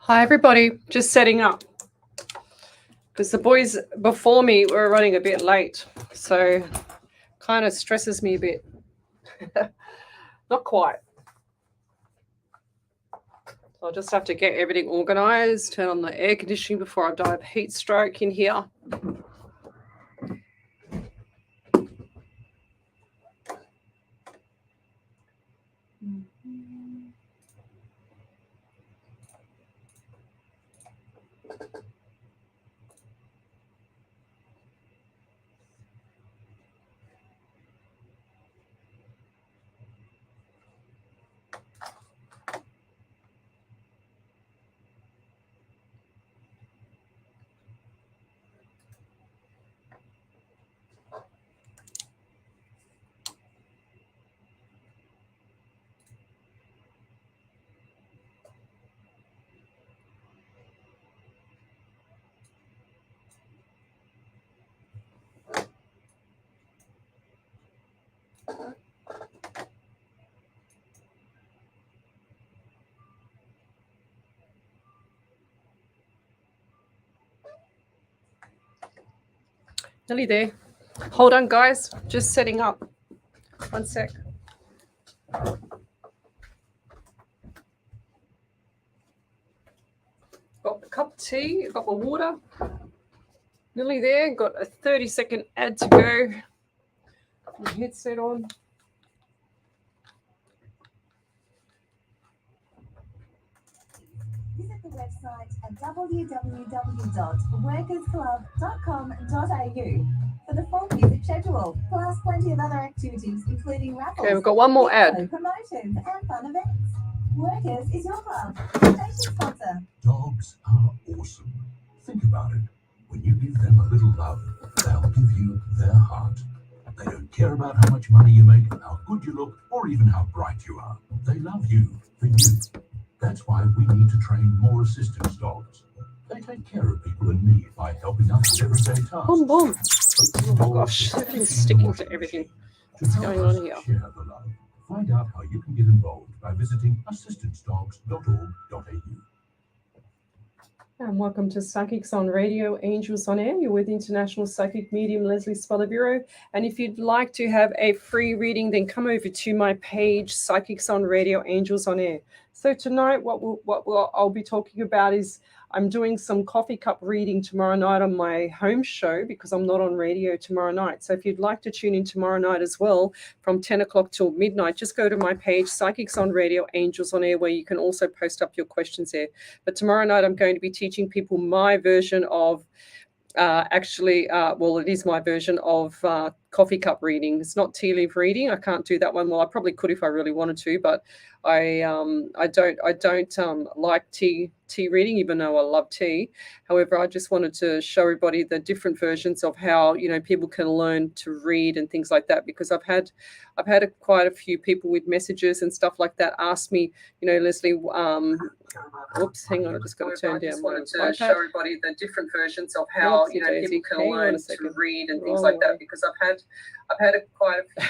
Hi, everybody. Just setting up because the boys before me were running a bit late, so kind of stresses me a bit. Not quite. So I'll just have to get everything organized, turn on the air conditioning before I die of heat stroke in here. Nearly there. Hold on, guys. Just setting up. One sec. Got a cup of tea. Got my water. Nearly there. Got a 30-second ad to go. My headset on. Visit the website at www.workersclub.com.au for the full music schedule, plus plenty of other activities, including raffles, Okay, we've got one more ad. promotions, and fun events. Workers is your club. Station sponsor. Dogs are awesome. Think about it. When you give them a little love, they'll give you their heart. They don't care about how much money you make, how good you look, or even how bright you are. They love you for you. That's why we need to train more assistance dogs. They take care of people in need by helping us with everyday tasks. Boom, boom. Oh gosh, everything's sticking to everything. What's going on here? Share the love. Find out how you can get involved by visiting assistancedogs.org.au. And welcome to Psychics on Radio, Angels on Air. You're with International Psychic Medium Lesley Spaliviero. And if you'd like to have a free reading, then come over to my page, Psychics on Radio, Angels on Air. So tonight, what I'll be talking about is I'm doing some coffee cup reading tomorrow night on my home show because I'm not on radio tomorrow night. So if you'd like to tune in tomorrow night as well, from 10 o'clock till midnight, just go to my page, Psychics on Radio, Angels on Air, where you can also post up your questions there. But tomorrow night, I'm going to be teaching people my version of it is my version of coffee cup reading. It's not tea leaf reading. I can't do that one. Well, I probably could if I really wanted to, but I don't like tea reading, even though I love tea. However, I just wanted to show everybody the different versions of how people can learn to read and things like that, because I've had quite a few people with messages and stuff like that ask me, Lesley, oops, hang on, I just got to turn down. I wanted to show everybody the different versions of how people can learn to read and things like that, because I've had quite a few.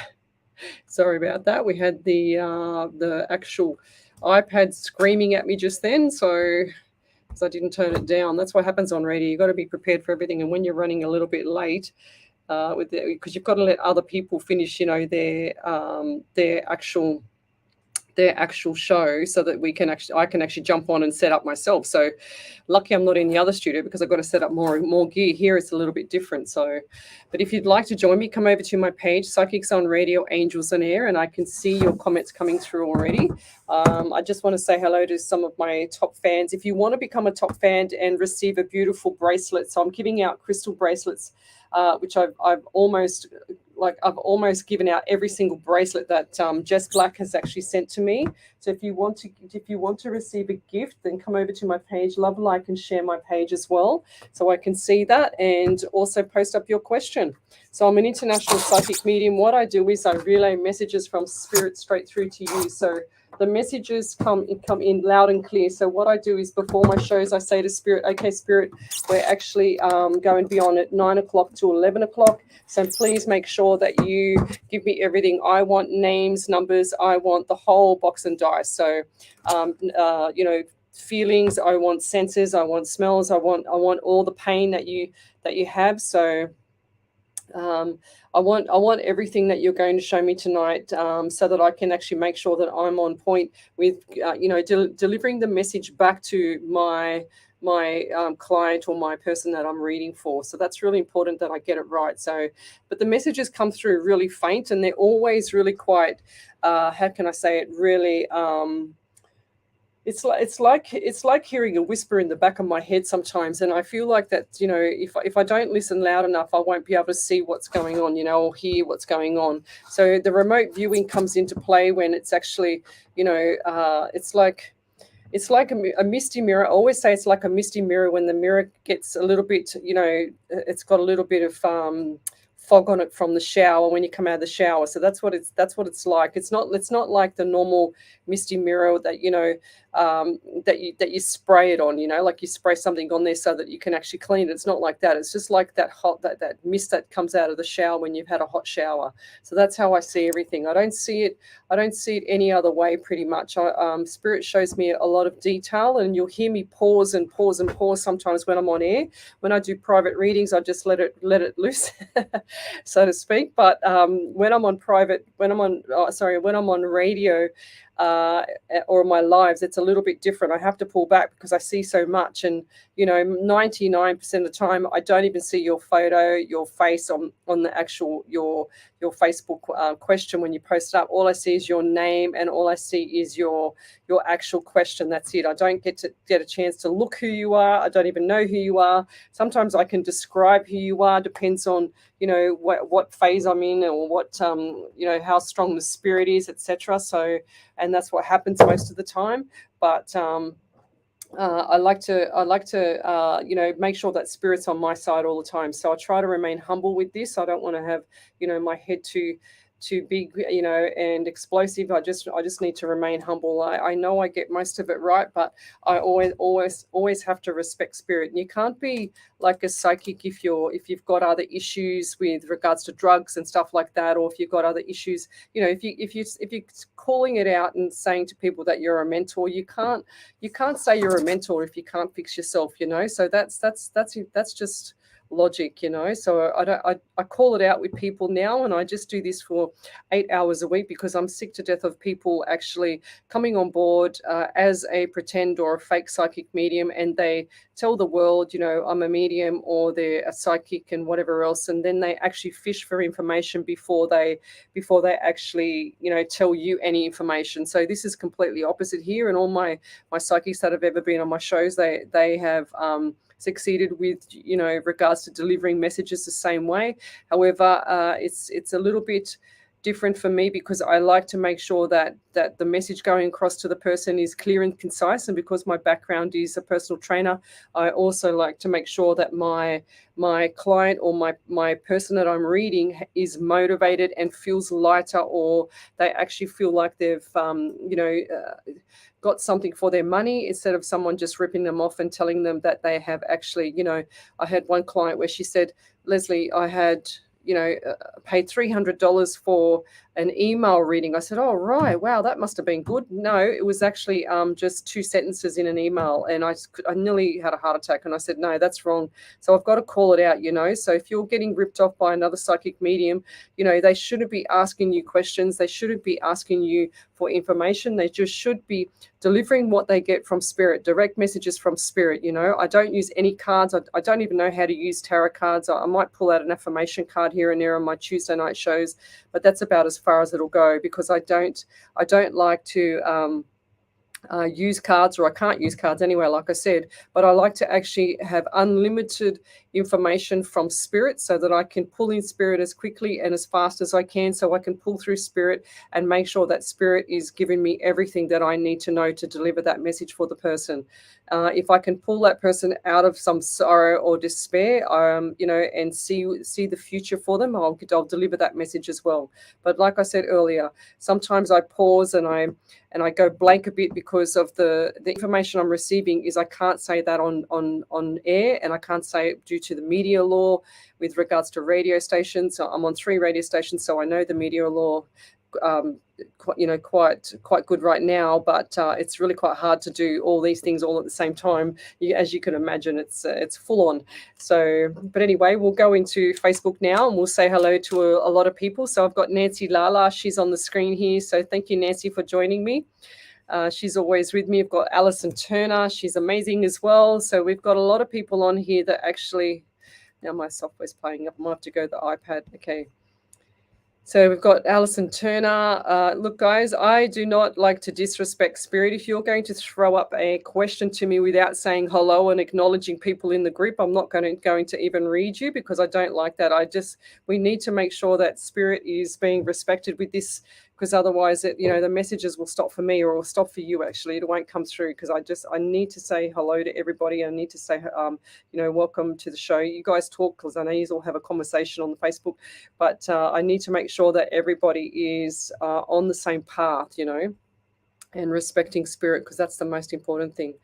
Sorry about that. We had the actual iPad screaming at me just then, so because I didn't turn it down. That's what happens on radio. You've got to be prepared for everything, and when you're running a little bit late, because you've got to let other people finish, their actual show, so that I can actually jump on and set up myself. So lucky I'm not in the other studio, because I've got to set up more gear. Here it's a little bit different. So, but if you'd like to join me, come over to my page, Psychics on Radio, Angels on Air, and I can see your comments coming through already. I just want to say hello to some of my top fans. If you want to become a top fan and receive a beautiful bracelet, so I'm giving out crystal bracelets which I've almost given out every single bracelet that Jess Black has actually sent to me. So if you want to receive a gift, then come over to my page, love, like, and share my page as well, so I can see that, and also post up your question. So I'm an international psychic medium. What I do is I relay messages from spirit straight through to you. So the messages come in loud and clear. So what I do is before my shows, I say to spirit, okay, spirit, we're actually going to be on at 9 o'clock to 11 o'clock. So please make sure that you give me everything. I want names, numbers. I want the whole box and dice. So, feelings. I want senses. I want smells. I want all the pain that you have. So I want everything that you're going to show me tonight, so that I can actually make sure that I'm on point with delivering the message back to my client or my person that I'm reading for. So that's really important that I get it right. So, but the messages come through really faint, and they're always really quite, how can I say it, really, it's like hearing a whisper in the back of my head sometimes, and I feel like that, if I don't listen loud enough, I won't be able to see what's going on, or hear what's going on. So the remote viewing comes into play when it's actually, it's like a misty mirror. I always say it's like a misty mirror when the mirror gets a little bit, it's got a little bit of fog on it from the shower when you come out of the shower. So that's what it's like. It's not like the normal misty mirror that that you spray it on, like you spray something on there so that you can actually clean it. It's not like that. It's just like that mist that comes out of the shower when you've had a hot shower. So that's how I see everything. I don't see it any other way, pretty much. Spirit shows me a lot of detail, and you'll hear me pause and pause and pause sometimes when I'm on air. When I do private readings, I just let it loose, so to speak. But when I'm on radio, or my lives, it's a little bit different. I have to pull back because I see so much, and 99% of the time I don't even see your photo, your face on the actual your Facebook question when you post it up. All I see is your name, and all I see is your actual question. That's it. I don't get a chance to look who you are. I don't even know who you are. Sometimes I can describe who you are, depends on what phase I'm in, or what how strong the spirit is, etc. So, and that's what happens most of the time. But I like to make sure that spirit's on my side all the time. So I try to remain humble with this. I don't want to have my head too big, and explosive. I just need to remain humble. I know I get most of it right, but I always have to respect spirit. And you can't be like a psychic if you've got other issues with regards to drugs and stuff like that, or if you've got other issues. If you're calling it out and saying to people that you're a mentor, you can't say you're a mentor if you can't fix yourself. So that's just logic. So I call it out with people now, and I just do this for 8 hours a week because I'm sick to death of people actually coming on board as a pretend or a fake psychic medium, and they tell the world, I'm a medium or they're a psychic and whatever else, and then they actually fish for information before they actually tell you any information. So this is completely opposite here, and all my psychics that have ever been on my shows, they have succeeded with regards to delivering messages the same way. However, it's a little bit different for me because I like to make sure that the message going across to the person is clear and concise. And because my background is a personal trainer, I also like to make sure that my client or my person that I'm reading is motivated and feels lighter, or they actually feel like they've got something for their money, instead of someone just ripping them off and telling them that they have actually, I had one client where she said, Lesley, I had paid $300 for an email reading. I said, oh, right. Wow, that must have been good. No, it was actually just 2 sentences in an email. And I nearly had a heart attack. And I said, no, that's wrong. So I've got to call it out, So if you're getting ripped off by another psychic medium, they shouldn't be asking you questions. They shouldn't be asking you for information. They just should be delivering what they get from spirit, direct messages from spirit. I don't use any cards. I don't even know how to use tarot cards. I might pull out an affirmation card here and there on my Tuesday night shows, but that's about as far as it'll go, because I don't like to use cards, or I can't use cards anyway, like I said, but I like to actually have unlimited information from spirit so that I can pull in spirit as quickly and as fast as I can, so I can pull through spirit and make sure that spirit is giving me everything that I need to know to deliver that message for the person. If I can pull that person out of some sorrow or despair, and see the future for them, I'll deliver that message as well. But like I said earlier, sometimes I pause and I go blank a bit because of the information I'm receiving is I can't say that on air, and I can't say it due to the media law with regards to radio stations. So I'm on 3 radio stations, so I know the media law quite good right now, but it's really quite hard to do all these things all at the same time. As you can imagine, it's full on. So, but anyway, we'll go into Facebook now and we'll say hello to a lot of people. So I've got Nancy Lala, she's on the screen here. So thank you, Nancy, for joining me. She's always with me. I've got Alison Turner, she's amazing as well. So we've got a lot of people on here that actually, now my software's playing up, I might have to go to the iPad. Okay. So we've got Alison Turner. Look, guys, I do not like to disrespect spirit. If you're going to throw up a question to me without saying hello and acknowledging people in the group, I'm not going to even read you, because I don't like that. We need to make sure that spirit is being respected with this, because otherwise the messages will stop for me, or will stop for you. Actually, it won't come through, because I need to say hello to everybody. I need to say welcome to the show. You guys talk, because I know you all have a conversation on the Facebook, but I need to make sure that everybody is on the same path, and respecting spirit, because that's the most important thing.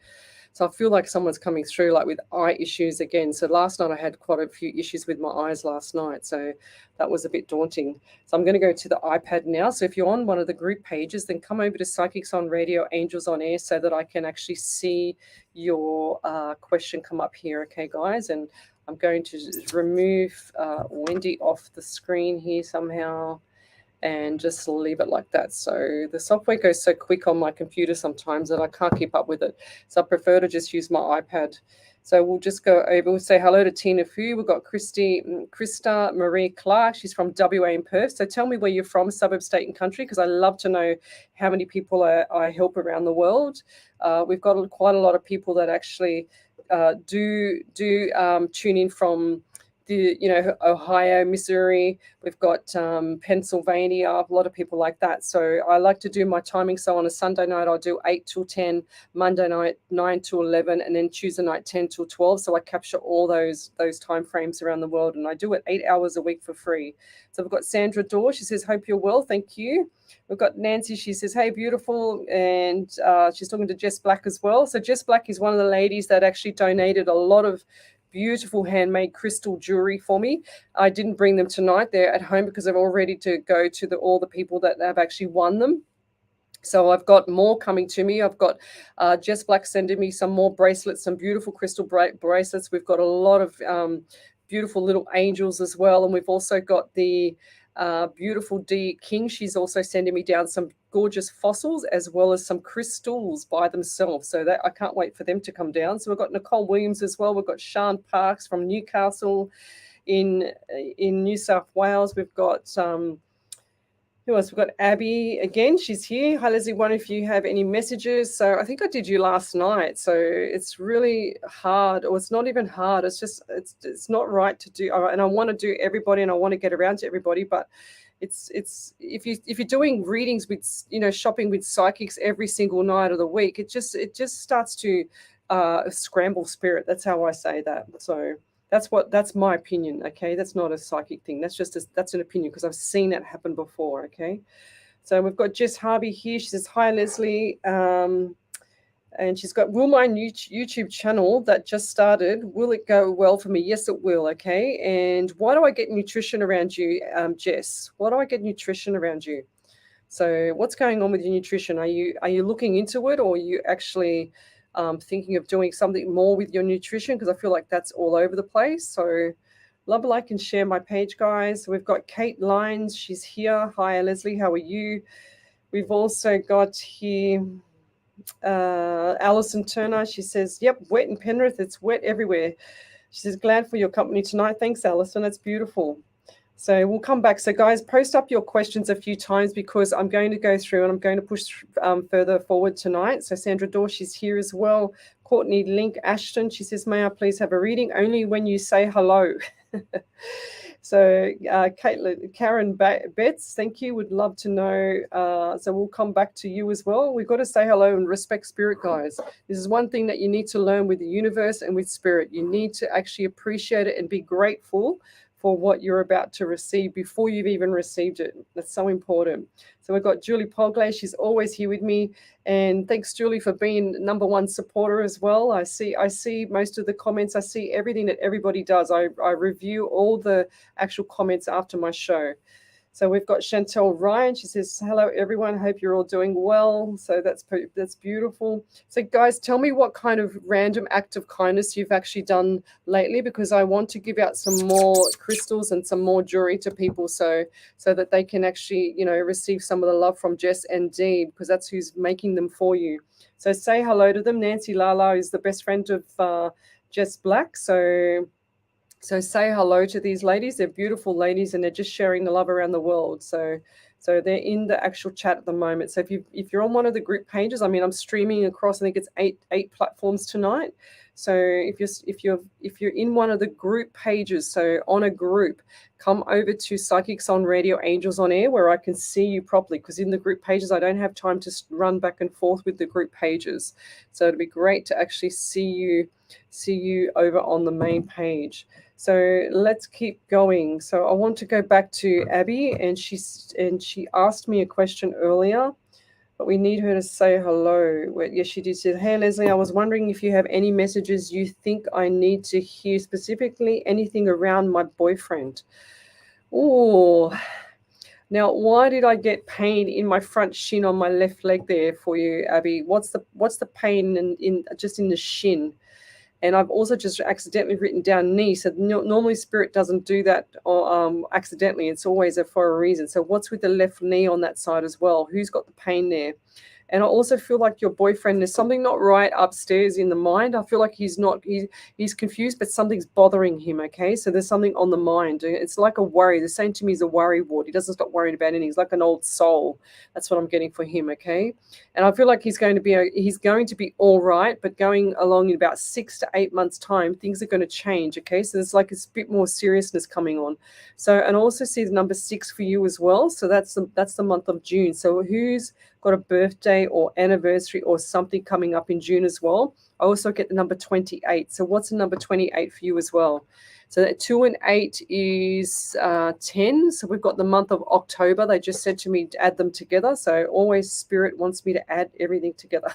So I feel like someone's coming through like with eye issues again. So last night I had quite a few issues with my eyes last night. So that was a bit daunting. So I'm going to go to the iPad now. So if you're on one of the group pages, then come over to Psychics on Radio, Angels on Air, so that I can actually see your question come up here. Okay, guys. And I'm going to remove Wendy off the screen here somehow, and just leave it like that. So the software goes so quick on my computer sometimes that I can't keep up with it. So I prefer to just use my iPad. So we'll just go over, we'll say hello to Tina Fu. We've got Krista Marie Clark. She's from WA in Perth. So tell me where you're from, suburb, state and country, because I love to know how many people I help around the world. We've got quite a lot of people that actually do tune in from Ohio, Missouri. We've got Pennsylvania, a lot of people like that. So I like to do my timing. So on a Sunday night, I'll do 8 till 10, Monday night 9 till 11, and then Tuesday night 10 till 12. So I capture all those time frames around the world, and I do it 8 hours a week for free. So we've got Sandra Dorr. She says, hope you're well. Thank you. We've got Nancy. She says, hey, beautiful. And she's talking to Jess Black as well. So Jess Black is one of the ladies that actually donated a lot of beautiful handmade crystal jewelry for me. I didn't bring them tonight. They're at home because I'm all ready to go to all the people that have actually won them. So I've got more coming to me. I've got Jess Black sending me some more bracelets, some beautiful crystal bracelets. We've got a lot of beautiful little angels as well. And we've also got the beautiful D King. She's also sending me down some gorgeous fossils as well as some crystals by themselves. So that I can't wait for them to come down. So we've got Nicole Williams as well. We've got Sean Parks from Newcastle in New South Wales. We've got who else? We've got Abby again. She's here. Hi, Leslie. Wonder if you have any messages. So I think I did you last night. So it's really hard, or it's not even hard. It's just it's not right to do. And I want to do everybody, and I want to get around to everybody. But it's if you're doing readings with shopping with psychics every single night of the week, it just starts to scramble spirit. That's how I say that. So. That's my opinion, okay? That's not a psychic thing. That's an opinion, because I've seen it happen before, okay? So we've got Jess Harvey here. She says, hi, Leslie. And she's got, will my new YouTube channel that just started, will it go well for me? Yes, it will, okay? And why do I get nutrition around you, Jess? Why do I get nutrition around you? So what's going on with your nutrition? Are you looking into it, or are you actually thinking of doing something more with your nutrition? Because I feel like that's all over the place. So love, like, and share my page, guys. We've got Kate Lyons. She's here. Hi, Leslie. How are you? We've also got here Alison Turner. She says, yep, wet in Penrith. It's wet everywhere. She says, glad for your company tonight. Thanks, Alison. That's beautiful. So we'll come back. So guys, post up your questions a few times because I'm going to go through and I'm going to push further forward tonight. So Sandra Dorsch is here as well. Courtney Link Ashton, she says, may I please have a reading? Only when you say hello. So Caitlin, Karen Betts, thank you. Would love to know. So we'll come back to you as well. We've got to say hello and respect spirit, guys. This is one thing that you need to learn with the universe and with spirit. You need to actually appreciate it and be grateful for what you're about to receive before you've even received it. That's so important. So we've got Julie Polglay. She's always here with me. And thanks, Julie, for being #1 supporter as well. I see most of the comments. I see everything that everybody does. I review all the actual comments after my show. So we've got Chantel Ryan. She says, hello, everyone. Hope you're all doing well. So that's beautiful. So guys, tell me what kind of random act of kindness you've actually done lately, because I want to give out some more crystals and some more jewelry to people so that they can actually, receive some of the love from Jess and Dee, because that's who's making them for you. So say hello to them. Nancy Lala is the best friend of Jess Black. So say hello to these ladies. They're beautiful ladies, and they're just sharing the love around the world. So they're in the actual chat at the moment. So if you're on one of the group pages, I mean, I'm streaming across, I think it's eight platforms tonight. So if you're in one of the group pages, so on a group, come over to Psychics on Radio, Angels on Air, where I can see you properly. Because in the group pages, I don't have time to run back and forth with the group pages. So it'd be great to actually see you over on the main page. So let's keep going. So I want to go back to Abby, and she asked me a question earlier, but we need her to say hello. Well, yes, she did. She said, hey, Lesley, I was wondering if you have any messages you think I need to hear, specifically anything around my boyfriend. Oh, now why did I get pain in my front shin on my left leg there for you, Abby? What's the pain in the shin? And I've also just accidentally written down knee. So normally spirit doesn't do that accidentally. It's always for a reason. So what's with the left knee on that side as well? Who's got the pain there? And I also feel like your boyfriend, there's something not right upstairs in the mind. I feel like he's confused, but something's bothering him, okay? So there's something on the mind. It's like a worry. They're saying to me he's a worry ward. He doesn't stop worrying about anything. He's like an old soul. That's what I'm getting for him, okay? And I feel like he's going to be all right, but going along in about 6 to 8 months' time, things are going to change, okay? So there's like a bit more seriousness coming on. So, and I also see the number 6 for you as well. So that's the month of June. So who's got a birthday or anniversary or something coming up in June as well? I also get the number 28. So what's the number 28 for you as well? So that 2 and 8 is 10. So we've got the month of October. They just said to me to add them together. So always spirit wants me to add everything together.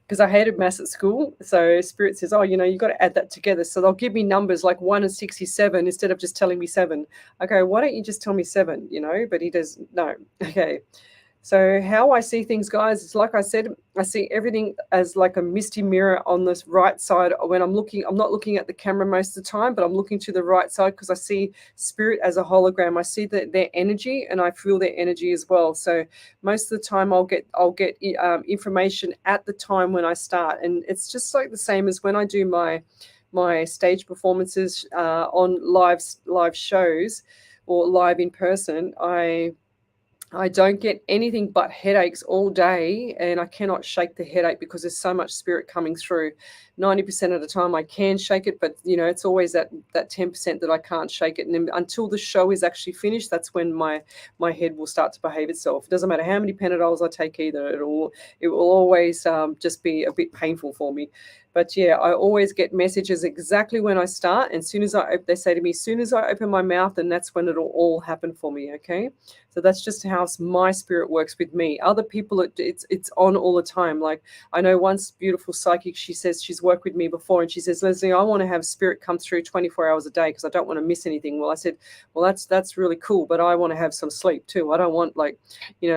Because I hated maths at school. So spirit says, oh, you've got to add that together. So they'll give me numbers like 1 and 67 instead of just telling me 7. I go, why don't you just tell me 7, But he does, no. Okay. So how I see things, guys, it's like I said, I see everything as like a misty mirror on this right side. When I'm not looking at the camera most of the time, but I'm looking to the right side because I see spirit as a hologram. I see their energy and I feel their energy as well. So most of the time I'll get information at the time when I start. And it's just like the same as when I do my stage performances on live shows or live in person. I don't get anything but headaches all day, and I cannot shake the headache because there's so much spirit coming through. 90% of the time I can shake it, but it's always that 10% that I can't shake it. And then until the show is actually finished, that's when my head will start to behave itself. It doesn't matter how many Panadols I take either. It will always just be a bit painful for me. But yeah, I always get messages exactly when I start. And they say to me, as soon as I open my mouth, and that's when it'll all happen for me. Okay. So that's just how my spirit works with me. Other people, it's on all the time. Like I know one beautiful psychic, she says she's worked with me before, and she says, Lesley, I want to have spirit come through 24 hours a day because I don't want to miss anything. Well, I said, well, that's really cool, but I want to have some sleep too. I don't want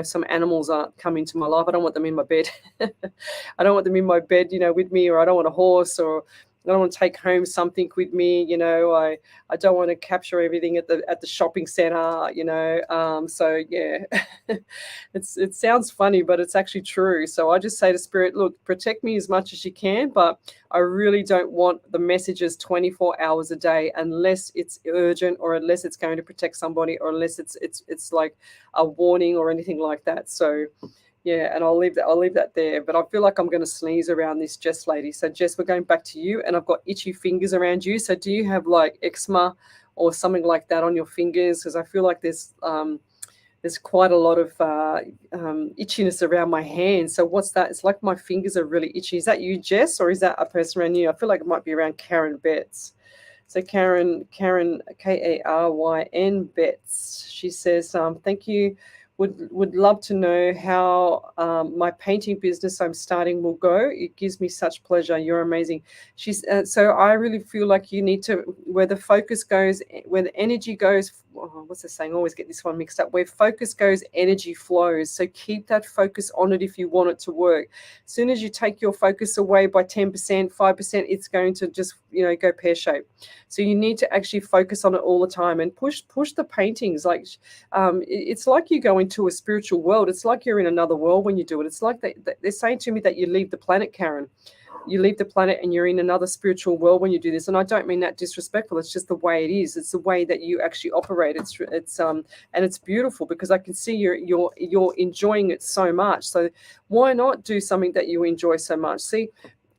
some animals come into my life. I don't want them in my bed. I don't want them in my bed, with me, or I don't want a horse or don't want to take home something with me. You know, I don't want to capture everything at the shopping center. You know, so yeah, it sounds funny, but it's actually true. So I just say to Spirit, look, protect me as much as you can, but I really don't want the messages 24 hours a day unless it's urgent, or unless it's going to protect somebody, or unless it's like a warning or anything like that. So yeah, and I'll leave that there. But I feel like I'm going to sneeze around this Jess lady. So Jess, we're going back to you, and I've got itchy fingers around you. So do you have like eczema or something like that on your fingers? Because I feel like there's quite a lot of itchiness around my hands. So what's that? It's like my fingers are really itchy. Is that you, Jess, or is that a person around you? I feel like it might be around Karen Betts. So Karen, Karyn Betts, she says, thank you. Would love to know how my painting business I'm starting will go. It gives me such pleasure. You're amazing. She's so I really feel like you need to, where the focus goes, where the energy goes. What's the saying? I always get this one mixed up. Where focus goes, energy flows. So keep that focus on it if you want it to work. As soon as you take your focus away by 10%, 5%, it's going to just go pear-shaped. So you need to actually focus on it all the time and push the paintings. Like it's like you go into a spiritual world. It's like you're in another world when you do it. It's like they're saying to me that you leave the planet, Karen. You leave the planet and you're in another spiritual world when you do this. And I don't mean that disrespectful. It's just the way it is. It's the way that you actually operate. It's and it's beautiful because I can see you're enjoying it so much. So why not do something that you enjoy so much? See,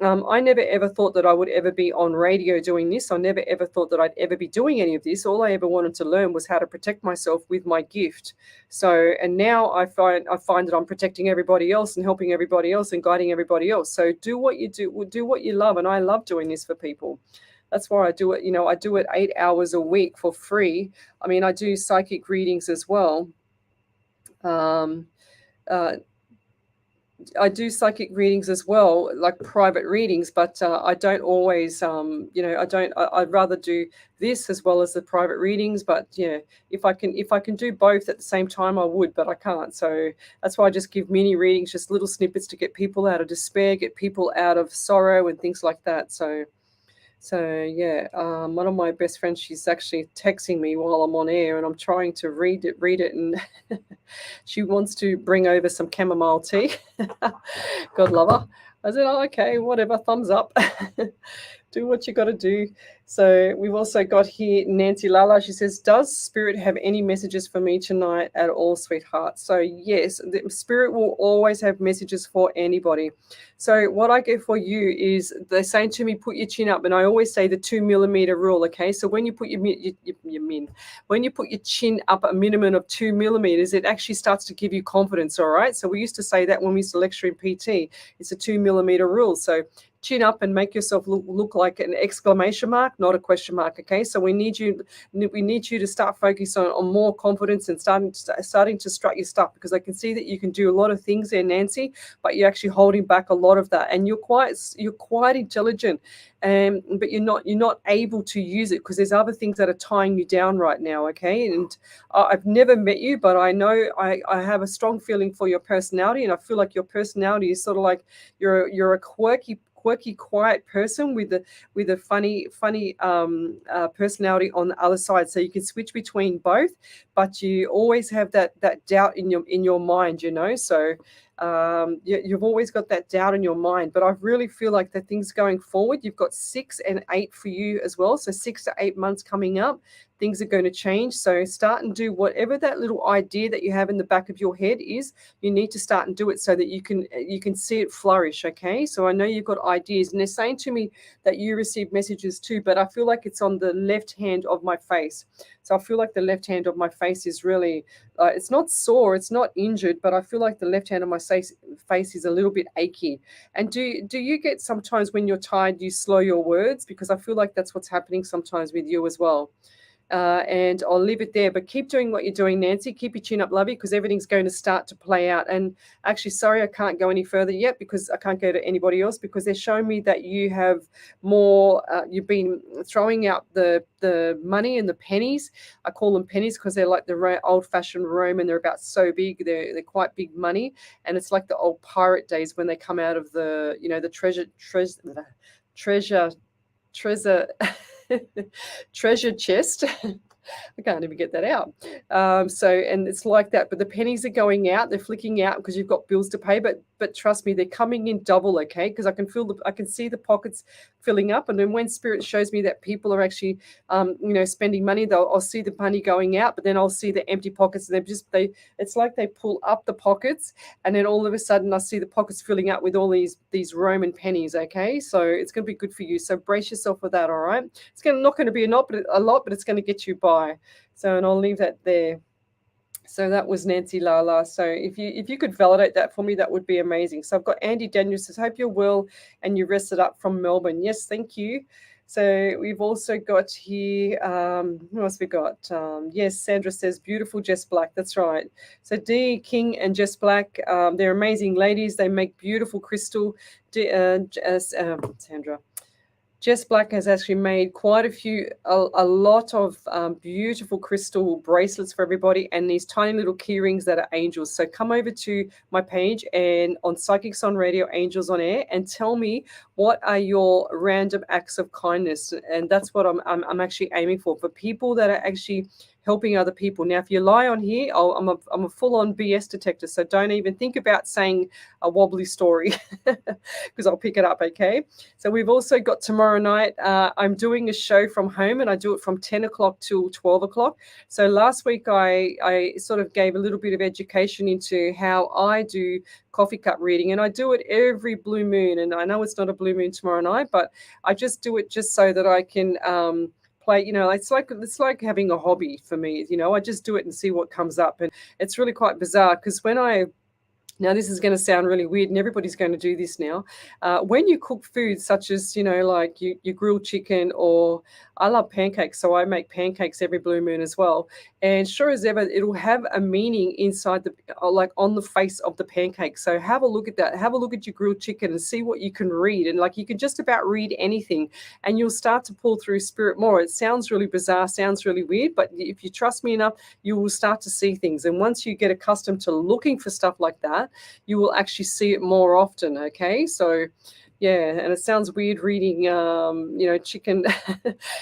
I never ever thought that I would ever be on radio doing this. I never ever thought that I'd ever be doing any of this. All I ever wanted to learn was how to protect myself with my gift. So, and now I find that I'm protecting everybody else and helping everybody else and guiding everybody else. So do what you do what you love. And I love doing this for people. That's why I do it. I do it 8 hours a week for free. I mean, I do psychic readings as well. I do psychic readings as well, like private readings, but I don't always, I'd rather do this as well as the private readings. But yeah, if I can do both at the same time, I would, but I can't. So that's why I just give mini readings, just little snippets to get people out of despair, get people out of sorrow and things like that. So yeah, one of my best friends, she's actually texting me while I'm on air, and I'm trying to read it, and she wants to bring over some chamomile tea. God love her. I said, oh, okay, whatever, thumbs up. Do what you got to do. So we've also got here Nancy Lala. She says, does Spirit have any messages for me tonight at all, sweetheart? So yes, the Spirit will always have messages for anybody. So what I get for you is, they're saying to me, put your chin up. And I always say the 2 millimeter rule, okay? So when you put when you put your chin up a minimum of 2 millimeters, it actually starts to give you confidence, all right? So we used to say that when we used to lecture in PT, it's a 2 millimeter rule. So chin up and make yourself look like an exclamation mark, not a question mark. Okay, so we need you to start focusing on more confidence and starting to strut your stuff, because I can see that you can do a lot of things there, Nancy, but you're actually holding back a lot of that, and you're quite intelligent, but you're not able to use it because there's other things that are tying you down right now. Okay, and I've never met you, but I know I have a strong feeling for your personality, and I feel like your personality is sort of like you're a quirky, quiet person with a funny personality on the other side. So you can switch between both, but you always have that doubt in your mind, So you've always got that doubt in your mind. But I really feel like the things going forward, you've got 6 and 8 for you as well. So 6 to 8 months coming up, things are going to change. So start and do whatever that little idea that you have in the back of your head is. You need to start and do it so that you can see it flourish. Okay, so I know you've got ideas, and they're saying to me that you receive messages too, but I feel like it's on the left hand of my face. So I feel like the left hand of my face is really it's not sore, it's not injured, but I feel like the left hand of my face is a little bit achy. And do you get sometimes when you're tired you slow your words? Because I feel like that's what's happening sometimes with you as well. And I'll leave it there, but keep doing what you're doing, Nancy. Keep your chin up, lovey, because everything's going to start to play out. And actually, sorry, I can't go any further yet because I can't go to anybody else, because they're showing me that you have more, you've been throwing out the money and the pennies. I call them pennies because they're like the old-fashioned Roman. They're about so big. They're quite big money. And it's like the old pirate days when they come out of the, the treasure treasure treasure chest. I can't even get that out. And it's like that, but the pennies are going out, they're flicking out because you've got bills to pay. But trust me, they're coming in double, okay? Because I can see the pockets filling up, and then when spirit shows me that people are actually, spending money, I'll see the money going out, but then I'll see the empty pockets, and it's like they pull up the pockets, and then all of a sudden I see the pockets filling up with all these Roman pennies, okay? So it's going to be good for you. So brace yourself for that, all right? It's not going to be a lot, but it's going to get you by. So, and I'll leave that there. So that was Nancy Lala. So if you could validate that for me, that would be amazing. So I've got Andy Daniels says, hope you're well and you rested up from Melbourne. Yes, thank you. So we've also got here, who else we got? Yes, Sandra says, beautiful Jess Black. That's right. So Dee King and Jess Black, they're amazing ladies. They make beautiful crystal. Sandra. Jess Black has actually made quite a lot of beautiful crystal bracelets for everybody, and these tiny little key rings that are angels. So come over to my page and on Psychics on Radio, Angels on Air, and tell me what are your random acts of kindness, and that's what I'm actually aiming for people that are actually helping other people. Now, if you lie on here, I'm a full-on BS detector, so don't even think about saying a wobbly story because I'll pick it up, okay? So we've also got tomorrow night, I'm doing a show from home, and I do it from 10 o'clock till 12 o'clock. So last week I sort of gave a little bit of education into how I do coffee cup reading, and I do it every blue moon, and I know it's not a blue moon tomorrow night, but I just do it just so that I can play, it's like having a hobby for me. I just do it and see what comes up, and it's really quite bizarre because now, this is going to sound really weird, and everybody's going to do this now. When you cook food such as, like you grill chicken, or I love pancakes, so I make pancakes every blue moon as well. And sure as ever, it'll have a meaning inside like on the face of the pancake. So have a look at that. Have a look at your grilled chicken and see what you can read. And like you can just about read anything, and you'll start to pull through spirit more. It sounds really bizarre, sounds really weird, but if you trust me enough, you will start to see things. And once you get accustomed to looking for stuff like that, you will actually see it more often, okay? So, yeah, and it sounds weird reading, chicken,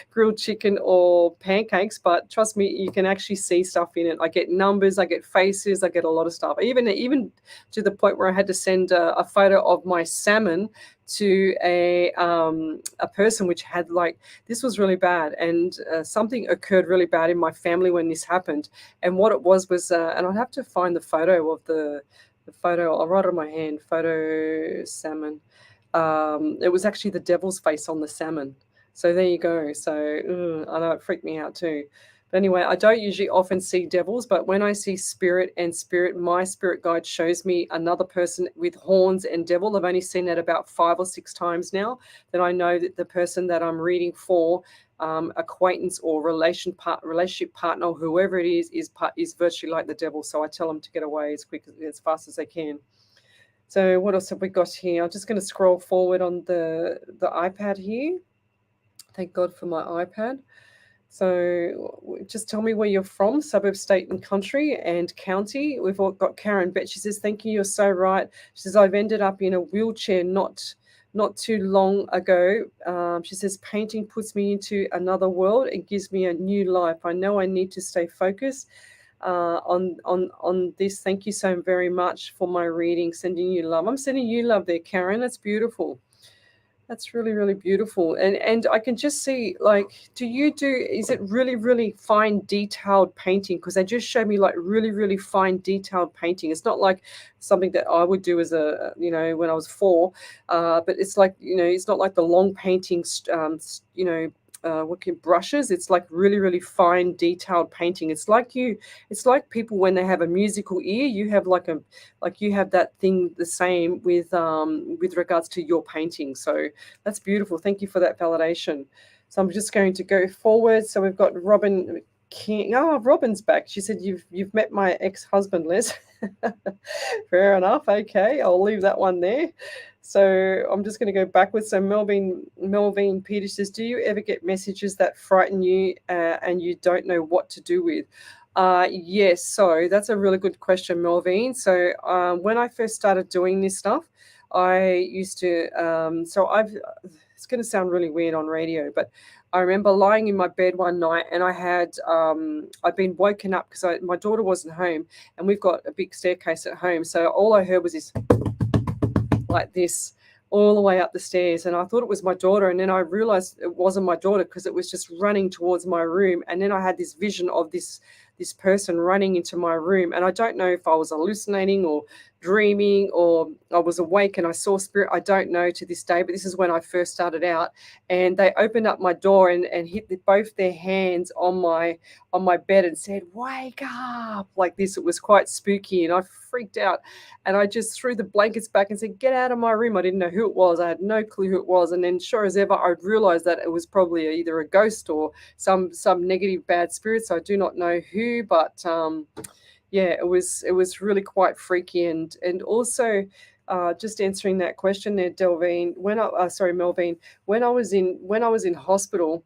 grilled chicken or pancakes, but trust me, you can actually see stuff in it. I get numbers, I get faces, I get a lot of stuff. Even to the point where I had to send a photo of my salmon to a person which had this was really bad, and something occurred really bad in my family when this happened. And what it was, and I'd have to find the photo of the photo. I'll write it on my hand. Photo salmon. It was actually the devil's face on the salmon. So there you go. So I know it freaked me out too. But anyway, I don't usually often see devils, but when I see spirit, my spirit guide shows me another person with horns and devil. I've only seen that about 5 or 6 times now. Then I know that the person that I'm reading for, acquaintance or relationship partner, whoever it is virtually like the devil. So I tell them to get away as fast as they can. So what else have we got here? I'm just going to scroll forward on the iPad here. Thank God for my iPad. So just tell me where you're from, suburb, state and country and county. We've all got Karen Bet. She says, thank you, you're so right. She says, I've ended up in a wheelchair not too long ago. She says, painting puts me into another world and gives me a new life. I know I need to stay focused on this. Thank you so very much for my reading. Sending you love. I'm sending you love there, Karen. That's beautiful. That's really, really beautiful. And I can just see, is it really, really fine detailed painting? Because they just showed me really, really fine detailed painting. It's not like something that I would do as when I was 4, but it's it's not like the long paintings, brushes. It's like really, really fine detailed painting. It's like people when they have a musical ear, you have you have that thing the same with regards to your painting. So that's beautiful. Thank you for that validation. So I'm just going to go forward. So we've got Robin King. Oh, Robin's back. She said you've met my ex-husband, Les. Fair enough. Okay, I'll leave that one there. So I'm just going to go backwards. So Melvin Peter says, do you ever get messages that frighten you and you don't know what to do with? Yes. So that's a really good question, Melvin. So when I first started doing this stuff, I used to, it's going to sound really weird on radio, but I remember lying in my bed one night, and I had I'd been woken up because my daughter wasn't home, and we've got a big staircase at home, so all I heard was this, like this, all the way up the stairs, and I thought it was my daughter, and then I realized it wasn't my daughter because it was just running towards my room, and then I had this vision of this person running into my room, and I don't know if I was hallucinating or dreaming or I was awake and I saw spirit. I don't know to this day, but this is when I first started out, and they opened up my door and hit both their hands on my bed and said, "Wake up," like this. It was quite spooky, and I freaked out, and I just threw the blankets back and said, "Get out of my room." I didn't know who it was. I had no clue who it was, and then sure as ever I realized that it was probably either a ghost or some negative bad spirit. So I do not know who, but yeah, it was really quite freaky, and also just answering that question there, Delvine. Melvine, when I was in hospital.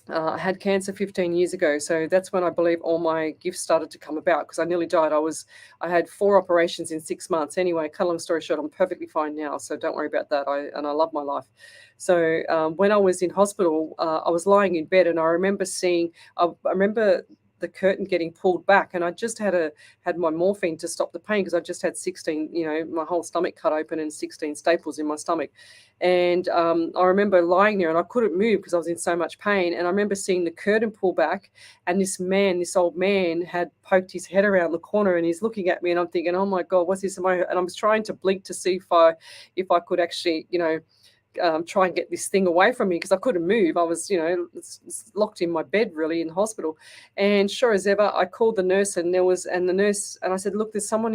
I had cancer 15 years ago, so that's when I believe all my gifts started to come about, because I nearly died. I had 4 operations in 6 months. Anyway, cut a long story short, I'm perfectly fine now, so don't worry about that. I love my life. So when I was in hospital, I was lying in bed, and I remember I remember the curtain getting pulled back, and I just had my morphine to stop the pain because I just had 16, my whole stomach cut open and 16 staples in my stomach. And I remember lying there and I couldn't move because I was in so much pain. And I remember seeing the curtain pull back, and this old man had poked his head around the corner, and he's looking at me, and I'm thinking, oh my God, what's this? And I was trying to blink to see if I could actually, try and get this thing away from me because I couldn't move. I was, locked in my bed really in hospital. And sure as ever, I called the nurse, and I said, look, there's someone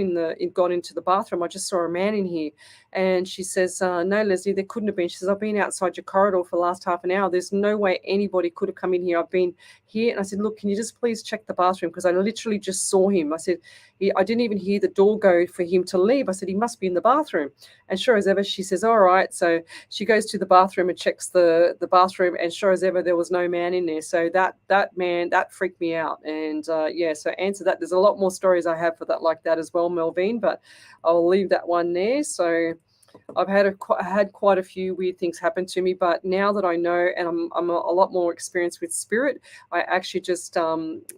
gone into the bathroom. I just saw a man in here. And she says, no, Lesley, there couldn't have been. She says, I've been outside your corridor for the last half an hour. There's no way anybody could have come in here. I've been here. And I said, look, can you just please check the bathroom? Because I literally just saw him. I said, I didn't even hear the door go for him to leave. I said, he must be in the bathroom. And sure as ever, she says, all right. So she goes to the bathroom and checks the bathroom, and sure as ever, there was no man in there. So that man, that freaked me out. And so answer that. There's a lot more stories I have for that like that as well, Melvine, but I'll leave that one there. So I've had quite a few weird things happen to me, but now that I know, and I'm a lot more experienced with spirit, I actually just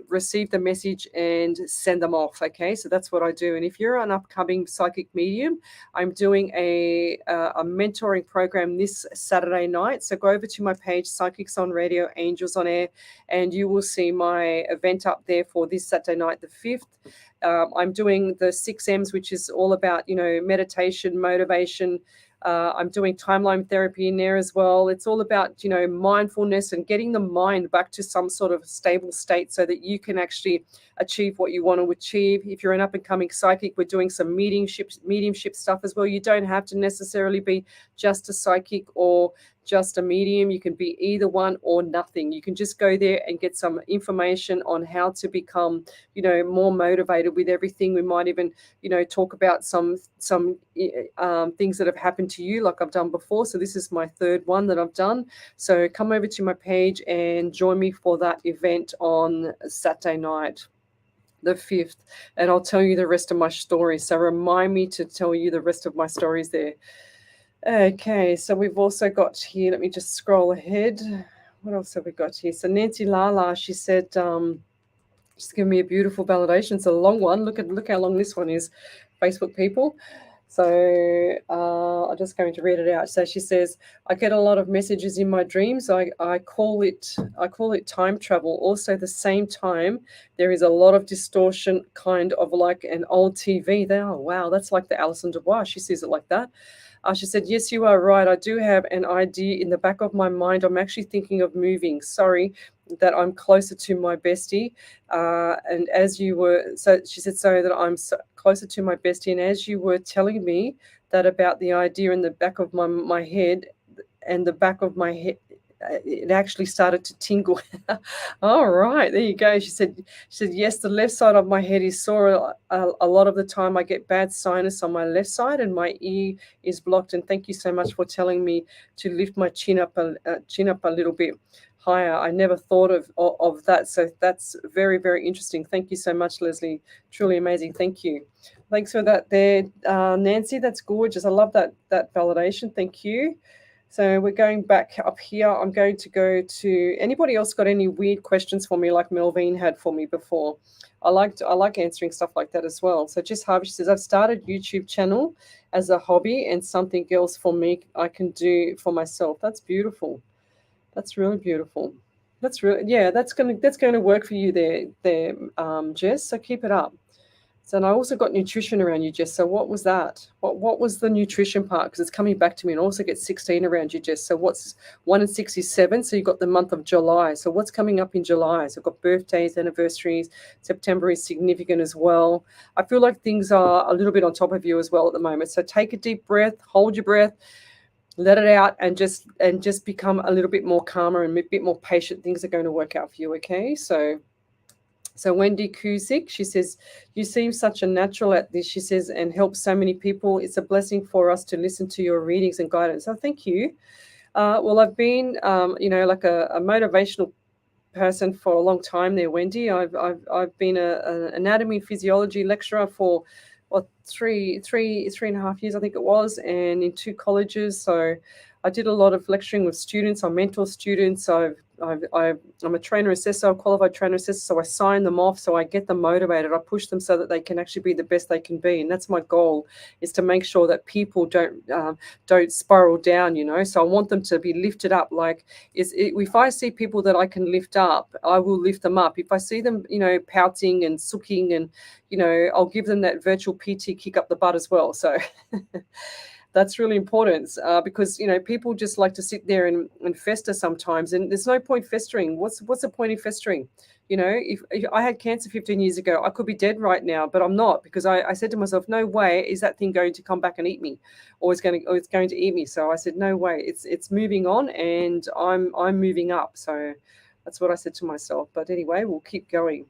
receive the message and send them off. Okay, so that's what I do. And if you're an upcoming psychic medium, I'm doing a mentoring program this Saturday night. So go over to my page, Psychics on Radio, Angels on Air, and you will see my event up there for this Saturday night, the 5th. I'm doing the 6 M's, which is all about, meditation, motivation. I'm doing timeline therapy in there as well. It's all about, mindfulness and getting the mind back to some sort of stable state so that you can actually achieve what you want to achieve. If you're an up-and-coming psychic, we're doing some mediumship stuff as well. You don't have to necessarily be just a psychic or just a medium. You can be either one or nothing. You can just go there and get some information on how to become, more motivated with everything. We might even, talk about some things that have happened to you like I've done before. So this is my 3rd one that I've done. So come over to my page and join me for that event on Saturday night, the 5th, and I'll tell you the rest of my stories. So remind me to tell you the rest of my stories there. Okay, so we've also got here, let me just scroll ahead. What else have we got here? So Nancy Lala, she said, she's given me a beautiful validation. It's a long one. Look how long this one is, Facebook people. So I'm just going to read it out. So she says, I get a lot of messages in my dreams. I call it time travel. Also, at the same time, there is a lot of distortion, kind of like an old TV. Oh, wow, that's like the Alison Dubois. She sees it like that. She said, yes, you are right. I do have an idea in the back of my mind. I'm actually thinking of moving. Sorry that I'm closer to my bestie. And as you were, so she said, so that I'm closer to my bestie. And as you were telling me that about the idea in the back of my head and the back of my head, it actually started to tingle. All right, there you go. She said, yes, the left side of my head is sore. A lot of the time I get bad sinus on my left side and my ear is blocked. And thank you so much for telling me to lift my chin up a little bit higher. I never thought of that. So that's very, very interesting. Thank you so much, Lesley. Truly amazing. Thank you. Thanks for that there, Nancy. That's gorgeous. I love that validation. Thank you. So we're going back up here. I'm going to go to anybody else got any weird questions for me like Melvine had for me before. I like answering stuff like that as well. So just Harvey, she says, I've started YouTube channel as a hobby and something else for me I can do for myself. That's beautiful. That's really beautiful. That's really, yeah, that's gonna work for you there, Jess. So keep it up. So, and I also got nutrition around you, Jess. So what was that? What was the nutrition part? Because it's coming back to me, and also get 16 around you, Jess. So what's 1 and 6 is 7. So you've got the month of July. So what's coming up in July? So I've got birthdays, anniversaries. September is significant as well. I feel like things are a little bit on top of you as well at the moment. So take a deep breath, hold your breath, let it out, and just become a little bit more calmer and a bit more patient. Things are going to work out for you, okay? So Wendy Kuzik, she says, you seem such a natural at this, she says, and help so many people. It's a blessing for us to listen to your readings and guidance. So thank you. Well, I've been, like a motivational person for a long time there, Wendy. I've been an anatomy and physiology lecturer for three and a half years, I think it was, and in 2 colleges. So I did a lot of lecturing with students. I mentor students. I'm a trainer assessor, a qualified trainer assessor. So I sign them off. So I get them motivated. I push them so that they can actually be the best they can be. And that's my goal, is to make sure that people don't spiral down. So I want them to be lifted up. Like if I see people that I can lift up, I will lift them up. If I see them, pouting and sooking, and I'll give them that virtual PT kick up the butt as well. So. That's really important because, people just like to sit there and fester sometimes, and there's no point festering. What's the point in festering? If I had cancer 15 years ago, I could be dead right now, but I'm not, because I said to myself, no way is that thing going to come back and eat me, or it's going to eat me. So I said, no way, it's moving on, and I'm moving up. So that's what I said to myself. But anyway, we'll keep going.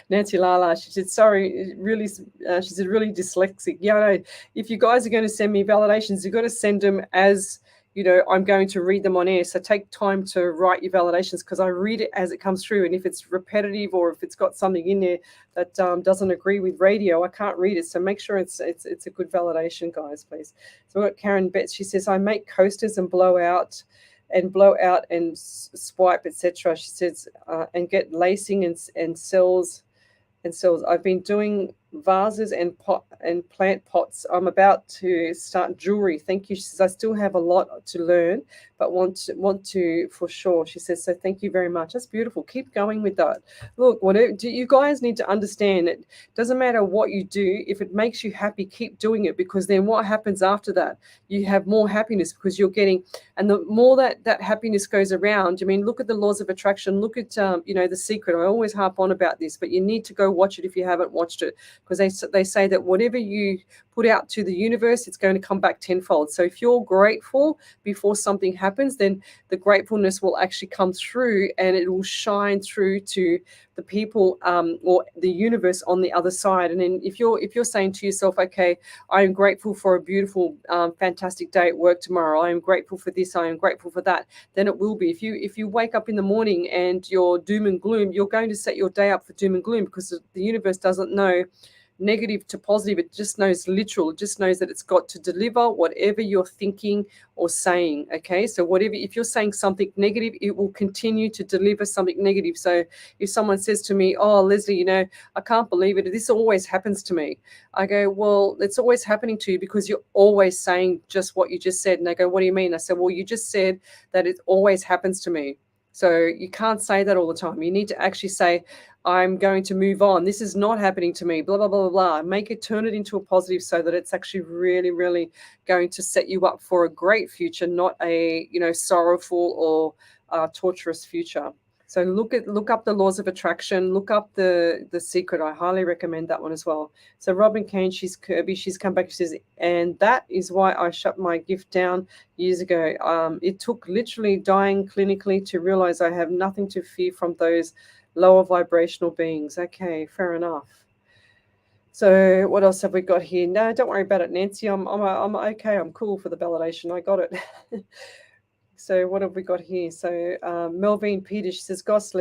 Nancy Lala, she said, sorry, really, she said, really dyslexic. Yeah, no, if you guys are going to send me validations, you've got to send them as, I'm going to read them on air. So take time to write your validations, because I read it as it comes through. And if it's repetitive, or if it's got something in there that doesn't agree with radio, I can't read it. So make sure it's a good validation, guys, please. So we've got Karen Betts. She says, I make coasters and blow out and swipe, etc. She says, and get lacing and cells. I've been doing vases and plant pots. I'm about to start jewelry. Thank you. She says, I still have a lot to learn, but want to for sure. She says, so thank you very much. That's beautiful. Keep going with that. Look, you guys need to understand, it doesn't matter what you do. If it makes you happy, keep doing it, because then what happens after that? You have more happiness, because you're getting, and the more that happiness goes around. I mean, look at the laws of attraction. Look at The Secret. I always harp on about this, but you need to go watch it if you haven't watched it, because they say that whatever you put out to the universe, it's going to come back tenfold. So if you're grateful before something happens, then the gratefulness will actually come through, and it will shine through to the people or the universe on the other side. And then if you're saying to yourself, okay, I am grateful for a beautiful, fantastic day at work tomorrow, I am grateful for this, I am grateful for that, then it will be. If you wake up in the morning and you're doom and gloom, you're going to set your day up for doom and gloom, because the universe doesn't know negative to positive. It just knows literal. It just knows that it's got to deliver whatever you're thinking or saying. Okay, so if you're saying something negative, it will continue to deliver something negative. So if someone says to me, oh, Lesley, I can't believe it, this always happens to me, I go, well, it's always happening to you because you're always saying just what you just said. And they go, what do you mean? I said, well, you just said that it always happens to me. So you can't say that all the time. You need to actually say, I'm going to move on. This is not happening to me, blah, blah, blah, blah, blah. Turn it into a positive, so that it's actually really, really going to set you up for a great future, not a, sorrowful or torturous future. So look up the laws of attraction, look up the Secret. I highly recommend that one as well. So Robin Kane, she's Kirby, she's come back, she says, and that is why I shut my gift down years ago. It took literally dying clinically to realize I have nothing to fear from those lower vibrational beings. Okay, fair enough. So what else have we got here? No, don't worry about it, Nancy. I'm okay. I'm cool for the validation. I got it. So what have we got here? So Melvine Peters, she says, gosh,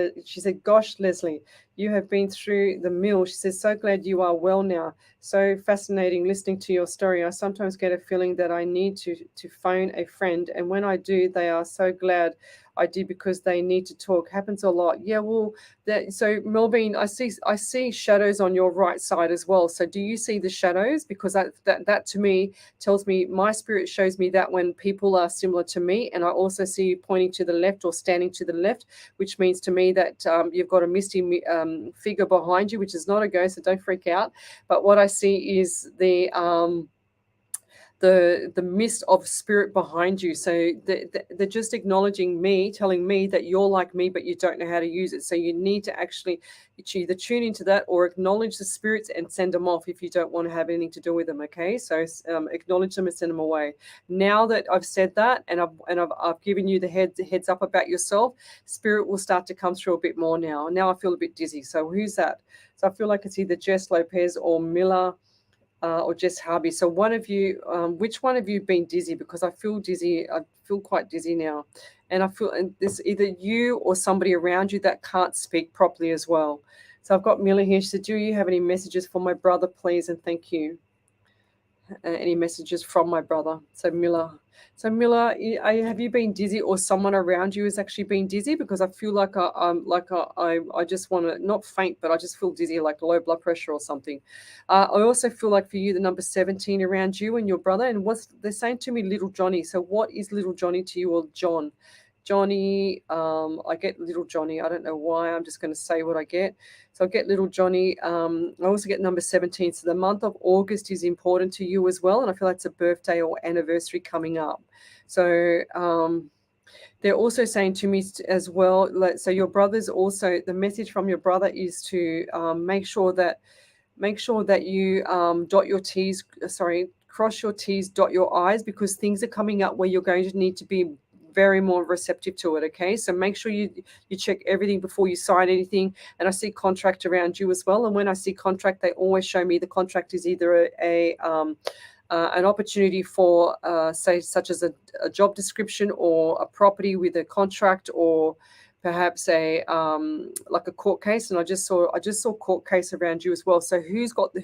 Lesley, you have been through the mill. She says, so glad you are well now. So fascinating listening to your story. I sometimes get a feeling that I need to phone a friend, and when I do, they are so glad I did because they need to talk. Happens a lot. Yeah, well, so Melvin, I see shadows on your right side as well. So do you see the shadows? Because that to me tells me, my spirit shows me that when people are similar to me, and I also see you pointing to the left or standing to the left, which means to me that you've got a misty figure behind you, which is not a ghost, so don't freak out. But what I see is the mist of spirit behind you. So they're just acknowledging me, telling me that you're like me, but you don't know how to use it. So you need to actually either tune into that or acknowledge the spirits and send them off if you don't want to have anything to do with them. Okay, so acknowledge them and send them away. Now that I've said that and I've given you the heads up about yourself, spirit will start to come through a bit more now. Now I feel a bit dizzy. So who's that? So I feel like it's either Jess Lopez or Miller. Or Jess Harvey. So one of you, which one of you been dizzy? Because I feel dizzy. I feel quite dizzy now. And I feel, and there's either you or somebody around you that can't speak properly as well. So I've got Miller here. She said, do you have any messages for my brother, please? And thank you. Any messages from my brother? So Miller, have you been dizzy, or someone around you has actually been dizzy? Because I feel like I just want to not faint, but I just feel dizzy, like low blood pressure or something. I also feel like for you, the number 17 around you and your brother, and what's they're saying to me, little Johnny. So what is little Johnny to you, or John? Johnny, I get little Johnny. I don't know why. I'm just going to say what I get. So I get little Johnny. I also get number 17. So the month of August is important to you as well. And I feel like it's a birthday or anniversary coming up. So they're also saying to me as well, so your brother's also, the message from your brother is to make sure that you dot your T's, cross your T's, dot your I's, because things are coming up where you're going to need to be very more receptive to it. Okay, so make sure you check everything before you sign anything. And I see contract around you as well, and when I see contract, they always show me the contract is either an opportunity for say such as a job description, or a property with a contract, or perhaps a like a court case. And I just saw court case around you as well. So who's got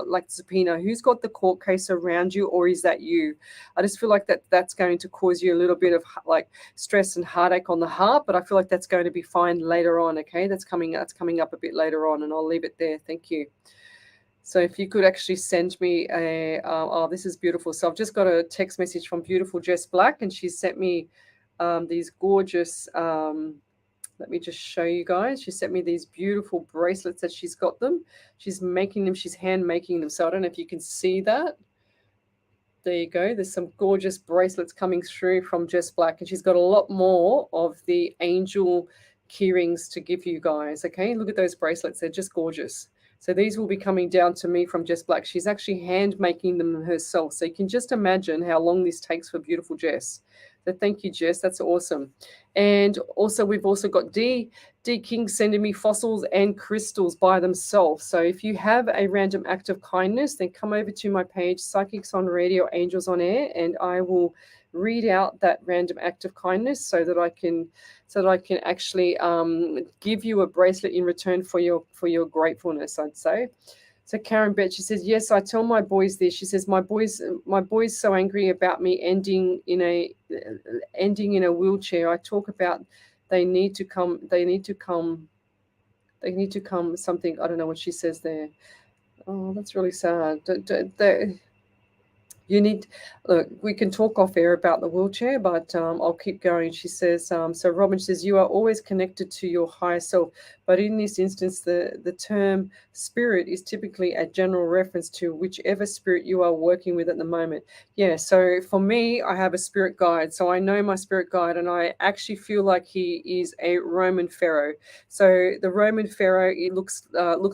like subpoena, who's got the court case around you, or is that you? I just feel like that's going to cause you a little bit of like stress and heartache on the heart, but I feel like that's going to be fine later on. Okay, that's coming up a bit later on, and I'll leave it there. Thank you. So if you could actually send me oh, this is beautiful. So I've just got a text message from beautiful Jess Black, and she sent me these gorgeous let me just show you guys. She sent me these beautiful bracelets that she's got them. She's making them. She's hand making them. So I don't know if you can see that. There you go. There's some gorgeous bracelets coming through from Jess Black. And she's got a lot more of the angel key rings to give you guys. Okay, look at those bracelets. They're just gorgeous. So these will be coming down to me from Jess Black. She's actually hand making them herself. So you can just imagine how long this takes for beautiful Jess. So thank you, Jess. That's awesome. And also, we've also got D King sending me fossils and crystals by themselves. So if you have a random act of kindness, then come over to my page, Psychics on Radio, Angels on Air, and I will read out that random act of kindness so that I can actually give you a bracelet in return for your gratefulness, I'd say. So Karen Bett, she says, yes, I tell my boys this. She says, my boys so angry about me ending in a wheelchair. I talk about they need to come something. I don't know what she says there. Oh, that's really sad. You need, look, we can talk off air about the wheelchair, but I'll keep going. She says, so Robin says, you are always connected to your higher self, but in this instance, the term spirit is typically a general reference to whichever spirit you are working with at the moment. Yeah, so for me, I have a spirit guide. So I know my spirit guide, and I actually feel like he is a Roman pharaoh. So the Roman pharaoh, it looks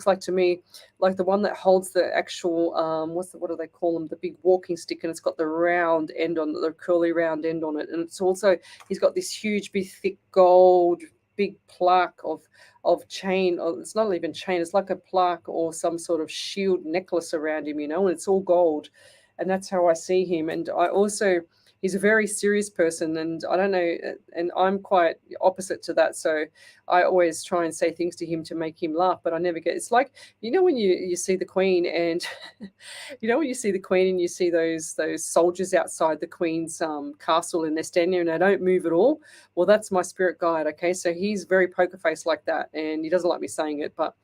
like to me, like the one that holds the actual, what do they call them? The big walking stick, and it's got the round end on the curly round end on it. And it's also, he's got this huge, big, thick gold, big plaque of chain. It's not even chain. It's like a plaque or some sort of shield necklace around him, and it's all gold. And that's how I see him. And I also he's a very serious person, and I don't know, and I'm quite opposite to that. So I always try and say things to him to make him laugh, but I never get. It's like, when you see the Queen, and when you see the Queen and you see those soldiers outside the Queen's castle, and they're standing there and they don't move at all. Well, that's my spirit guide. Okay, so he's very poker face like that, and he doesn't like me saying it, but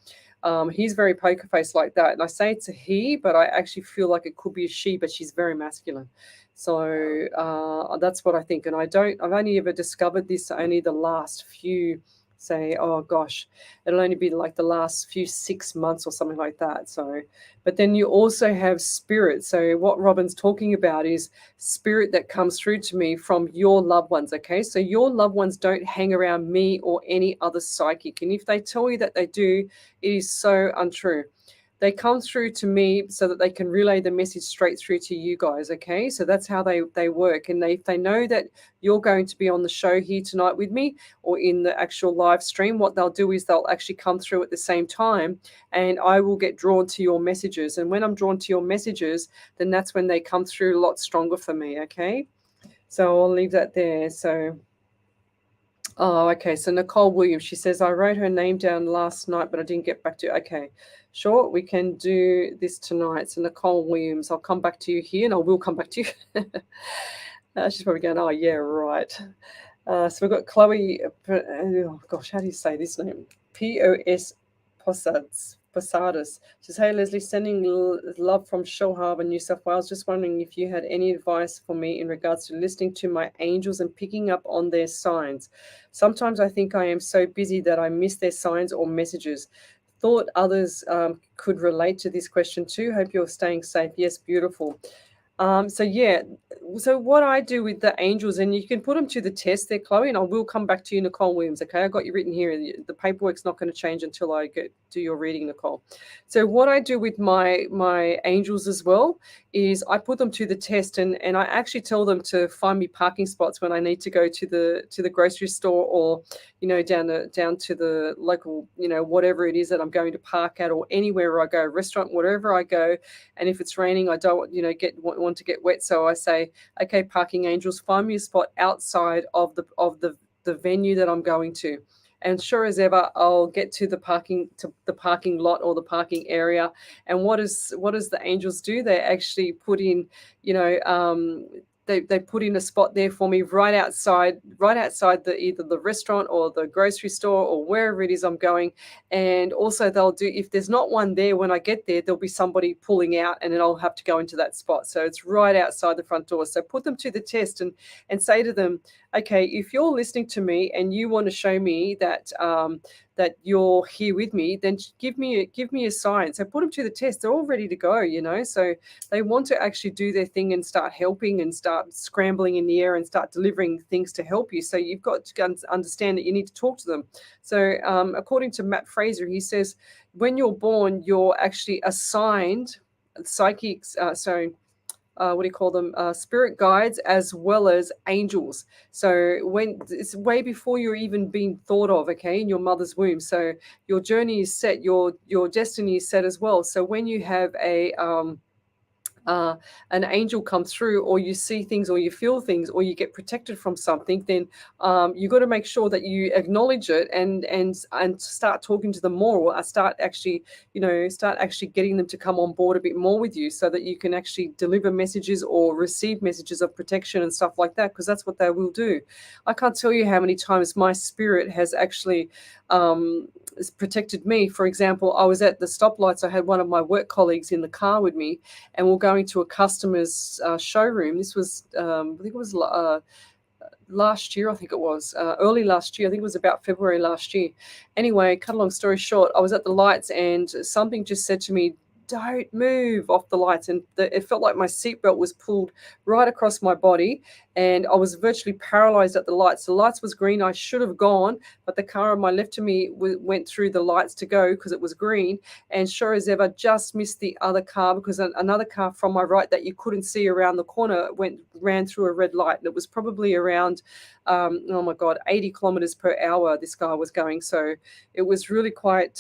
he's very poker face like that. And I say it's a he, but I actually feel like it could be a she, but she's very masculine. So that's what I think. And I've only ever discovered this only the last few, oh gosh, it'll only be like the last few 6 months or something like that. So, but then you also have spirit. So what Robin's talking about is spirit that comes through to me from your loved ones. Okay, so your loved ones don't hang around me or any other psychic, and if they tell you that they do, it is so untrue. They come through to me so that they can relay the message straight through to you guys, okay? So that's how they work. And if they know that you're going to be on the show here tonight with me or in the actual live stream, what they'll do is they'll actually come through at the same time, and I will get drawn to your messages. And when I'm drawn to your messages, then that's when they come through a lot stronger for me, okay? So I'll leave that there. So... oh, okay. So Nicole Williams, she says, I wrote her name down last night, but I didn't get back to it. Okay, sure. We can do this tonight. So Nicole Williams, I'll come back to you here, and I will come back to you. She's probably going, oh, yeah, right. So we've got Chloe, oh, gosh, how do you say this name? P-O-S Posadas. She says, hey, Lesley, sending love from Shellharbour, New South Wales. Just wondering if you had any advice for me in regards to listening to my angels and picking up on their signs. Sometimes I think I am so busy that I miss their signs or messages. Thought others could relate to this question too. Hope you're staying safe. Yes, beautiful. So what I do with the angels, and you can put them to the test there, Chloe, and I will come back to you, Nicole Williams, okay? I got you written here. The paperwork's not going to change until I do your reading, Nicole. So what I do with my angels as well is I put them to the test, and I actually tell them to find me parking spots when I need to go to the grocery store, or down to the local, whatever it is that I'm going to park at, or anywhere I go, restaurant, wherever I go. And if it's raining, I don't want to get wet, so I say, okay, parking angels, find me a spot outside of the venue that I'm going to. And sure as ever, I'll get to the parking lot or the parking area. And what does the angels do? They actually put in, they put in a spot there for me right outside either the restaurant or the grocery store or wherever it is I'm going. And also they'll do, if there's not one there when I get there, there'll be somebody pulling out, and then I'll have to go into that spot. So it's right outside the front door. So put them to the test and say to them, okay, if you're listening to me and you want to show me that that you're here with me, then give me a sign. So put them to the test. They're all ready to go, So they want to actually do their thing and start helping and start scrambling in the air and start delivering things to help you. So you've got to understand that you need to talk to them. So according to Matt Fraser, he says when you're born, you're actually assigned psychics. What do you call them? Spirit guides as well as angels. So when it's way before you're even being thought of, okay, in your mother's womb. So your journey is set, your destiny is set as well. So when you have an angel come through, or you see things, or you feel things, or you get protected from something, then you've got to make sure that you acknowledge it and start talking to them more, or start actually getting them to come on board a bit more with you, so that you can actually deliver messages or receive messages of protection and stuff like that, because that's what they will do. I can't tell you how many times my spirit has actually protected me. For example, I was at the stoplights. I had one of my work colleagues in the car with me, and we're going to a customer's showroom. This was, I think it was last year. I think it was early last year. I think it was about February last year. Anyway, cut a long story short, I was at the lights, and something just said to me, don't move off the lights. And it felt like my seatbelt was pulled right across my body, and I was virtually paralyzed at the lights. The lights was green. I should have gone, but the car on my left to me went through the lights to go because it was green. And sure as ever, just missed the other car, because another car from my right that you couldn't see around the corner ran through a red light. And it was probably around, 80 kilometers per hour this guy was going. So it was really quite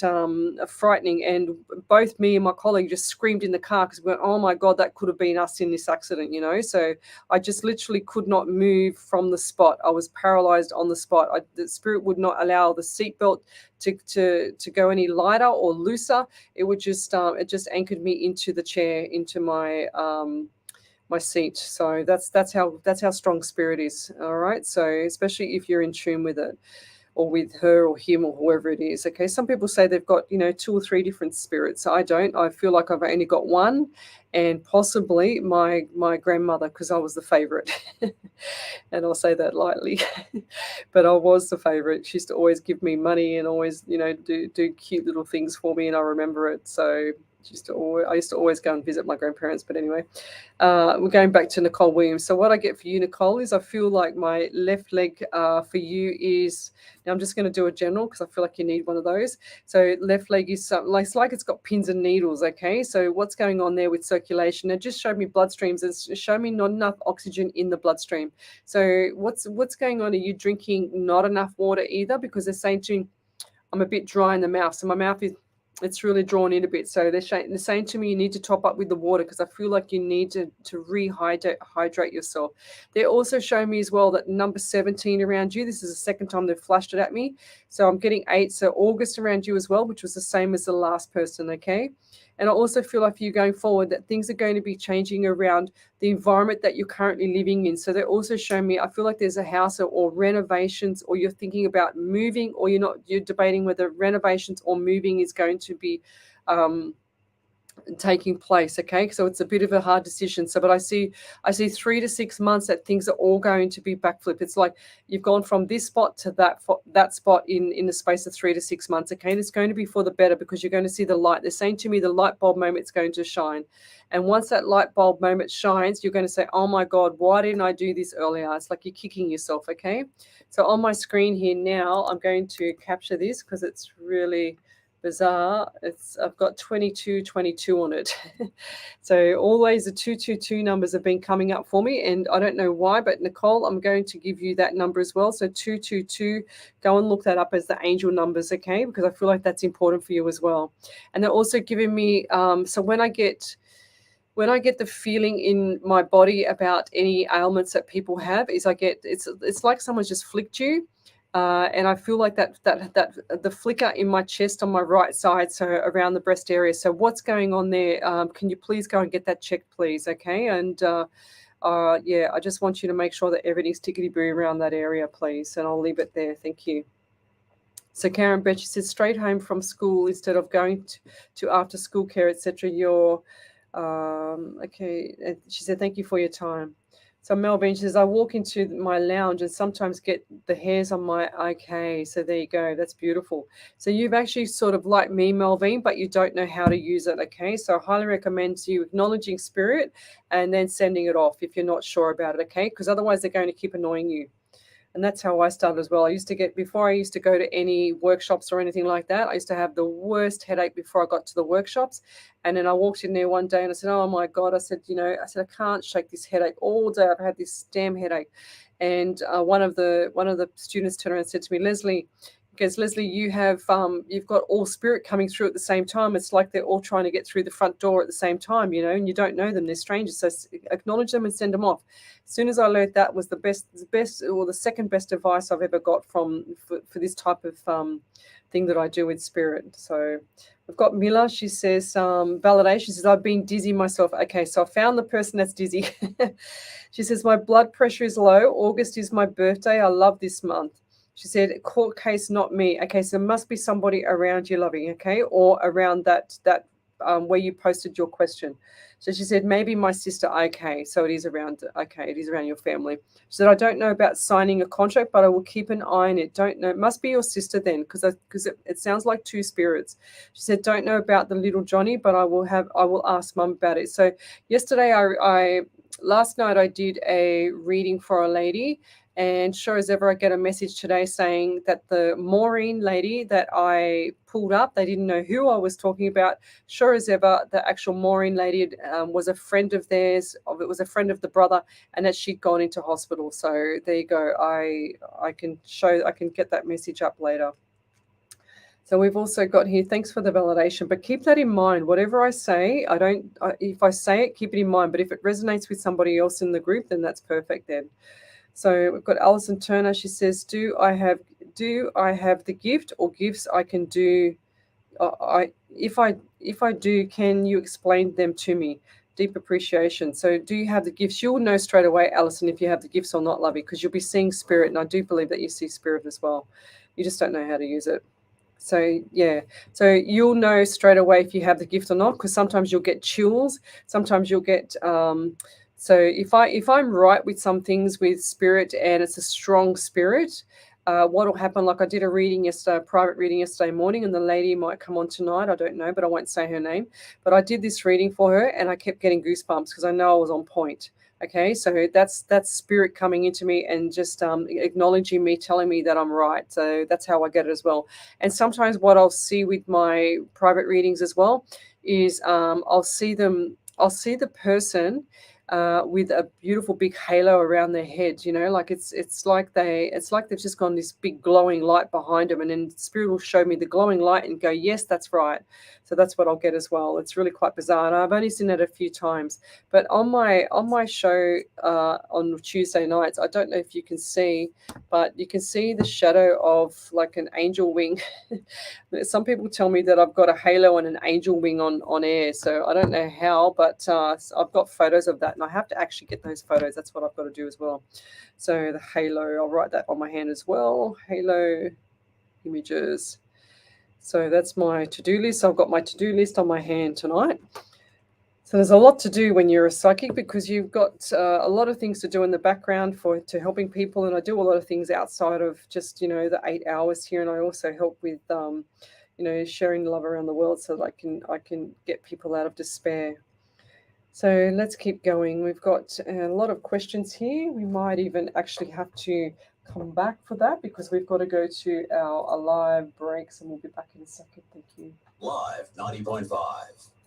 frightening. And both me and my colleague just screamed in the car, because we went, oh my God, that could have been us in this accident, So I just literally could could not move from the spot. I was paralyzed on the spot. The spirit would not allow the seatbelt to go any lighter or looser. It would just it just anchored me into the chair, into my my seat. So that's how strong spirit is. All right. So especially if you're in tune with it, or with her or him or whoever it is. Okay. Some people say they've got, 2 or 3 different spirits. I don't. I feel like I've only got one, and possibly my grandmother, because I was the favorite. And I'll say that lightly, but I was the favorite. She used to always give me money and always, do cute little things for me, and I remember it. So I used to always go and visit my grandparents. But anyway, we're going back to Nicole Williams. So what I get for you, Nicole, is I feel like my left leg for you is, now I'm just going to do a general because I feel like you need one of those. So left leg is something like, it's got pins and needles. Okay. So what's going on there with circulation? It just showed me bloodstreams. It's showed me not enough oxygen in the bloodstream. So what's going on? Are you drinking not enough water either? Because they're saying to me, I'm a bit dry in the mouth. So my mouth it's really drawn in a bit. So they're saying to me, you need to top up with the water, because I feel like you need to hydrate yourself. They're also showing me as well that number 17 around you, this is the second time they've flashed it at me. So I'm getting 8. So August around you as well, which was the same as the last person. Okay. And I also feel like for you going forward that things are going to be changing around the environment that you're currently living in. So they're also showing me, I feel like there's a house or renovations, or you're thinking about moving, or you're debating whether renovations or moving is going to be taking place. Okay, so it's a bit of a hard decision. So but I see 3 to 6 months that things are all going to be backflip. It's like you've gone from this spot to that spot in the space of 3 to 6 months. Okay, and it's going to be for the better, because you're going to see the light. They're saying to me the light bulb moment's going to shine, and once that light bulb moment shines, you're going to say, oh my God, why didn't I do this earlier? It's like you're kicking yourself. Okay, so on my screen here now, I'm going to capture this because it's really bizarre. I've got 2222 on it. So always the 222 numbers have been coming up for me, and I don't know why, but Nicole, I'm going to give you that number as well. So 222, go and look that up as the angel numbers, okay? Because I feel like that's important for you as well. And they're also giving me so when I get the feeling in my body about any ailments that people have, is it's like someone's just flicked you. And I feel like that the flicker in my chest on my right side, so around the breast area. So what's going on there? Can you please go and get that checked, please? Okay. And yeah, I just want you to make sure that everything's tickety-boo around that area, please. And I'll leave it there. Thank you. So Karen Betch says, straight home from school instead of going to after school care, etc. You're okay. And she said, thank you for your time. So Melvin says, I walk into my lounge and sometimes get the hairs on my, okay, so there you go. That's beautiful. So you've actually sort of like me, Melvin, but you don't know how to use it, okay? So I highly recommend you acknowledging spirit and then sending it off if you're not sure about it, okay? Because otherwise they're going to keep annoying you. And that's how I started as well. Before I used to go to any workshops or anything like that, I used to have the worst headache before I got to the workshops. And then I walked in there one day and I said, oh my God, I said, I can't shake this headache all day. I've had this damn headache. And one of the students turned around and said to me, Lesley, you've got all spirit coming through at the same time. It's like they're all trying to get through the front door at the same time, and you don't know them. They're strangers. So acknowledge them and send them off. As soon as I learned that was the best or the second best advice I've ever got for this type of thing that I do with spirit. So we've got Mila. She says, validation. She says, I've been dizzy myself. Okay, so I found the person that's dizzy. She says, my blood pressure is low. August is my birthday. I love this month. She said, court case, not me. Okay, so there must be somebody around you, loving, okay, or around that where you posted your question. So she said, maybe my sister. Okay, so it is around your family. She said, I don't know about signing a contract, but I will keep an eye on it. Don't know. It must be your sister then, because it sounds like two spirits. She said, don't know about the little Johnny, but I will ask Mum about it. So yesterday, last night I did a reading for a lady. And sure as ever, I get a message today saying that the Maureen lady that I pulled up, they didn't know who I was talking about. Sure as ever, the actual Maureen lady was a friend of theirs. It was a friend of the brother, and that she'd gone into hospital. So there you go. I can get that message up later. So we've also got here, thanks for the validation, but keep that in mind. Whatever I say, if I say it, keep it in mind. But if it resonates with somebody else in the group, then that's perfect then. So we've got Alison Turner. She says, do I have the gift or gifts I can do? If I do, can you explain them to me? Deep appreciation. So do you have the gifts? You'll know straight away, Alison, if you have the gifts or not, lovey, because you'll be seeing spirit. And I do believe that you see spirit as well. You just don't know how to use it. So yeah, so you'll know straight away if you have the gift or not, because sometimes you'll get chills, sometimes you'll get so if I'm right with some things with spirit and it's a strong spirit, what will happen, like I did a reading yesterday, a private reading yesterday morning, and the lady might come on tonight, I don't know, but I won't say her name, but I did this reading for her and I kept getting goosebumps because I know I was on point. Okay, so that's spirit coming into me and just acknowledging me, telling me that I'm right. So that's how I get it as well. And sometimes what I'll see with my private readings as well is I'll see the person with a beautiful big halo around their head, like it's like they've just gone this big glowing light behind them, and then spirit will show me the glowing light and go, yes, that's right. So that's what I'll get as well. It's really quite bizarre, and I've only seen it a few times. But on my show on Tuesday nights, I don't know if you can see, but you can see the shadow of like an angel wing. Some people tell me that I've got a halo and an angel wing on air, so I don't know how, but I've got photos of that, and I have to actually get those photos. That's what I've got to do as well. So the halo, I'll write that on my hand as well. Halo images. So that's my to-do list. I've got my to-do list on my hand tonight. So there's a lot to do when you're a psychic, because you've got a lot of things to do in the background to helping people, and I do a lot of things outside of just the 8 hours here, and I also help with sharing love around the world so that I can get people out of despair. So let's keep going. We've got a lot of questions here. We might even actually have to come back for that because we've got to go to our live breaks, and we'll be back in a second. Thank you. Live 90.5.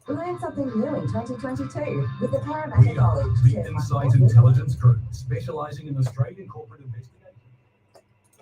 Learn something new in 2022 with the We Parramatta are College. the Insight Intelligence Group, specialising in Australian corporate investigation.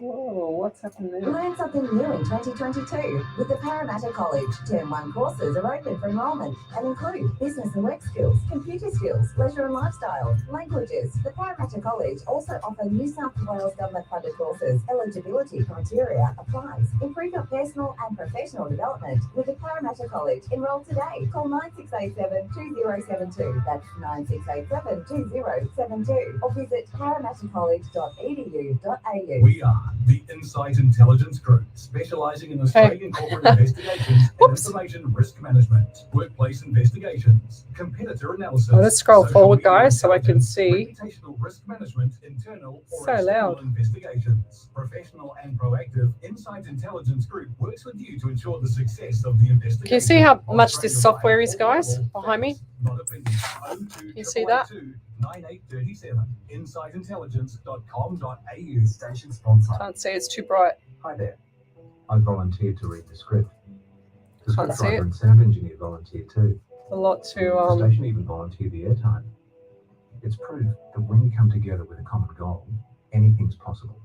Whoa, what's happened there? Learn something new in 2022 with the Parramatta College. Term 1 courses are open for enrolment and include business and work skills, computer skills, leisure and lifestyle, languages. The Parramatta College also offers New South Wales government funded courses. Eligibility criteria applies. Improve your personal and professional development with the Parramatta College. Enroll today. Call 9687 2072. That's 9687 2072. Or visit parramattacollege.edu.au. We are the Insight Intelligence Group, specialising in Australian corporate investigations and information risk management, workplace investigations, competitor analysis. Let's scroll social forward, media guys, so I can intelligence, see. reputational risk management, internal or So external loud. investigations. Professional and proactive Insight Intelligence Group works with you to ensure the success of the investigation. Can you see how much this software is, guys, behind me? Can you see that? 9837 insightintelligence.com.au. Station sponsor. Can't see, it's too bright. Hi there. I volunteered to read the script. The Can't see scriptwriter it. and sound engineer volunteered too. A lot The to station even volunteered the airtime. It's proof that when you come together with a common goal, anything's possible.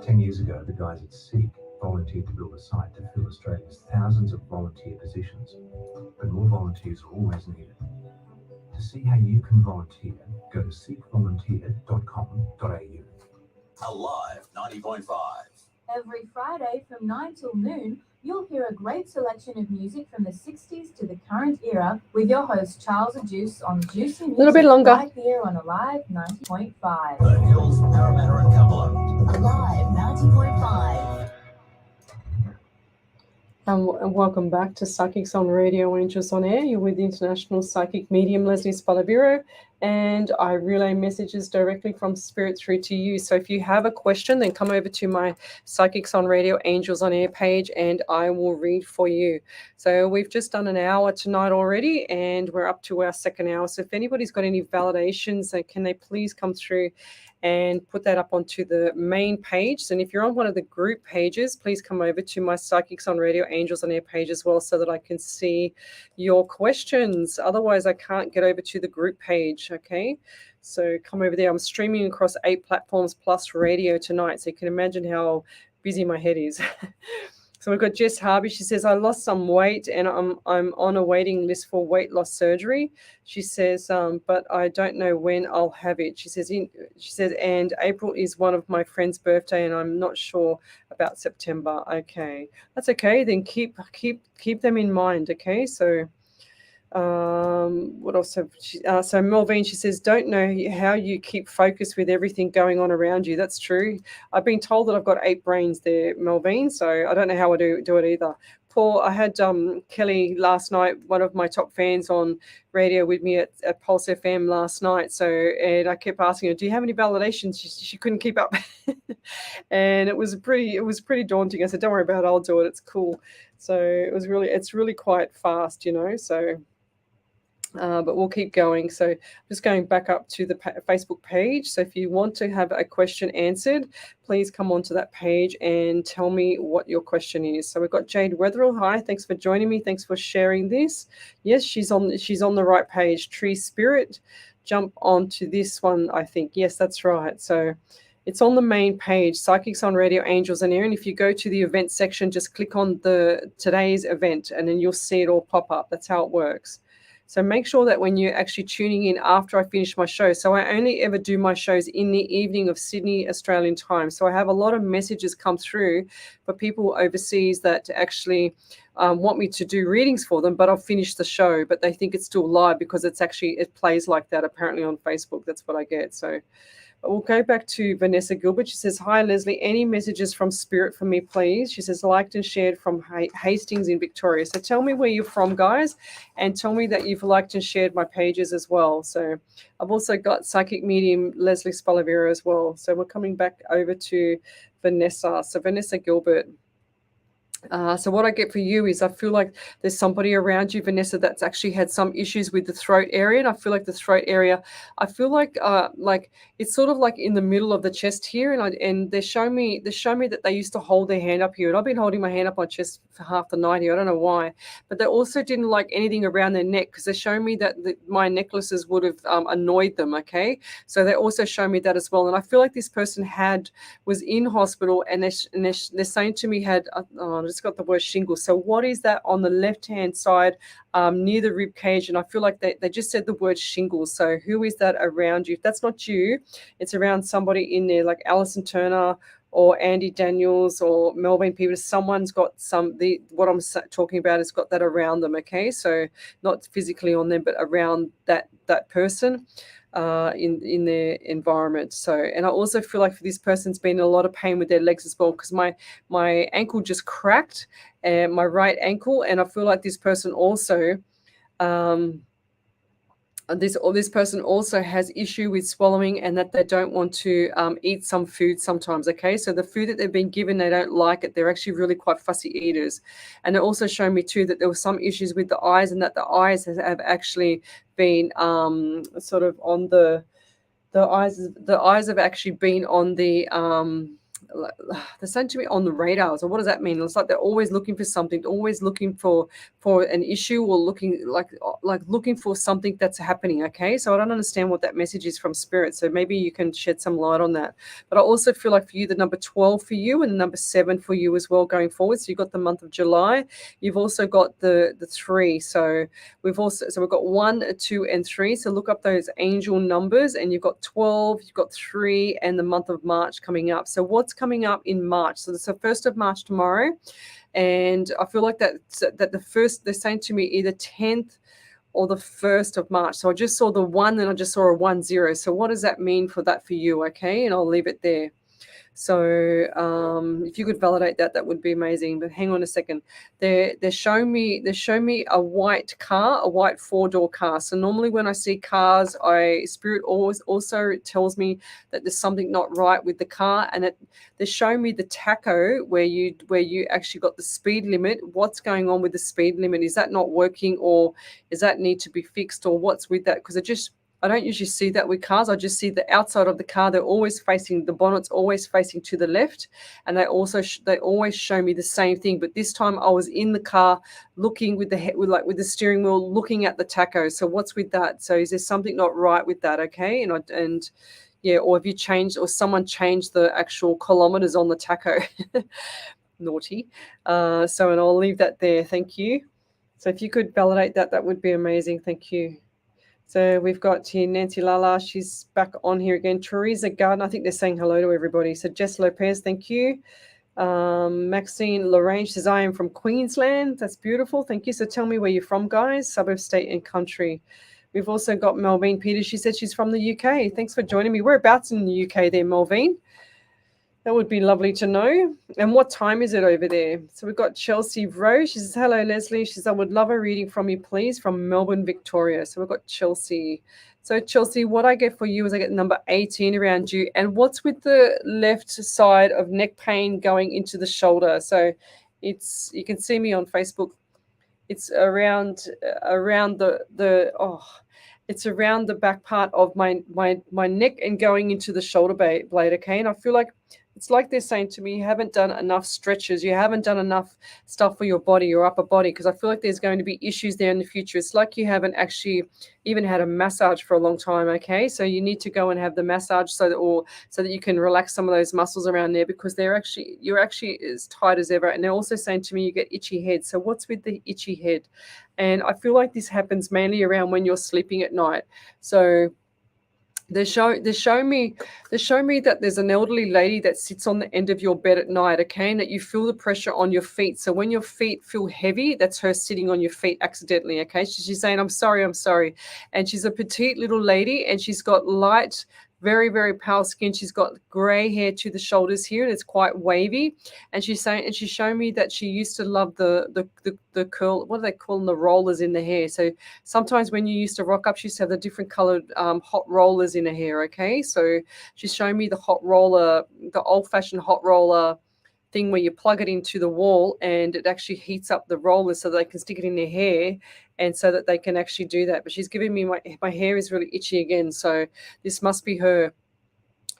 10 years ago, the guys at Seek volunteered to build a site to fill Australia's thousands of volunteer positions. But more volunteers are always needed. To see how you can volunteer, go to seekvolunteer.com.au. Alive 90.5. Every Friday from 9 till noon, you'll hear a great selection of music from the 60s to the current era with your host Charles Juice on Juicy Music. Little bit longer. Right here on Alive 90.5. The Hills, Parramatta and Cumberland. Alive 90.5. And welcome back to Psychics on Radio, Angels on Air. You're with the International Psychic Medium Lesley Spaliviero, and I relay messages directly from Spirit through to you. So if you have a question, then come over to my Psychics on Radio, Angels on Air page, and I will read for you. So we've just done an hour tonight already, and we're up to our second hour. So if anybody's got any validations, can they please come through and put that up onto the main page. And if you're on one of the group pages, please come over to my Psychics on Radio, Angels on Air page as well, so that I can see your questions. Otherwise, I can't get over to the group page, okay? So come over there. I'm streaming across 8 platforms plus radio tonight, so you can imagine how busy my head is. So we've got Jess Harvey. She says, I lost some weight and I'm on a waiting list for weight loss surgery. She says, but I don't know when I'll have it. She says, and April is one of my friend's birthday and I'm not sure about September. Okay, that's okay. Then keep them in mind. Okay, so what else have she, so Melvine, she says, don't know how you keep focused with everything going on around you. That's true. I've been told that I've got 8 brains there, Melvine, so I don't know how I do it either. Paul, I had Kelly last night, one of my top fans, on radio with me at Pulse FM last night. So, and I kept asking her, do you have any validations? She couldn't keep up. And it was pretty daunting. I said, don't worry about it, I'll do it, it's cool. So it's really quite fast, so but we'll keep going. So just going back up to the Facebook page. So if you want to have a question answered, please come onto that page and tell me what your question is. So we've got Jade Wetherill. Hi, thanks for joining me. Thanks for sharing this. Yes, she's on the right page. Tree Spirit. Jump onto this one, I think. Yes, that's right. So it's on the main page, Psychics on Radio, Angels and Air. And if you go to the event section, just click on today's event and then you'll see it all pop up. That's how it works. So make sure that when you're actually tuning in after I finish my show, so I only ever do my shows in the evening of Sydney, Australian time. So I have a lot of messages come through for people overseas that actually want me to do readings for them, but I've finished the show, but they think it's still live because it plays like that apparently on Facebook. That's what I get. So we'll go back to Vanessa Gilbert. She says, hi, Lesley. Any messages from Spirit for me, please? She says, liked and shared from Hastings in Victoria. So tell me where you're from, guys, and tell me that you've liked and shared my pages as well. So I've also got Psychic Medium Lesley Spaliviero as well. So we're coming back over to Vanessa. So Vanessa Gilbert. So what I get for you is I feel like there's somebody around you, Vanessa, that's actually had some issues with the throat area. And I feel like the throat area, I feel like it's sort of like in the middle of the chest here. And they show me that they used to hold their hand up here. And I've been holding my hand up my chest for half the night here. I don't know why. But they also didn't like anything around their neck because they show me that my necklaces would have annoyed them, okay? So they also show me that as well. And I feel like this person was in hospital and they're saying to me it's got the word shingles. So what is that on the left-hand side near the rib cage? And I feel like they just said the word shingles. So who is that around you? If that's not you, it's around somebody in there like Alison Turner or Andy Daniels or Melvin Peters. Someone's got what I'm talking about has got that around them, okay? So not physically on them, but around that person. In their environment. So, and I also feel like for this person's been in a lot of pain with their legs as well because my ankle just cracked, and my right ankle, and I feel like this person also this person also has issue with swallowing and that they don't want to eat some food sometimes, okay? So the food that they've been given, they don't like it. They're actually really quite fussy eaters. And it also showed me too that there were some issues with the eyes and that the eyes have actually been sort of on the eyes have actually been on the they're saying to me on the radar. So what does that mean? It's like they're always looking for something, always looking for an issue or looking looking for something that's happening, okay? So I don't understand what that message is from Spirit. So maybe you can shed some light on that. But I also feel like for you, the number 12 for you and the number 7 for you as well going forward. So you've got the month of July. You've also got the 3. So we've got 1, 2, and 3. So look up those angel numbers, and you've got 12, you've got 3, and the month of March coming up. So what's coming up in March? So it's the 1st of March tomorrow. And I feel like that the first, they're saying to me either 10th or the 1st of March. So I just saw the 1 and I just saw a 1-0. So what does that mean for that for you? Okay. And I'll leave it there. So if you could validate that, that would be amazing. But hang on a second. They're showing me a white car, a white 4-door car. So normally when I see cars, Spirit always also tells me that there's something not right with the car, and they're showing me the tacho where you actually got the speed limit. What's going on with the speed limit? Is that not working, or does that need to be fixed, or what's with that? Because I don't usually see that with cars. I just see the outside of the car. They're always facing, the bonnet's always facing to the left. And they always show me the same thing. But this time I was in the car looking with the steering wheel, looking at the tacho. So what's with that? So is there something not right with that? Okay. And yeah, or have you changed, or someone changed the actual kilometers on the tacho? naughty. So, and I'll leave that there. Thank you. So if you could validate that, that would be amazing. Thank you. So we've got here Nancy Lala. She's back on here again. Teresa Gardner. I think they're saying hello to everybody. So Jess Lopez, thank you. Maxine Lorraine says, I am from Queensland. That's beautiful. Thank you. So tell me where you're from, guys. Suburb, state, and country. We've also got Melvine Peters. She said she's from the UK. Thanks for joining me. Whereabouts in the UK there, Melvine? That would be lovely to know. And what time is it over there? So we've got Chelsea Rowe. She says, hello, Lesley. She says, I would love a reading from you, please, from Melbourne, Victoria. So we've got Chelsea. So Chelsea, what I get for you is I get number 18 around you. And what's with the left side of neck pain going into the shoulder? So it's, you can see me on Facebook. It's around it's around the back part of my neck and going into the shoulder blade, okay? And I feel like it's like they're saying to me, you haven't done enough stretches, you haven't done enough stuff for your body, your upper body, because I feel like there's going to be issues there in the future. It's like you haven't actually even had a massage for a long time, okay? So you need to go and have the massage so that you can relax some of those muscles around there, because you're actually as tight as ever. And they're also saying to me you get itchy head. So what's with the itchy head? And I feel like this happens mainly around when you're sleeping at night. So They show me that there's an elderly lady that sits on the end of your bed at night, okay, and that you feel the pressure on your feet. So when your feet feel heavy, that's her sitting on your feet accidentally, okay? She's saying, I'm sorry. And she's a petite little lady, and she's got light, very, very pale skin. She's got gray hair to the shoulders here, and it's quite wavy. And she's showing me that she used to love the curl, what do they call them, the rollers in the hair. So sometimes when you used to rock up, she used to have the different colored hot rollers in her hair, okay? So she's showing me the hot roller, the old-fashioned hot roller thing where you plug it into the wall and it actually heats up the rollers so they can stick it in their hair, and so that they can actually do that. But she's giving me my hair is really itchy again, so this must be her.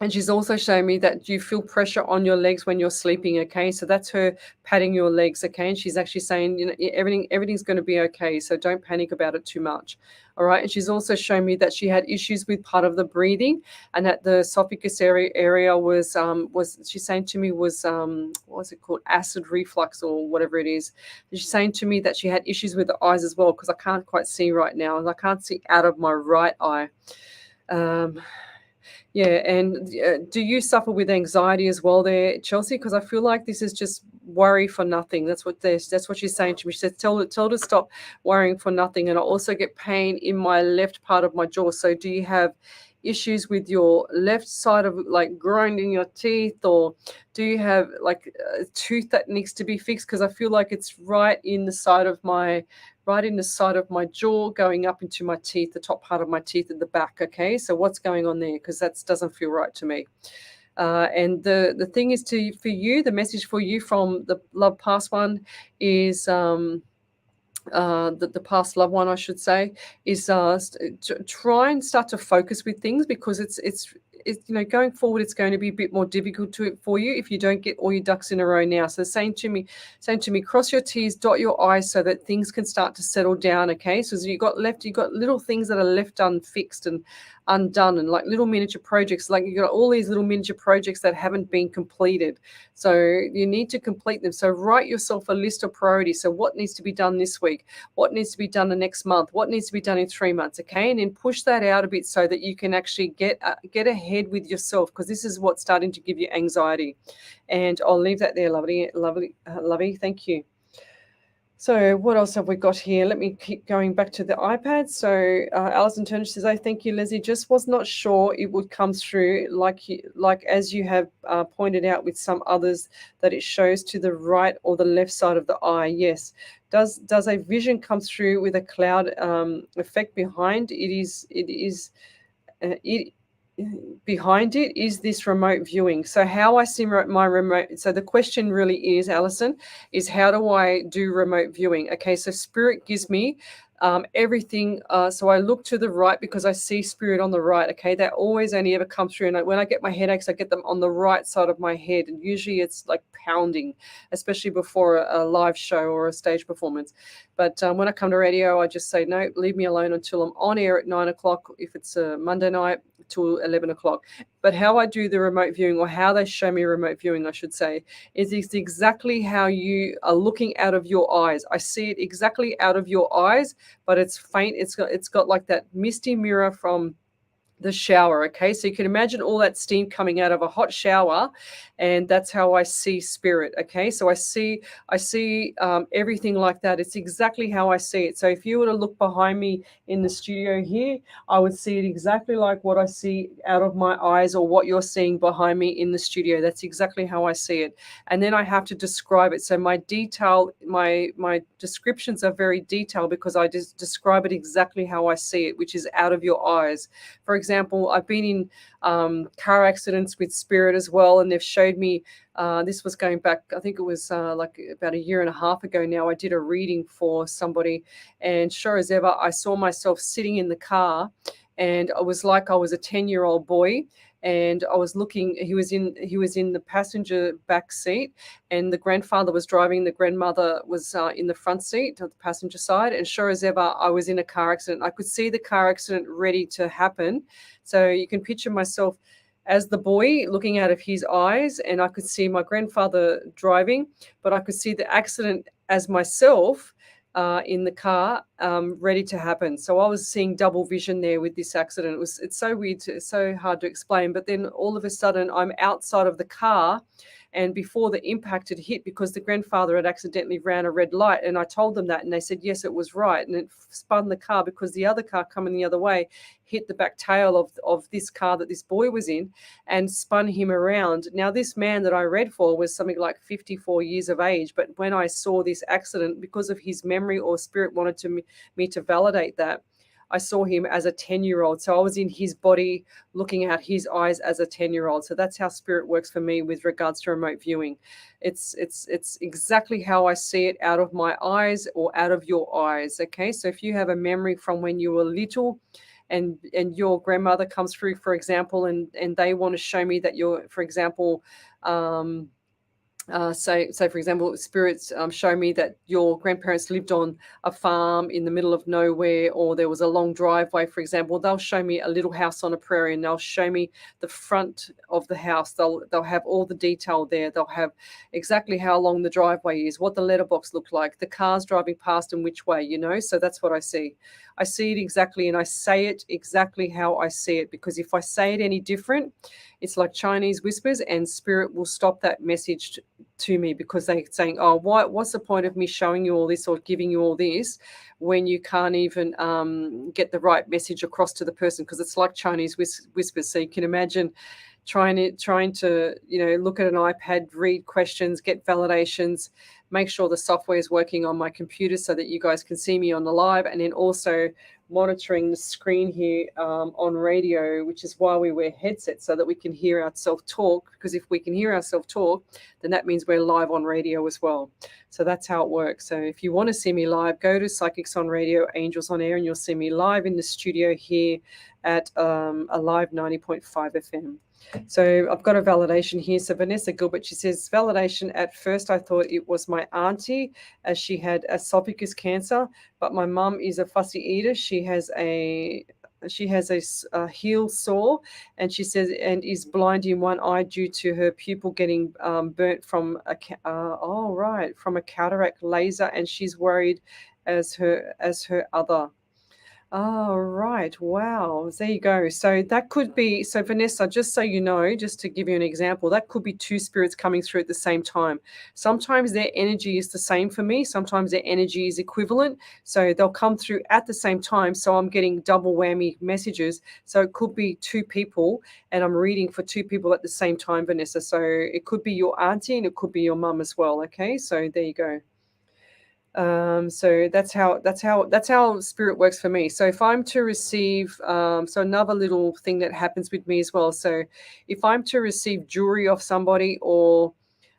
And she's also showing me that you feel pressure on your legs when you're sleeping, okay? So that's her patting your legs, okay? And she's actually saying, you know, everything's going to be okay, so don't panic about it too much, all right? And she's also shown me that she had issues with part of the breathing, and that the esophagus area was she's saying to me was what was it called, acid reflux or whatever it is. And she's saying to me that she had issues with the eyes as well, because I can't quite see right now, and I can't see out of my right eye. Yeah, and do you suffer with anxiety as well there, Chelsea? Because I feel like this is just worry for nothing. That's what she's saying to me. She said, tell her to stop worrying for nothing. And I also get pain in my left part of my jaw. So do you have issues with your left side of, like, grinding your teeth, or do you have like a tooth that needs to be fixed? Because I feel like it's right in the side of my jaw, going up into my teeth, the top part of my teeth at the back, okay? So what's going on there? Because that doesn't feel right to me. And the thing is, for you, the message for you from the love past one is the past loved one, I should say, is try and start to focus with things, because it's you know, going forward, it's going to be a bit more difficult for you if you don't get all your ducks in a row now. So saying to me, cross your T's, dot your I's, so that things can start to settle down, okay? So you got little things that are left unfixed and undone, and like little miniature projects, like you got all these little miniature projects that haven't been completed. So you need to complete them. So write yourself a list of priorities. So what needs to be done this week? What needs to be done the next month? What needs to be done in 3 months? Okay, and then push that out a bit so that you can actually get ahead with yourself, because this is what's starting to give you anxiety. And I'll leave that there, lovely. Thank you. So what else have we got here? Let me keep going back to the iPad. So Alison Turner says, "I thank you, Leslie. Just was not sure it would come through like as you have pointed out with some others, that it shows to the right or the left side of the eye. Yes. Does a vision come through with a cloud effect behind it? Behind it is this remote viewing. So how I see my remote, so the question really is, Alison, is how do I do remote viewing? Okay, so spirit gives me everything. So I look to the right because I see spirit on the right. Okay, that always only ever comes through. And when I get my headaches, I get them on the right side of my head. And usually it's like pounding, especially before a live show or a stage performance. But when I come to radio, I just say, no, leave me alone until I'm on air at 9 o'clock. If it's a Monday night, till 11 o'clock. But how I do the remote viewing, or how they show me remote viewing, I should say, is exactly how you are looking out of your eyes. I see it exactly out of your eyes, but it's faint. It's got like that misty mirror from the shower. Okay, so you can imagine all that steam coming out of a hot shower, and that's how I see spirit. Okay, so I see everything like that. It's exactly how I see it. So if you were to look behind me in the studio here, I would see it exactly like what I see out of my eyes, or what you're seeing behind me in the studio. That's exactly how I see it. And then I have to describe it. So my descriptions are very detailed, because I just describe it exactly how I see it, which is out of your eyes. For example, I've been in car accidents with spirit as well, and they've showed me, this was going back, I think it was like about 1.5 years ago now. I did a reading for somebody, and sure as ever, I saw myself sitting in the car, and it was like I was a 10-year-old boy, and I was looking. He was in the passenger back seat, and the grandfather was driving. The grandmother was in the front seat of the passenger side, and sure as ever, I was in a car accident. I could see the car accident ready to happen. So you can picture myself as the boy looking out of his eyes, and I could see my grandfather driving, but I could see the accident as myself in the car, ready to happen. So I was seeing double vision there with this accident. It's so weird, it's so hard to explain. But then all of a sudden, I'm outside of the car, and before the impact had hit, because the grandfather had accidentally ran a red light, and I told them that, and they said yes, it was right, and it spun the car, because the other car coming the other way hit the back tail of this car that this boy was in, and spun him around. Now, this man that I read for was something like 54 years of age, but when I saw this accident, because of his memory, or spirit wanted me to validate that, I saw him as a 10-year-old. So I was in his body, looking at his eyes as a 10-year-old. So that's how spirit works for me with regards to remote viewing. It's exactly how I see it out of my eyes, or out of your eyes. Okay, so if you have a memory from when you were little, and your grandmother comes through, for example, and they want to show me that you're, for example, so for example, spirits show me that your grandparents lived on a farm in the middle of nowhere, or there was a long driveway, for example. They'll show me a little house on a prairie, and they'll show me the front of the house. They'll have all the detail there. They'll have exactly how long the driveway is, what the letterbox looked like, the cars driving past and which way, So that's what I see. I see it exactly, and I say it exactly how I see it, because if I say it any different, it's like Chinese whispers, and spirit will stop that message to me, because they're saying, oh, what's the point of me showing you all this, or giving you all this, when you can't even get the right message across to the person, because it's like Chinese whispers. So you can imagine trying to look at an iPad, read questions, get validations, make sure the software is working on my computer so that you guys can see me on the live, and then also monitoring the screen here on radio, which is why we wear headsets, so that we can hear ourselves talk, because if we can hear ourselves talk, then that means we're live on radio as well. So that's how it works. So if you want to see me live, go to Psychics on Radio, Angels on Air, and you'll see me live in the studio here at Alive 90.5 FM. So I've got a validation here. So Vanessa Gilbert, she says, validation, at first I thought it was my auntie, as she had esophagus cancer, but my mum is a fussy eater. She has a heel sore, and she says, and is blind in one eye due to her pupil getting burnt from a cataract laser, and she's worried as her other. Oh, right. Wow. There you go. So that could be, so Vanessa, just so you know, just to give you an example, that could be two spirits coming through at the same time. Sometimes their energy is the same for me. Sometimes their energy is equivalent. So they'll come through at the same time. So I'm getting double whammy messages. So it could be two people, and I'm reading for two people at the same time, Vanessa. So it could be your auntie, and it could be your mum as well. Okay. So there you go. So that's how spirit works for me. So if I'm to receive, so another little thing that happens with me as well. So if I'm to receive jewelry off somebody, or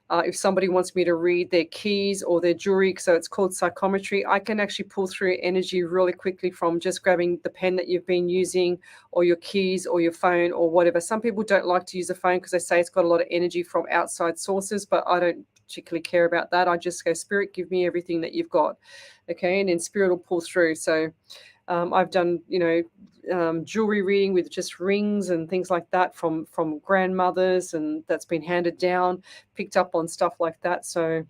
if somebody wants me to read their keys or their jewelry, so it's called psychometry, I can actually pull through energy really quickly from just grabbing the pen that you've been using, or your keys, or your phone, or whatever. Some people don't like to use a phone because they say it's got a lot of energy from outside sources, but I don't particularly care about that. I just go, spirit, give me everything that you've got. Okay, and then spirit will pull through. So I've done, jewelry reading with just rings and things like that from grandmothers, and that's been handed down, picked up on stuff like that. So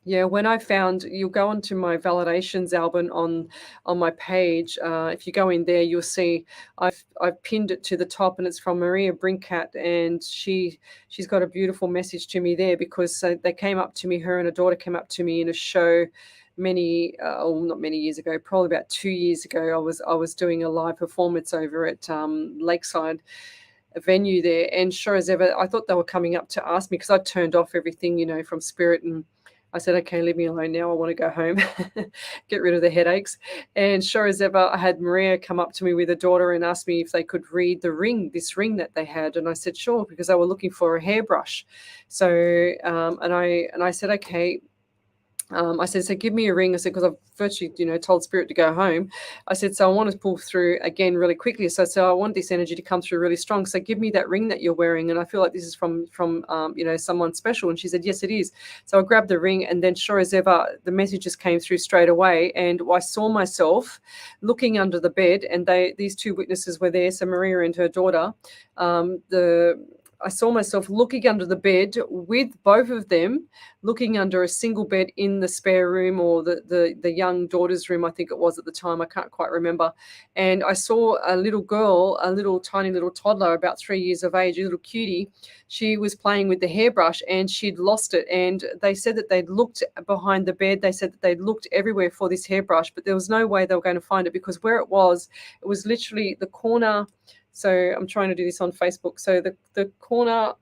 yeah, when I found, you'll go onto my validations album on my page. If you go in there, you'll see I've pinned it to the top, and it's from Maria Brinkat, and she's got a beautiful message to me there, because they came up to me, her and her daughter came up to me in a show not many years ago, probably about 2 years ago. I was doing a live performance over at Lakeside, a venue there, and sure as ever, I thought they were coming up to ask me, because I turned off everything, from spirit, and I said, okay, leave me alone now. I want to go home, get rid of the headaches. And sure as ever, I had Maria come up to me with her daughter and ask me if they could read this ring that they had. And I said, sure, because they were looking for a hairbrush. So, and I said, okay. I said, so give me a ring. I said, because I've virtually, told spirit to go home. I said, so I want to pull through again really quickly. So I want this energy to come through really strong. So give me that ring that you're wearing. And I feel like this is from someone special. And she said, yes, it is. So I grabbed the ring, and then sure as ever, the messages came through straight away. And I saw myself looking under the bed, and these two witnesses were there. So Maria and her daughter, I saw myself looking under the bed with both of them, looking under a single bed in the spare room, or the young daughter's room, I think it was at the time. I can't quite remember. And I saw a little girl, a little tiny little toddler, about 3 years of age, a little cutie. She was playing with the hairbrush, and she'd lost it. And they said that they'd looked behind the bed. They said that they'd looked everywhere for this hairbrush, but there was no way they were going to find it, because where it was literally the corner. So I'm trying to do this on Facebook. So the corner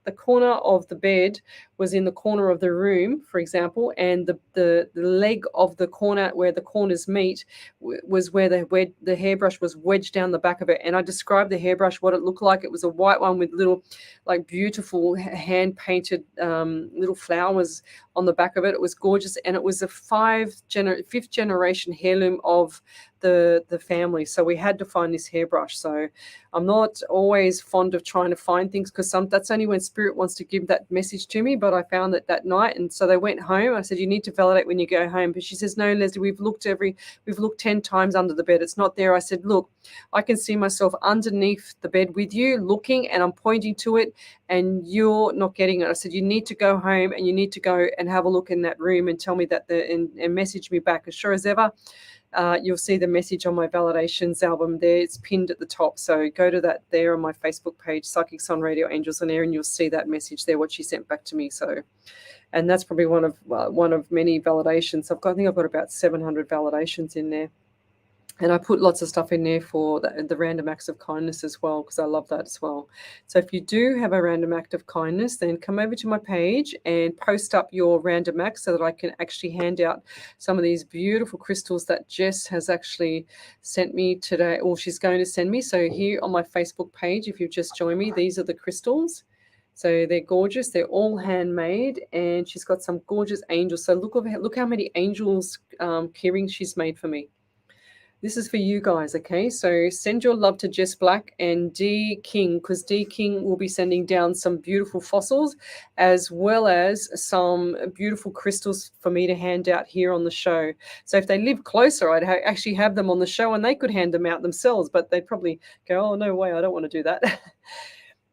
of the bed was in the corner of the room, for example, and the leg of the corner where the corners meet was where the hairbrush was wedged down the back of it. And I described the hairbrush, what it looked like. It was a white one with little, like, beautiful hand painted little flowers on the back of it. It was gorgeous, and it was a fifth generation heirloom of the family. So we had to find this hairbrush. So I'm not always fond of trying to find things, because that's only when spirit wants to give that message to me. But I found it that night, and so they went home. I said, you need to validate when you go home. But she says, no, Lesley, we've looked 10 times under the bed. It's not there. I said, look, I can see myself underneath the bed with you looking, and I'm pointing to it, and you're not getting it. I said, you need to go home, and you need to go and have a look in that room and tell me that and message me back. As sure as ever, you'll see the message on my validations album there. It's pinned at the top. So go to that there on my Facebook page, Psychics on Radio, Angels on Air, and you'll see that message there, what she sent back to me. So, and that's probably one of many validations. I think I've got about 700 validations in there. And I put lots of stuff in there for the random acts of kindness as well, because I love that as well. So if you do have a random act of kindness, then come over to my page and post up your random act, so that I can actually hand out some of these beautiful crystals that Jess has actually sent me today, or she's going to send me. So here on my Facebook page, if you've just joined me, these are the crystals. So they're gorgeous. They're all handmade, and she's got some gorgeous angels. So look how many angels keyrings she's made for me. This is for you guys, okay? So send your love to Jess Black and D King, because D King will be sending down some beautiful fossils, as well as some beautiful crystals for me to hand out here on the show. So if they live closer, I'd actually have them on the show, and they could hand them out themselves, but they'd probably go, oh, no way, I don't want to do that.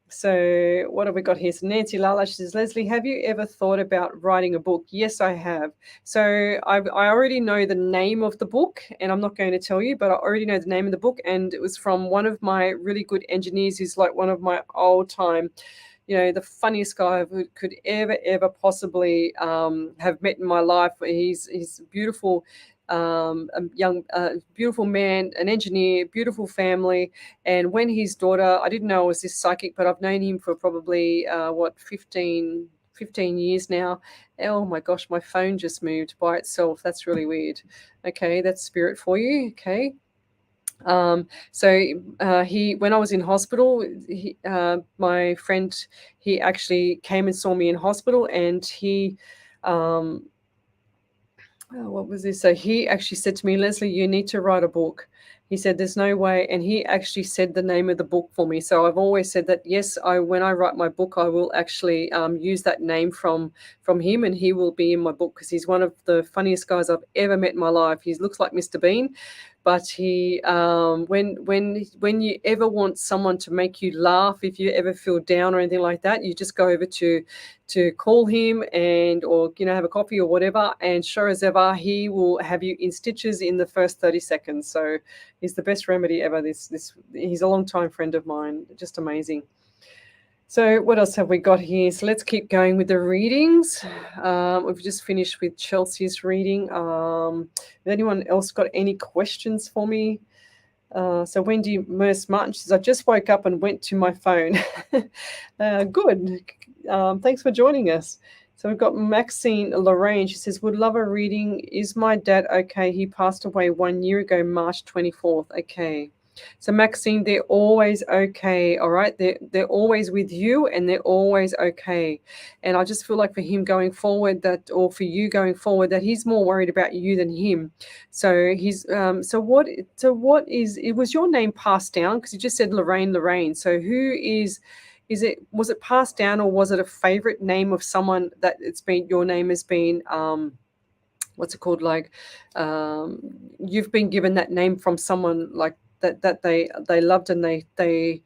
So what have we got here? So Nancy Lala, she says, Lesley, have you ever thought about writing a book? Yes, I have. So I already know the name of the book, and I'm not going to tell you, but I already know the name of the book. And it was from one of my really good engineers, who's like one of my old time, the funniest guy who could ever possibly have met in my life. He's beautiful. A young, beautiful man, an engineer, beautiful family. And when his daughter, I didn't know I was this psychic, but I've known him for probably 15 years now. Oh my gosh, my phone just moved by itself. That's really weird. Okay, that's spirit for you. Okay. When I was in hospital, my friend, he actually came and saw me in hospital, and he what was this? So he actually said to me, Lesley, you need to write a book. He said, there's no way. And he actually said the name of the book for me. So I've always said that, yes, when I write my book, I will actually use that name from him, and he will be in my book, because he's one of the funniest guys I've ever met in my life. He looks like Mr. Bean. but he when you ever want someone to make you laugh, if you ever feel down or anything like that, you just go over to call him and or have a coffee or whatever, and sure as ever he will have you in stitches in the first 30 seconds. So he's the best remedy ever. He's a long time friend of mine, just amazing. So what else have we got here? So let's keep going with the readings. We've just finished with Chelsea's reading. Has anyone else got any questions for me? So Wendy Merce Martin says, I just woke up and went to my phone. Good. Thanks for joining us. So we've got Maxine Lorraine. She says, would love a reading. Is my dad okay? He passed away 1 year ago, March 24th. Okay. So Maxine, they're always okay, all right? They're always with you, and they're always okay. And I just feel like for him going forward, or for you going forward, that he's more worried about you than him. So he's what is it? Was your name passed down? Because you just said Lorraine. So who is it? Was it passed down, or was it a favorite name of someone that your name has been? What's it called? Like you've been given that name from someone like that they loved, and they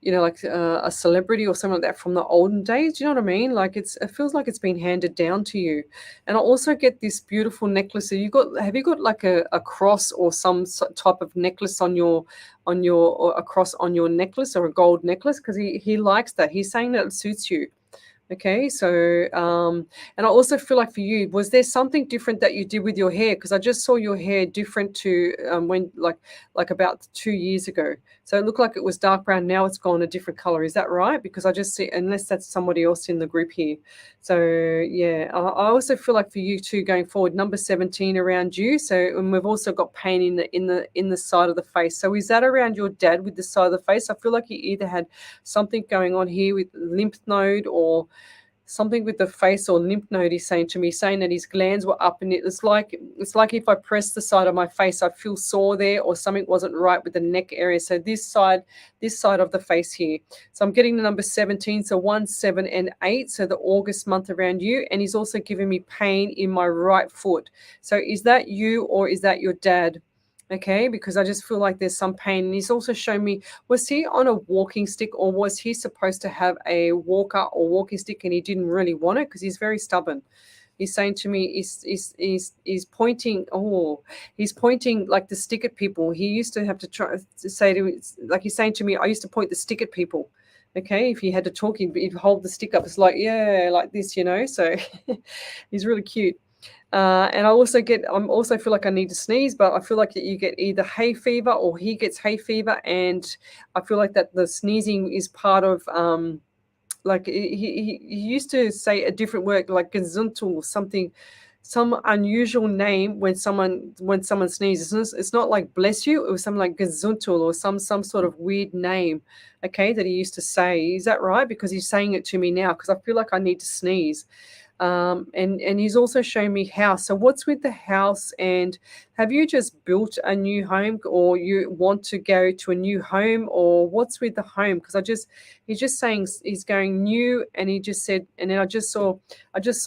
like a celebrity or something like that from the olden days. Do you know what I mean? Like it feels like it's been handed down to you. And I also get this beautiful necklace. So have you got like a cross or some type of necklace on your or a cross on your necklace, or a gold necklace? Because he likes that. He's saying that it suits you. Okay, so and I also feel like for you, was there something different that you did with your hair? Because I just saw your hair different to when like about 2 years ago. So it looked like it was dark brown. Now it's gone a different color. Is that right? Because I just see, unless that's somebody else in the group here. So yeah, I also feel like for you too going forward, number 17 around you. So and we've also got pain in the side of the face. So is that around your dad with the side of the face? I feel like he either had something going on here with lymph node or something with the face or lymph node. He's saying to me, saying that his glands were up, and it's like if I press the side of my face, I feel sore there, or something wasn't right with the neck area. So this side of the face here. So I'm getting the number 17, so 1, 7, and 8. So the August month around you, and he's also giving me pain in my right foot. So is that you or is that your dad? Okay, because I just feel like there's some pain. And he's also shown me, was he on a walking stick, or was he supposed to have a walker or walking stick and he didn't really want it? Because he's very stubborn. He's saying to me, he's pointing, he's pointing like the stick at people. He used to have to try to say to me, like he's saying to me, I used to point the stick at people. Okay, if he had to talk, he'd hold the stick up. It's like, yeah, like this, So he's really cute. And I also feel like I need to sneeze, but I feel like that you get either hay fever or he gets hay fever, and I feel like that the sneezing is part of like he used to say a different word like gesundheit or something, some unusual name when someone sneezes. It's not like bless you, it was something like gesundheit or some sort of weird name, okay, that he used to say. Is that right? Because he's saying it to me now because I feel like I need to sneeze. And he's also shown me house. So what's with the house, and have you just built a new home, or you want to go to a new home, or what's with the home? Because he's just saying he's going new, and he just said, and then I just saw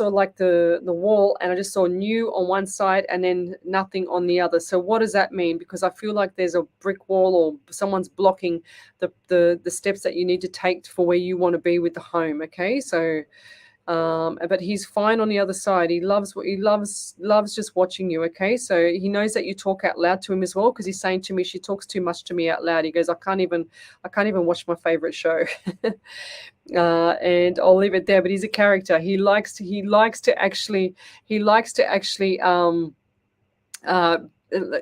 like the wall, and I just saw new on one side and then nothing on the other. So what does that mean? Because I feel like there's a brick wall, or someone's blocking the steps that you need to take for where you want to be with the home. Okay, so but he's fine on the other side. He loves just watching you. Okay, so he knows that you talk out loud to him as well, because he's saying to me, she talks too much to me out loud. He goes, I can't even watch my favorite show. And I'll leave it there. But he's a character. He likes to actually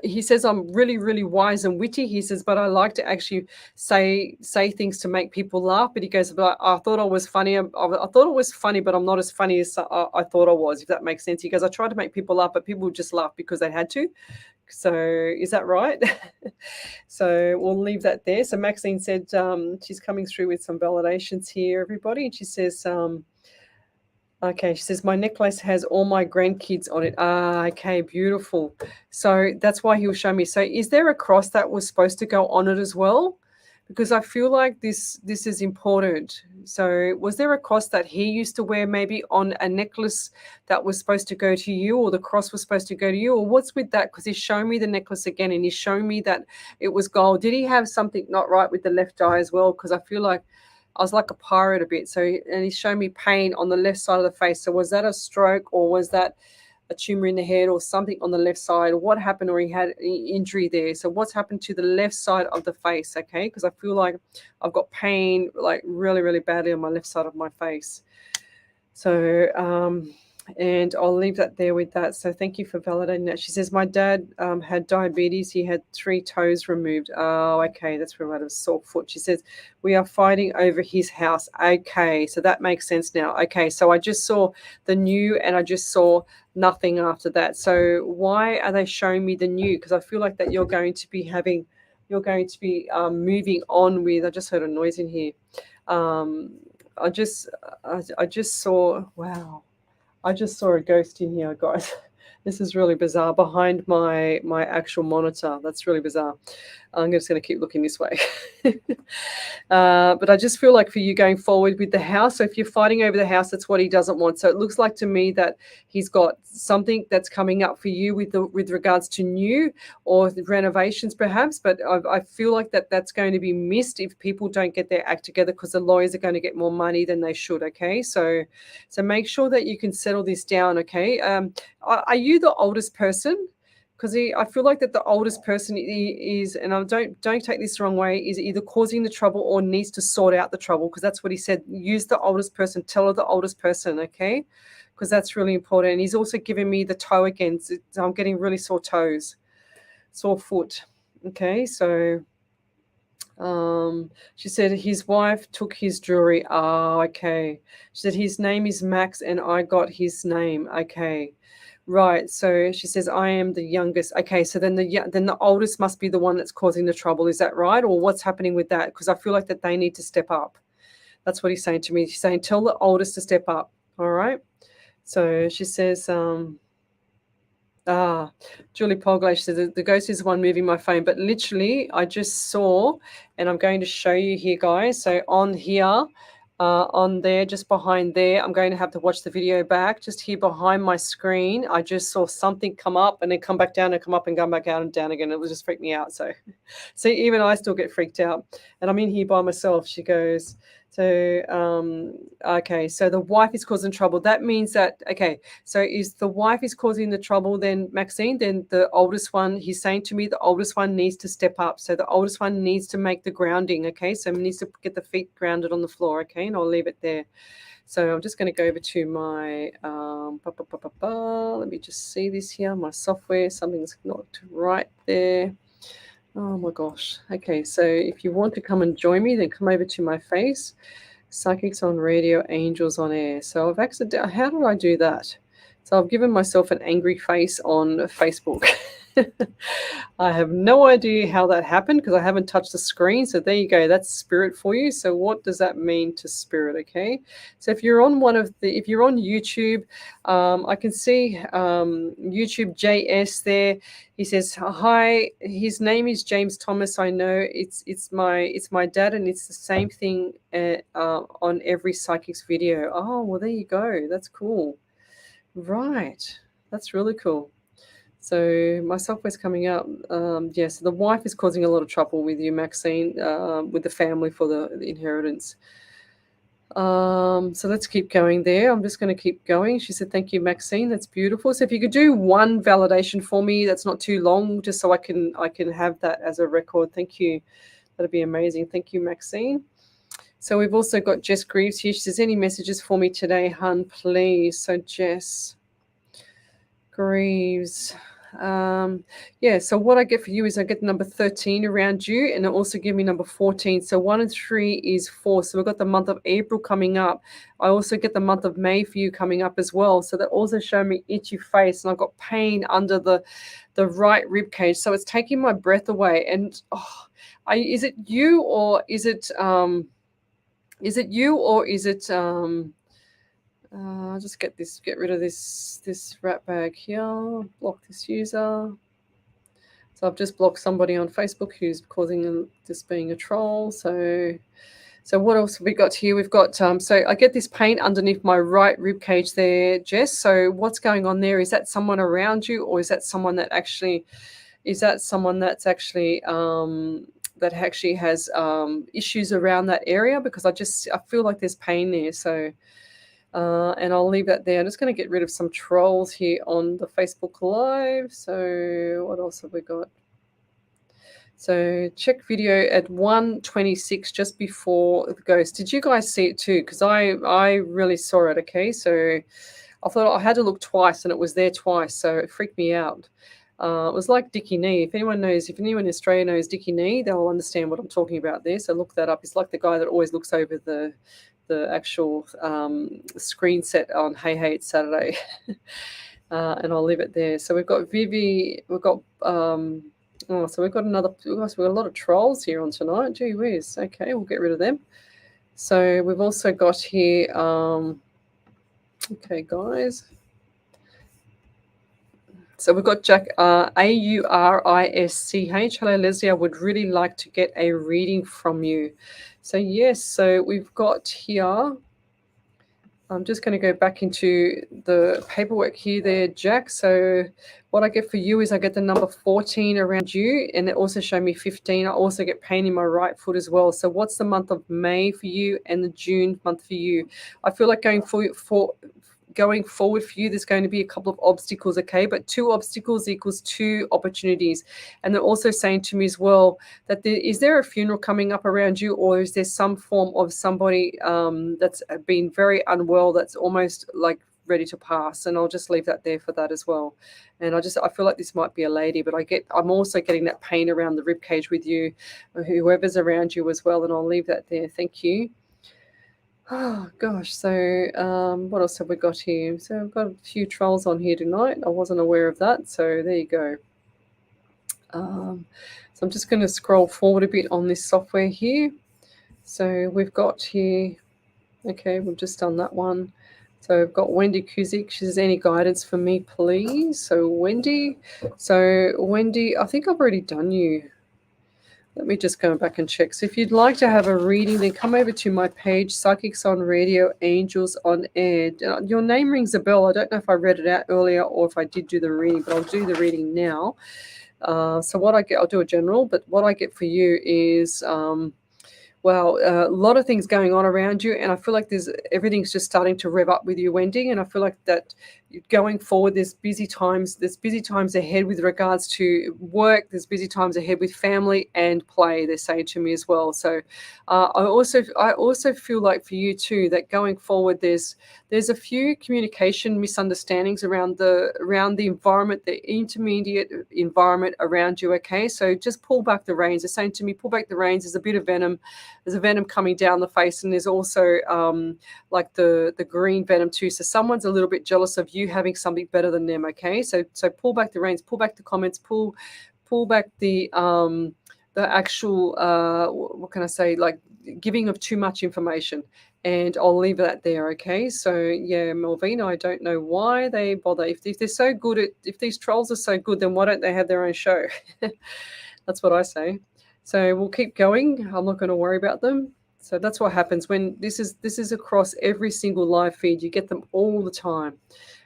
he says I'm really, really wise and witty. He says, but I like to actually say things to make people laugh. But he goes, but I thought I was funny. I thought it was funny, but I'm not as funny as I thought I was, if that makes sense. He goes, I tried to make people laugh, but people would just laugh because they had to. So is that right? So we'll leave that there. So Maxine said she's coming through with some validations here, everybody. And she says, okay, she says, my necklace has all my grandkids on it. Okay, beautiful. So that's why he'll show me. So is there a cross that was supposed to go on it as well? because I feel like this is important. So was there a cross that he used to wear maybe on a necklace that was supposed to go to you, or the cross was supposed to go to you, or what's with that? Because he's showing me the necklace again, and he's showing me that it was gold. Did he have something not right with the left eye as well? Because I feel like I was like a pirate a bit. So, and he's showing me pain on the left side of the face. So was that a stroke, or was that a tumor in the head, or something on the left side? What happened, or he had an injury there? So what's happened to the left side of the face? Okay, because I feel like I've got pain like really, really badly on my left side of my face. So and I'll leave that there with that. So thank you for validating that. She says, my dad had diabetes. He had 3 toes removed. Oh, okay. That's where I had a sore foot. She says, we are fighting over his house. Okay. So that makes sense now. Okay. So I just saw the new and I just saw nothing after that. So why are they showing me the new? Because I feel like that you're going to be moving on with, I just heard a noise in here. I just saw, wow. I just saw a ghost in here, guys. This is really bizarre, behind my actual monitor. That's really bizarre. I'm just going to keep looking this way. But I just feel like for you going forward with the house, so if you're fighting over the house, that's what he doesn't want. So it looks like to me that he's got something that's coming up for you with regards to new or renovations perhaps, but I feel like that's going to be missed if people don't get their act together, because the lawyers are going to get more money than they should, okay? So make sure that you can settle this down, okay? Are you the oldest person? Because I feel like that the oldest person is, and I don't take this the wrong way, is either causing the trouble or needs to sort out the trouble, because that's what he said. Use the oldest person, tell her the oldest person, okay? Because that's really important. And he's also giving me the toe again. So I'm getting really sore toes, sore foot, okay? So she said his wife took his jewelry. Oh, okay. She said his name is Max and I got his name. Okay. Right. So she says, I am the youngest. Okay. So then the oldest must be the one that's causing the trouble. Is that right? Or what's happening with that? Because I feel like that they need to step up. That's what he's saying to me. He's saying, tell the oldest to step up. All right. So she says, Julie Polglay, she says, the ghost is the one moving my phone. But literally, I just saw, and I'm going to show you here, guys. So on here, on there, just behind there, I'm going to have to watch the video back. Just here behind my screen, I just saw something come up and then come back down and come up and come back out and down again. It was just freaked me out. So see, even I still get freaked out. And I'm in here by myself. She goes, okay, so the wife is causing trouble. That means that, okay, so is the wife is causing the trouble then, Maxine, then the oldest one, he's saying to me the oldest one needs to step up. So the oldest one needs to make the grounding, okay? So needs to get the feet grounded on the floor, okay? And I'll leave it there. So I'm just going to go over to my, let me just see this here, my software. Something's not right there. Oh my gosh. Okay, so if you want to come and join me, then come over to my face. Psychics on radio, angels on air. So I've accidentally, how did I do that? So I've given myself an angry face on Facebook. I have no idea how that happened because I haven't touched the screen. So there you go. That's spirit for you. So what does that mean to spirit? Okay. So if you're on if you're on YouTube, I can see YouTube JS there. He says, hi, his name is James Thomas. I know it's my dad, and it's the same thing on every psychic's video. Oh, well, there you go. That's cool. Right. That's really cool. So my software's coming up. Yes, the wife is causing a lot of trouble with you, Maxine, with the family for the inheritance. So let's keep going there. I'm just going to keep going. She said, thank you, Maxine. That's beautiful. So if you could do one validation for me, that's not too long, just so I can have that as a record. Thank you. That'd be amazing. Thank you, Maxine. So we've also got Jess Greaves here. She says, any messages for me today, hun, please? So Jess Greaves. Yeah, so what I get for you is I get number 13 around you, and it also give me number 14. So 1 and 3 is 4. So we've got the month of April coming up. I also get the month of May for you coming up as well. So that also show me itchy face, and I've got pain under the right rib cage. So it's taking my breath away. And is it you or is it I'll just get rid of this rat bag here, block this user. So I've just blocked somebody on Facebook who's causing this being a troll. So what else have we got here? We've got, so I get this pain underneath my right rib cage there, Jess. So what's going on there? Is that someone around you, or is that someone that actually, that actually has issues around that area? Because I feel like there's pain there. So, and I'll leave that there. I'm just going to get rid of some trolls here on the Facebook Live. So what else have we got? So check video at 1:26, just before the ghost. Did you guys see it too? Because I really saw it. Okay, so I thought I had to look twice, and it was there twice, so it freaked me out. It was like Dickie Knee. If anyone in Australia knows Dickie Knee, they'll understand what I'm talking about there. So look that up. It's like the guy that always looks over the actual screen set on Hey Hey It's Saturday. And I'll leave it there. So we've got Vivi. We've got so we've got we've got a lot of trolls here on tonight. Gee whiz. Okay, we'll get rid of them. So we've also got here, okay, guys. So we've got Jack, Aurisch. Hello, Leslie. I would really like to get a reading from you. So yes, so we've got here, I'm just going to go back into the paperwork here there, Jack. So what I get for you is I get the number 14 around you, and it also showed me 15. I also get pain in my right foot as well. So what's the month of May for you and the June month for you? I feel like going forward for you, there's going to be a couple of obstacles, okay? But 2 obstacles equals 2 opportunities. And they're also saying to me as well that is there a funeral coming up around you, or is there some form of somebody that's been very unwell, that's almost like ready to pass? And I'll just leave that there for that as well. And I feel like this might be a lady, but I'm also getting that pain around the rib cage with you, whoever's around you as well. And I'll leave that there. Thank you. Oh gosh, so what else have we got here? So I've got a few trolls on here tonight. I wasn't aware of that, so there you go. So I'm just going to scroll forward a bit on this software here. So we've got here, okay, we've just done that one. So I've got Wendy Kuzik. She says, any guidance for me, please? So Wendy, I think I've already done you. Let me just go back and check. So if you'd like to have a reading, then come over to my page, Psychics on Radio, Angels on Air. Your name rings a bell. I don't know if I read it out earlier or if I did do the reading, but I'll do the reading now. So what I get, I'll do a general, but what I get for you is, a lot of things going on around you, and I feel like everything's just starting to rev up with you, Wendy, and I feel like that going forward, there's busy times ahead with regards to work, there's busy times ahead with family and play, they're saying to me as well. So I also feel like for you too, that going forward, there's a few communication misunderstandings around the environment, the intermediate environment around you, okay? So just pull back the reins. They're saying to me, pull back the reins. There's a bit of venom. There's a venom coming down the face, and there's also like the green venom too. So someone's a little bit jealous of you having something better than them, okay? So pull back the reins, pull back the comments, pull back the actual what can I say, like giving of too much information. And I'll leave that there, okay? So yeah, Melvina, I don't know why they bother. If they're so good if these trolls are so good, then why don't they have their own show? That's what I say. So we'll keep going. I'm not going to worry about them. So that's what happens when this is across every single live feed. You get them all the time.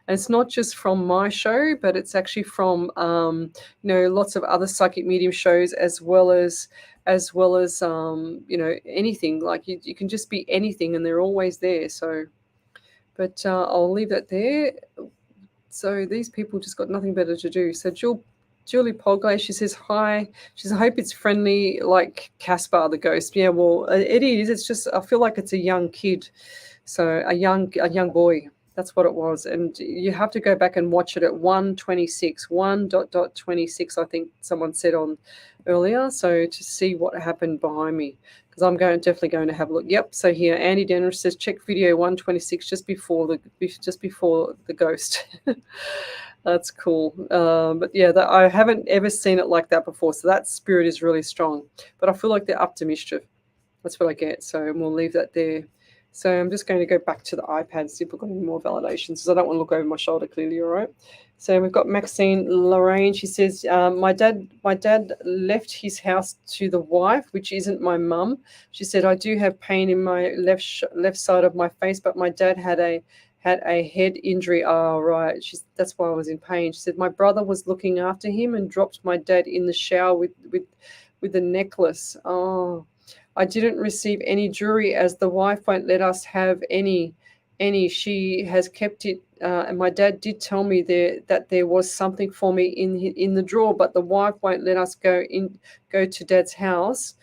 And it's not just from my show, but it's actually from lots of other psychic medium shows, as well as anything. Like you can just be anything, and they're always there. So, but I'll leave that there. So these people just got nothing better to do. So Julie Polgay, she says hi. She says, I hope it's friendly like Caspar the ghost. Yeah, well, it is. It's just I feel like it's a young kid, so a young boy. That's what it was. And you have to go back and watch it at 1:26, 1.26, I think someone said on earlier. So to see what happened behind me, because I'm definitely going to have a look. Yep. So here, Andy Denner says, check video 1:26 just before the ghost. That's cool. But yeah, I haven't ever seen it like that before. So that spirit is really strong. But I feel like they're up to mischief. That's what I get. So we'll leave that there. So I'm just going to go back to the iPad, see if we've got any more validations, because I don't want to look over my shoulder clearly, all right? So we've got Maxine Lorraine. She says, my dad left his house to the wife, which isn't my mum. She said, I do have pain in my left side of my face, but my dad had a head injury. Oh, right. That's why I was in pain. She said, my brother was looking after him and dropped my dad in the shower with the necklace. Oh, I didn't receive any jewelry as the wife won't let us have any. She has kept it, and my dad did tell me that there was something for me in the drawer, but the wife won't let us go to Dad's house,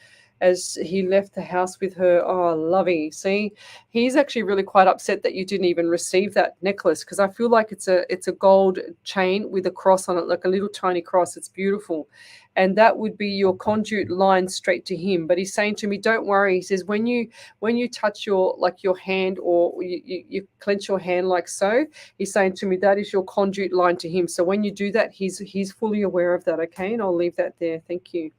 as he left the house with her. Oh, lovey. See, he's actually really quite upset that you didn't even receive that necklace, because I feel like it's a gold chain with a cross on it, like a little tiny cross. It's beautiful. And that would be your conduit line straight to him. But he's saying to me, don't worry. He says, when you touch your hand, or you clench your hand like so, he's saying to me, that is your conduit line to him. So when you do that, he's fully aware of that. Okay. And I'll leave that there. Thank you.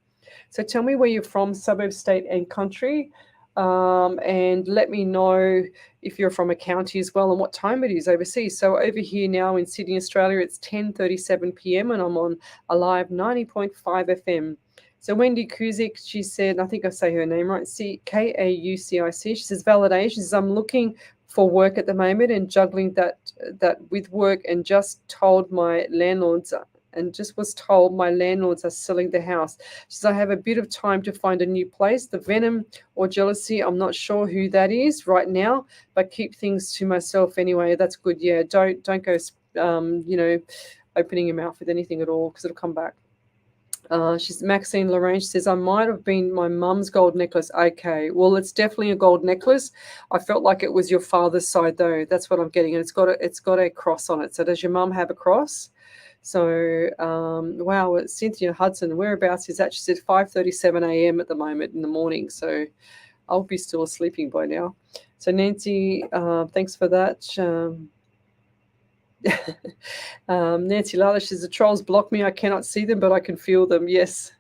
So tell me where you're from, suburb, state, and country. And let me know if you're from a county as well and what time it is overseas. So over here now in Sydney, Australia, it's 10:37 p.m. and I'm on a live 90.5 FM. So Wendy Kuzik, she said, I think I say her name right, Kaucic. She says, validation. She says, I'm looking for work at the moment and juggling that with work, and just was told my landlords are selling the house. She says, I have a bit of time to find a new place. The venom or jealousy, I'm not sure who that is right now, but keep things to myself anyway. That's good. Yeah, don't go, opening your mouth with anything at all, because it'll come back. She's Maxine Lorraine. She says, I might have been my mum's gold necklace. Okay, well, it's definitely a gold necklace. I felt like it was your father's side, though. That's what I'm getting. And it's got a cross on it. So does your mum have a cross? So, wow, Cynthia Hudson, whereabouts is that? She said 5:37 a.m. at the moment in the morning. So I'll be still sleeping by now. So Nancy, thanks for that. Nancy Lala, she says, the trolls block me. I cannot see them, but I can feel them. Yes,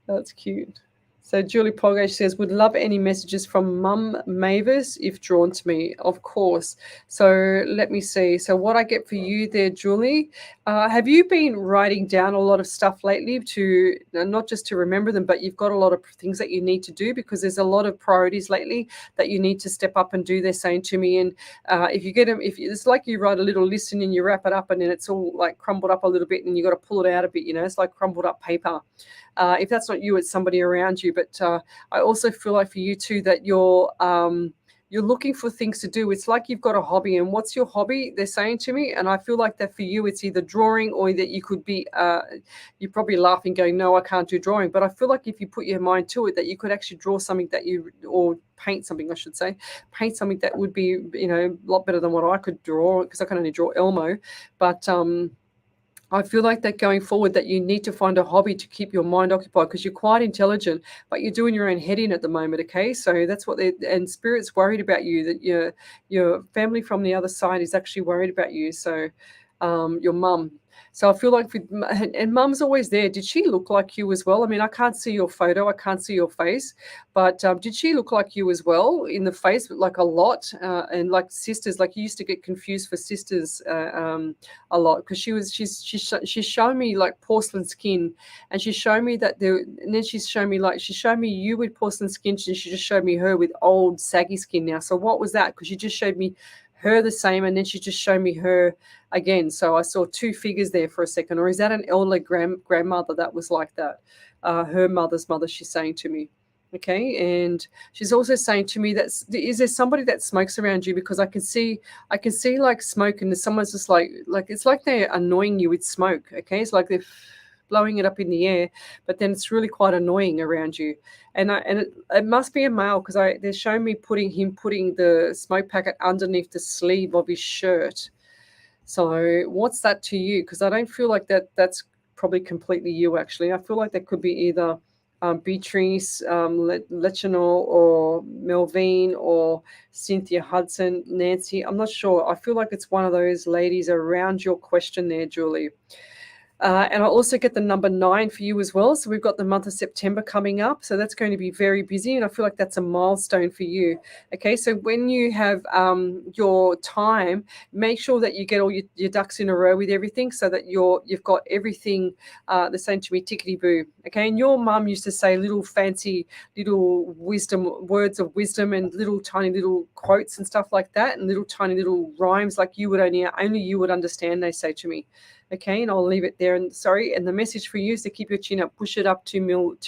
that's cute. So Julie Polgate says, would love any messages from Mum Mavis if drawn to me, of course. So let me see. So what I get for you there, Julie, have you been writing down a lot of stuff lately to not just to remember them, but you've got a lot of things that you need to do, because there's a lot of priorities lately that you need to step up and do, they're saying to me. And if you get them, it's like you write a little list and then you wrap it up and then it's all like crumbled up a little bit and you got to pull it out a bit, it's like crumbled up paper. If that's not you, it's somebody around you. But I also feel like for you too that you're looking for things to do. It's like you've got a hobby, and what's your hobby? They're saying to me, and I feel like that for you, it's either drawing, or that you could be. You're probably laughing, going, "No, I can't do drawing." But I feel like if you put your mind to it, that you could actually draw something or paint something, I should say, paint something that would be, a lot better than what I could draw, because I can only draw Elmo. But I feel like that going forward, that you need to find a hobby to keep your mind occupied, because you're quite intelligent, but you're doing your own head in at the moment. Okay, so that's what and Spirit's worried about you, that your family from the other side is actually worried about you. So your mum. So I feel like, and mum's always there. Did she look like you as well? I mean, I can't see your photo. I can't see your face. But did she look like you as well in the face, like a lot? And like sisters, like you used to get confused for sisters a lot, because she's shown me like porcelain skin, and she showed me that and then she showed me you with porcelain skin, and she just showed me her with old saggy skin now. So what was that? Because she just showed me her the same, and then she just showed me her again. So I saw two figures there for a second. Or is that an elderly grandmother that was like that? Her mother's mother, she's saying to me. Okay, and she's also saying to me that, is there somebody that smokes around you? Because I can see like smoke, and someone's just like it's like they're annoying you with smoke. Okay, it's like they're blowing it up in the air, but then it's really quite annoying around you. And it must be a male, because they're showing me putting the smoke packet underneath the sleeve of his shirt. So what's that to you? Because I don't feel like that's probably completely you, actually. I feel like that could be either Beatrice Lechenor, or Melvine, or Cynthia Hudson, Nancy. I'm not sure. I feel like it's one of those ladies around your question there, Julie. And I also get the number 9 for you as well. So we've got the month of September coming up. So that's going to be very busy. And I feel like that's a milestone for you. Okay. So when you have your time, make sure that you get all your ducks in a row with everything so that you've got everything the same to me, tickety boo. Okay. And your mum used to say little fancy little words of wisdom and little tiny little quotes and stuff like that, and little tiny little rhymes like you would only you would understand, they say to me. Okay, and I'll leave it there. And sorry, and the message for you is to keep your chin up, push it up 2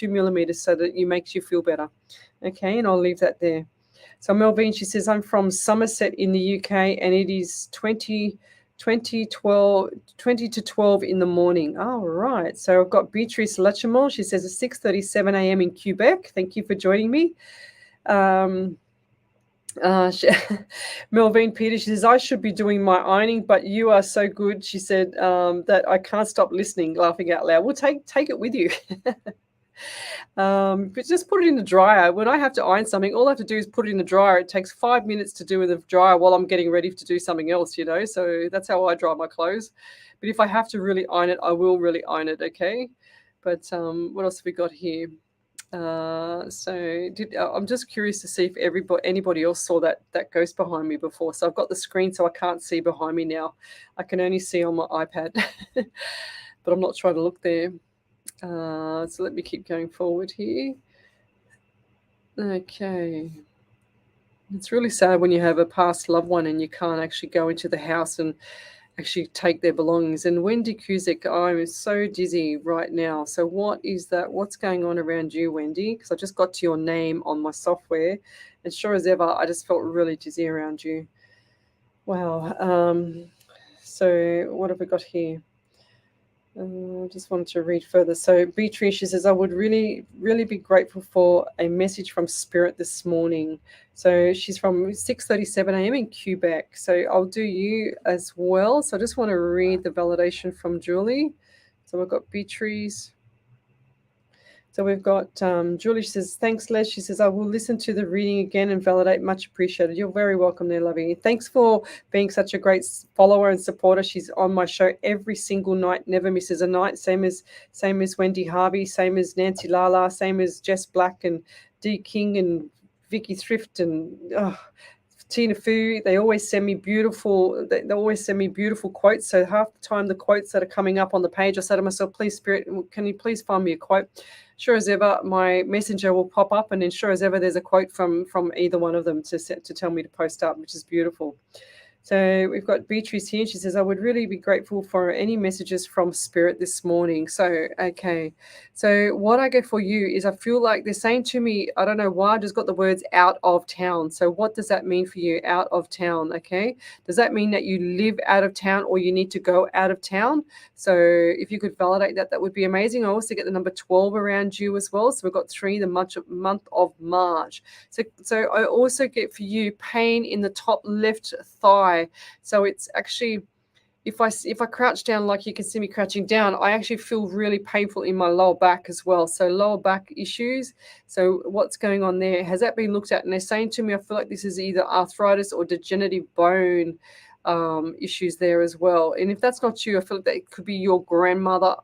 millimeters so that it makes you feel better. Okay, and I'll leave that there. So Melvine, she says, I'm from Somerset in the UK, and it is 20 to 12 in the morning. All right. So I've got Beatrice Lachamon. She says it's 6:37 a.m. in Quebec. Thank you for joining me. Melvine Peters, she says, I should be doing my ironing, but you are so good. She said that I can't stop listening, laughing out loud. Well, take it with you. But just put it in the dryer. When I have to iron something, all I have to do is put it in the dryer. It takes 5 minutes to do in the dryer while I'm getting ready to do something else, So that's how I dry my clothes. But if I have to really iron it, I will really iron it, okay? But what else have we got here? I'm just curious to see if anybody else saw that ghost behind me before. So I've got the screen, so I can't see behind me now. I can only see on my iPad, but I'm not trying to look there. So let me keep going forward here. Okay. It's really sad when you have a past loved one and you can't actually go into the house and actually take their belongings. And Wendy Cusick, I'm so dizzy right now. So what is that? What's going on around you, Wendy? Because I just got to your name on my software, and sure as ever, I just felt really dizzy around you. Wow. So what have we got here? I just wanted to read further. So Beatrice, she says, I would really, really be grateful for a message from Spirit this morning. So she's from 6:37 a.m. in Quebec. So I'll do you as well. So I just want to read the validation from Julie. So we've got Beatrice. So we've got Julie, she says, thanks, Les. She says, I will listen to the reading again and validate. Much appreciated. You're very welcome there, lovey. Thanks for being such a great follower and supporter. She's on my show every single night, never misses a night. Same as Wendy Harvey, same as Nancy Lala, same as Jess Black and Dee King and Vicky Thrift and Tina Fu. They always send me beautiful. They always send me beautiful quotes. So half the time, the quotes that are coming up on the page, I say to myself, "Please, Spirit, can you please find me a quote?" Sure as ever, my messenger will pop up, and then sure as ever, there's a quote from either one of them to tell me to post up, which is beautiful. So we've got Beatrice here. She says, I would really be grateful for any messages from Spirit this morning. So, okay. So what I get for you is I feel like they're saying to me, I don't know why, I just got the words out of town. So what does that mean for you, out of town, okay? Does that mean that you live out of town or you need to go out of town? So if you could validate that, that would be amazing. I also get the number 12 around you as well. So we've got 3, the month of March. So I also get for you pain in the top left thigh. So it's actually, if I crouch down like you can see me crouching down, I actually feel really painful in my lower back as well. So lower back issues. So what's going on there? Has that been looked at? And they're saying to me, I feel like this is either arthritis or degenerative bone issues there as well. And if that's not you, I feel like that it could be your grandmother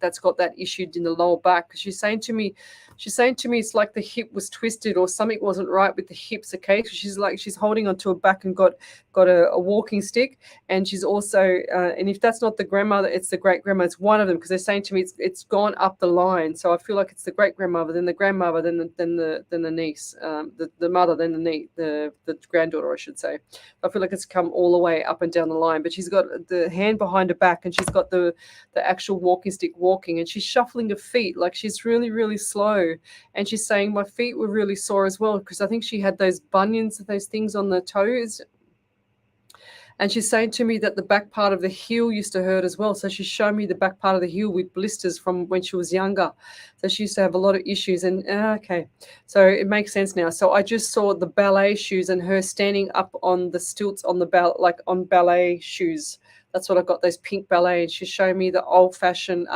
that's got that issue in the lower back. Because she's saying to me it's like the hip was twisted or something wasn't right with the hips. Okay, so she's holding onto her back and got a walking stick, and she's also and if that's not the grandmother, it's the great grandma. It's one of them, because they're saying to me it's gone up the line. So I feel like it's the great grandmother, then the grandmother, then the niece, the mother, then the granddaughter, I should say. I feel like it's come all the way up and down the line. But she's got the hand behind her back, and she's got the actual walking stick walking, and she's shuffling her feet like she's really, really slow. And she's saying my feet were really sore as well, because I think she had those bunions, those things on the toes. And she's saying to me that the back part of the heel used to hurt as well. So she's showing me the back part of the heel with blisters from when she was younger. So she used to have a lot of issues. And okay, so it makes sense now. So I just saw the ballet shoes and her standing up on the stilts on the like on ballet shoes. That's what I got, those pink ballet. And she's showing me the old-fashioned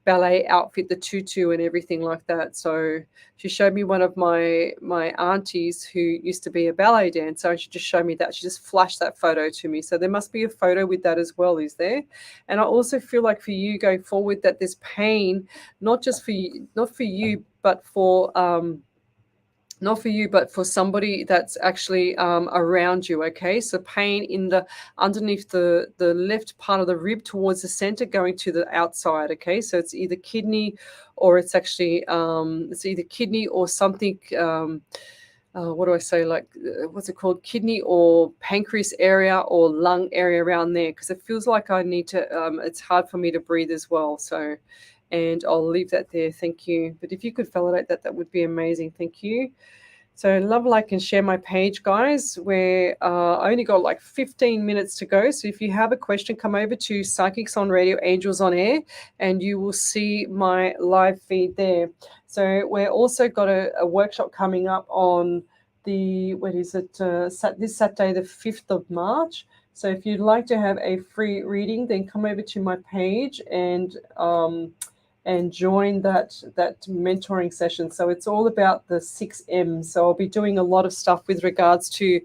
ballet outfit, the tutu and everything like that. So she showed me one of my aunties who used to be a ballet dancer, and she just showed me that. She just flashed that photo to me. So there must be a photo with that as well, is there? And I also feel like for you going forward that there's pain, not for you, but for not for you, but for somebody that's actually around you. Okay, so pain in the underneath the left part of the rib towards the center, going to the outside. Okay, so it's either kidney, or it's actually it's either kidney or something. What do I say? Like, what's it called? Kidney or pancreas area or lung area around there, because it feels like I need to. It's hard for me to breathe as well. So. And I'll leave that there. Thank you. But if you could validate that, that would be amazing. Thank you. So love, like, and share my page, guys, where I only got like 15 minutes to go. So if you have a question, come over to Psychics on Radio, Angels on Air, and you will see my live feed there. So we're also got a workshop coming up on the, this Saturday, the 5th of March. So if you'd like to have a free reading, then come over to my page and join that mentoring session. So it's all about the 6 M's. So I'll be doing a lot of stuff with regards to,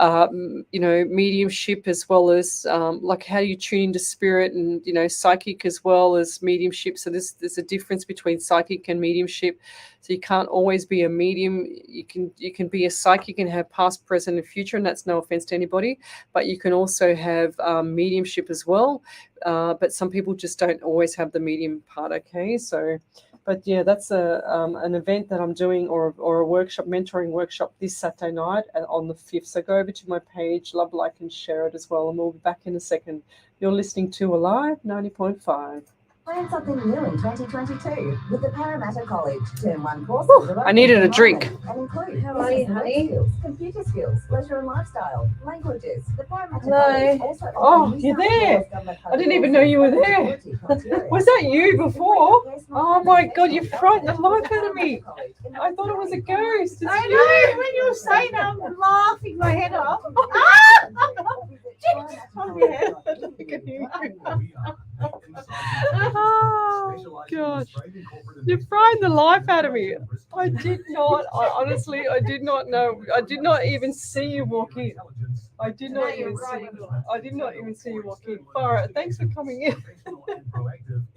mediumship, as well as like how you tune into spirit, and psychic as well as mediumship. So there's a difference between psychic and mediumship. So you can't always be a medium. You can be a psychic and have past, present, and future, and that's no offense to anybody. But you can also have mediumship as well. But some people just don't always have the medium part. Okay, so, but yeah, that's an event that I'm doing, or a workshop, mentoring workshop, this Saturday night on the 5th. So go over to my page, love, like, and share it as well, and we'll be back in a second. You're listening to Alive 90.5. Learn something new in 2022 with the Parramatta College Term 1 courses. I needed a drink. And include How are you, honey? skills, computer skills, leisure and lifestyle, languages. The Parramatta Hello. College also Oh, you're there. I didn't even know you were there. Was that you before? Oh my God, you frightened the life out of me. I thought it was a ghost. It's I you. know, when you were saying that, I'm laughing my head off. Oh gosh, you frightened the life out of me. I did not. Honestly, I did not know. I did not even see you walk in. I did not even see you walk in. Farah, thanks for coming in.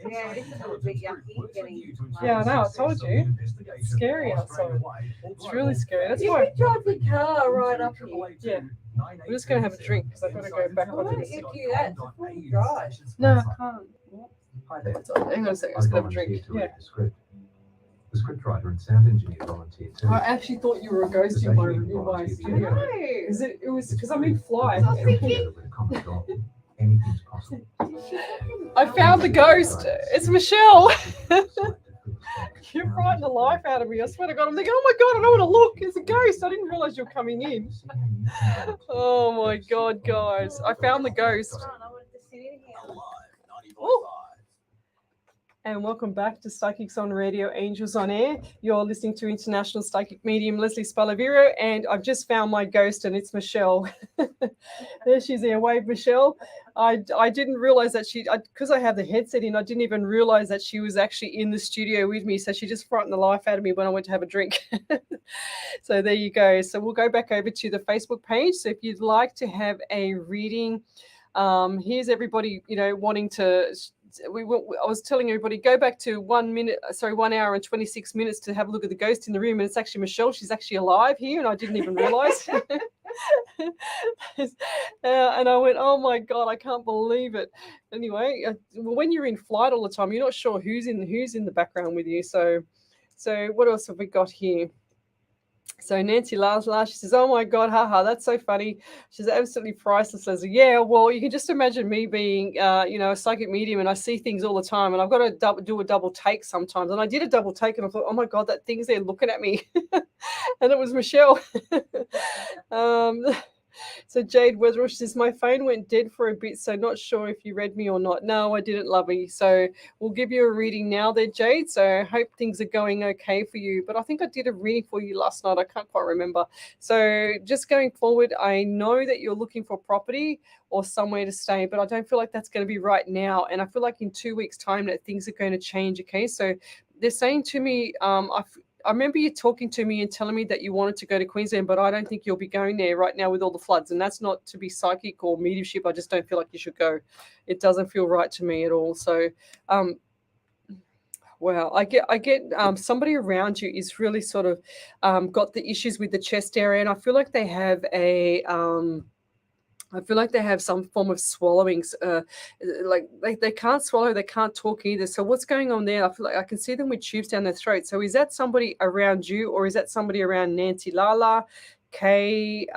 Yeah, this is a bit yucky getting. Yeah, I know. I told you. It's scary outside. It's really scary. That's You why. could drive the car right up here. Yeah. I'm just gonna have a drink because I've got to go back Why onto don't the. you do that? It's a full drive. No, I can't. Hi there. Hang on a second. I'm I just gonna have a volunteered drink. to Yeah. read the script. The scriptwriter and sound engineer volunteered too. I actually thought you were a ghost in my studio. Is it was because I'm in flight. Together with a common goal. Anything's possible. I found the ghost. It's Michelle. You frightened the life out of me. I swear to God. I'm thinking, oh my God, I don't want to look. It's a ghost. I didn't realize you're coming in. Oh my God, guys. I found the ghost. I wanted to sit in here. Alive 90.5. Ooh. And welcome back to Psychics on Radio, Angels on Air. You're listening to International Psychic Medium Lesley Spaliviero, and I've just found my ghost, and it's Michelle. There she's there. Wave, Michelle. I didn't realize that because I have the headset in, I didn't even realize that she was actually in the studio with me. So she just frightened the life out of me when I went to have a drink. So there you go. So we'll go back over to the Facebook page. So if you'd like to have a reading, here's everybody, wanting to. I was telling everybody, go back to 1 hour and 26 minutes to have a look at the ghost in the room. And it's actually Michelle. She's actually alive here, and I didn't even realize. And I went, oh my God, I can't believe it. Anyway, when you're in flight all the time, you're not sure who's in the background with you. So what else have we got here? So Nancy Laszlo, she says, oh my God, haha, that's so funny. She's absolutely priceless. Says, yeah, well, you can just imagine me being, a psychic medium, and I see things all the time, and I've got to do a double take sometimes. And I did a double take, and I thought, oh my God, that thing's there looking at me. And it was Michelle. So Jade Weatherall, she says, my phone went dead for a bit, so not sure if you read me or not. No, I didn't, lovey. So we'll give you a reading now there, Jade. So I hope things are going okay for you. But I think I did a reading for you last night. I can't quite remember. So just going forward, I know that you're looking for property or somewhere to stay, but I don't feel like that's going to be right now. And I feel like in 2 weeks' time that things are going to change, okay? So they're saying to me, I remember you talking to me and telling me that you wanted to go to Queensland, but I don't think you'll be going there right now with all the floods. And that's not to be psychic or mediumship. I just don't feel like you should go. It doesn't feel right to me at all. So, well, I get somebody around you is really sort of got the issues with the chest area, and I feel like they have some form of swallowing, like they can't swallow, they can't talk either. So what's going on there? I feel like I can see them with tubes down their throat. So is that somebody around you, or is that somebody around Nancy Lala, Kay,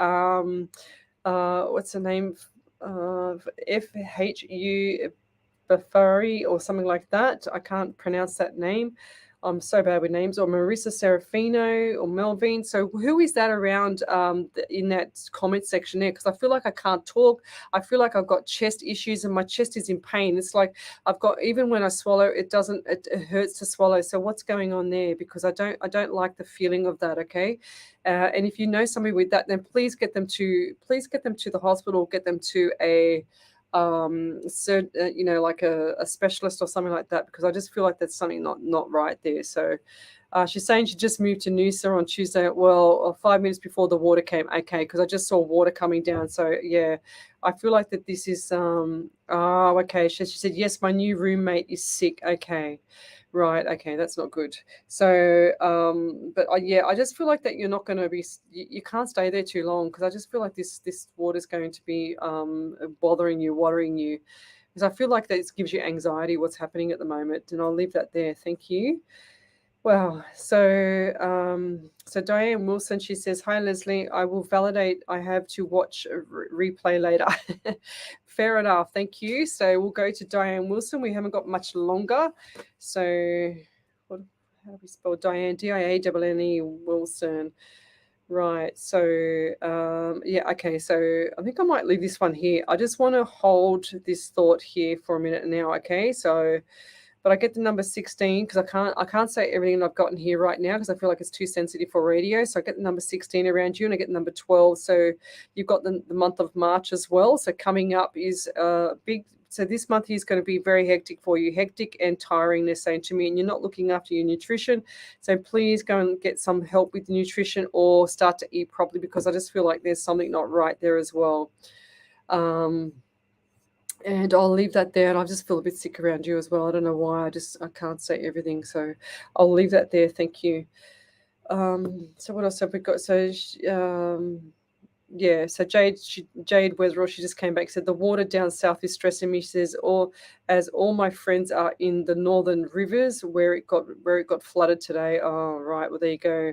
what's her name? FHU Bafari or something like that. I can't pronounce that name. I'm so bad with names. Or Marissa Serafino or Melvin. So who is that around in that comment section there? Because I feel like I can't talk. I feel like I've got chest issues and my chest is in pain. It's like I've got, even when I swallow, it hurts to swallow. So what's going on there? Because I don't like the feeling of that. Okay. And if you know somebody with that, then please get them to the hospital, get them to a like a specialist or something like that, because I just feel like that's something not right there. So she's saying she just moved to Noosa on Tuesday. Well, 5 minutes before the water came. Okay, because I just saw water coming down. So yeah, I feel like that this is okay. She said yes, my new roommate is sick. Okay. Right. Okay. That's not good. So, but I just feel like that you're not going to be, you can't stay there too long, because I just feel like this water is going to be bothering you, worrying you, because I feel like that it gives you anxiety what's happening at the moment. And I'll leave that there. Thank you. Wow. So Diane Wilson, she says, hi, Lesley, I will validate. I have to watch a replay later. Fair enough. Thank you. So we'll go to Diane Wilson. We haven't got much longer. So how do we spell Diane? Dianne Wilson. Right. So, okay. So I think I might leave this one here. I just want to hold this thought here for a minute now. Okay. So, but I get the number 16 because I can't say everything I've gotten here right now because I feel like it's too sensitive for radio. So I get the number 16 around you, and I get the number 12. So you've got the month of March as well. So coming up is big. So this month is going to be very hectic for you, hectic and tiring, they're saying to me, and you're not looking after your nutrition. So please go and get some help with the nutrition or start to eat properly, because I just feel like there's something not right there as well. And I'll leave that there. And I just feel a bit sick around you as well. I don't know why. I can't say everything. So I'll leave that there. Thank you. So what else have we got? So, so Jade Weatherall, she just came back, said the water down south is stressing me. She says, as all my friends are in the northern rivers where it got flooded today. Oh, right. Well, there you go.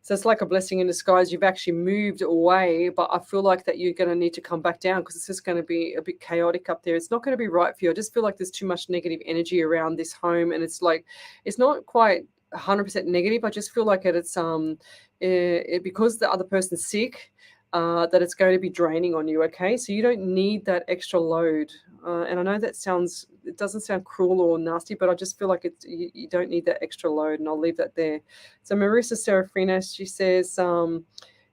So it's like a blessing in disguise. You've actually moved away, but I feel like that you're going to need to come back down because it's just going to be a bit chaotic up there. It's not going to be right for you. I just feel like there's too much negative energy around this home, and it's like it's not quite 100% negative. I just feel like it's because the other person's sick, that it's going to be draining on you. Okay, so you don't need that extra load. And I know it doesn't sound cruel or nasty, but I just feel like you don't need that extra load, and I'll leave that there. So Marissa Serafina, she says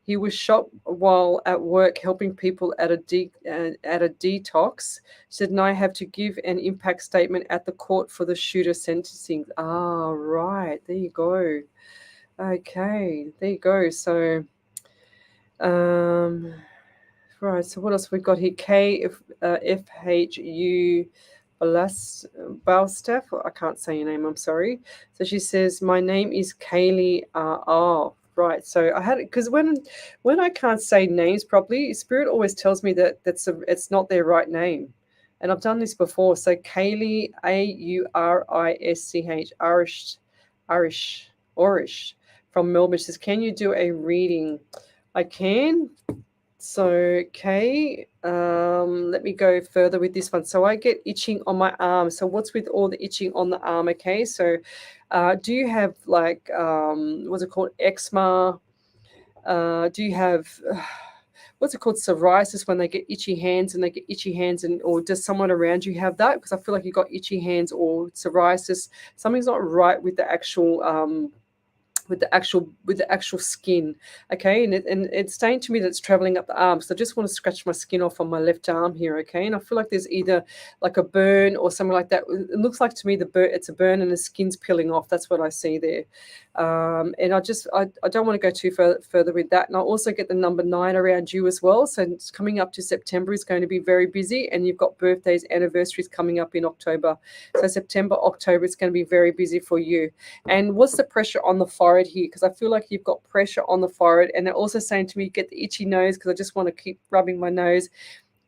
he was shot while at work helping people at a detox. She said, and I have to give an impact statement at the court for the shooter sentencing. Ah, right. There you go. Okay, there you go. So, right, so what else we've got here? FHU Balstaff. I can't say your name, I'm sorry. So she says, my name is Kaylee. Right. So I had it because when I can't say names properly, Spirit always tells me that it's not their right name. And I've done this before. So Kaylee, Aurisch, Orish from Melbourne says, can you do a reading? I can. So, okay, let me go further with this one. So I get itching on my arm. So what's with all the itching on the arm? Okay, so do you have like, what's it called, eczema? Do you have, what's it called, psoriasis, when they get itchy hands and or does someone around you have that? Because I feel like you've got itchy hands or psoriasis. Something's not right with the actual skin, okay, and it's saying to me that it's traveling up the arm. So I just want to scratch my skin off on my left arm here, okay, and I feel like there's either like a burn or something like that. It looks like to me it's a burn and the skin's peeling off. That's what I see there. And I don't want to go too further with that. And I also get the number 9 around you as well. So it's coming up to September is going to be very busy, and you've got birthdays, anniversaries coming up in October. So September, October, it's going to be very busy for you. And what's the pressure on the forehead here? Because I feel like you've got pressure on the forehead, and they're also saying to me, get the itchy nose, because I just want to keep rubbing my nose.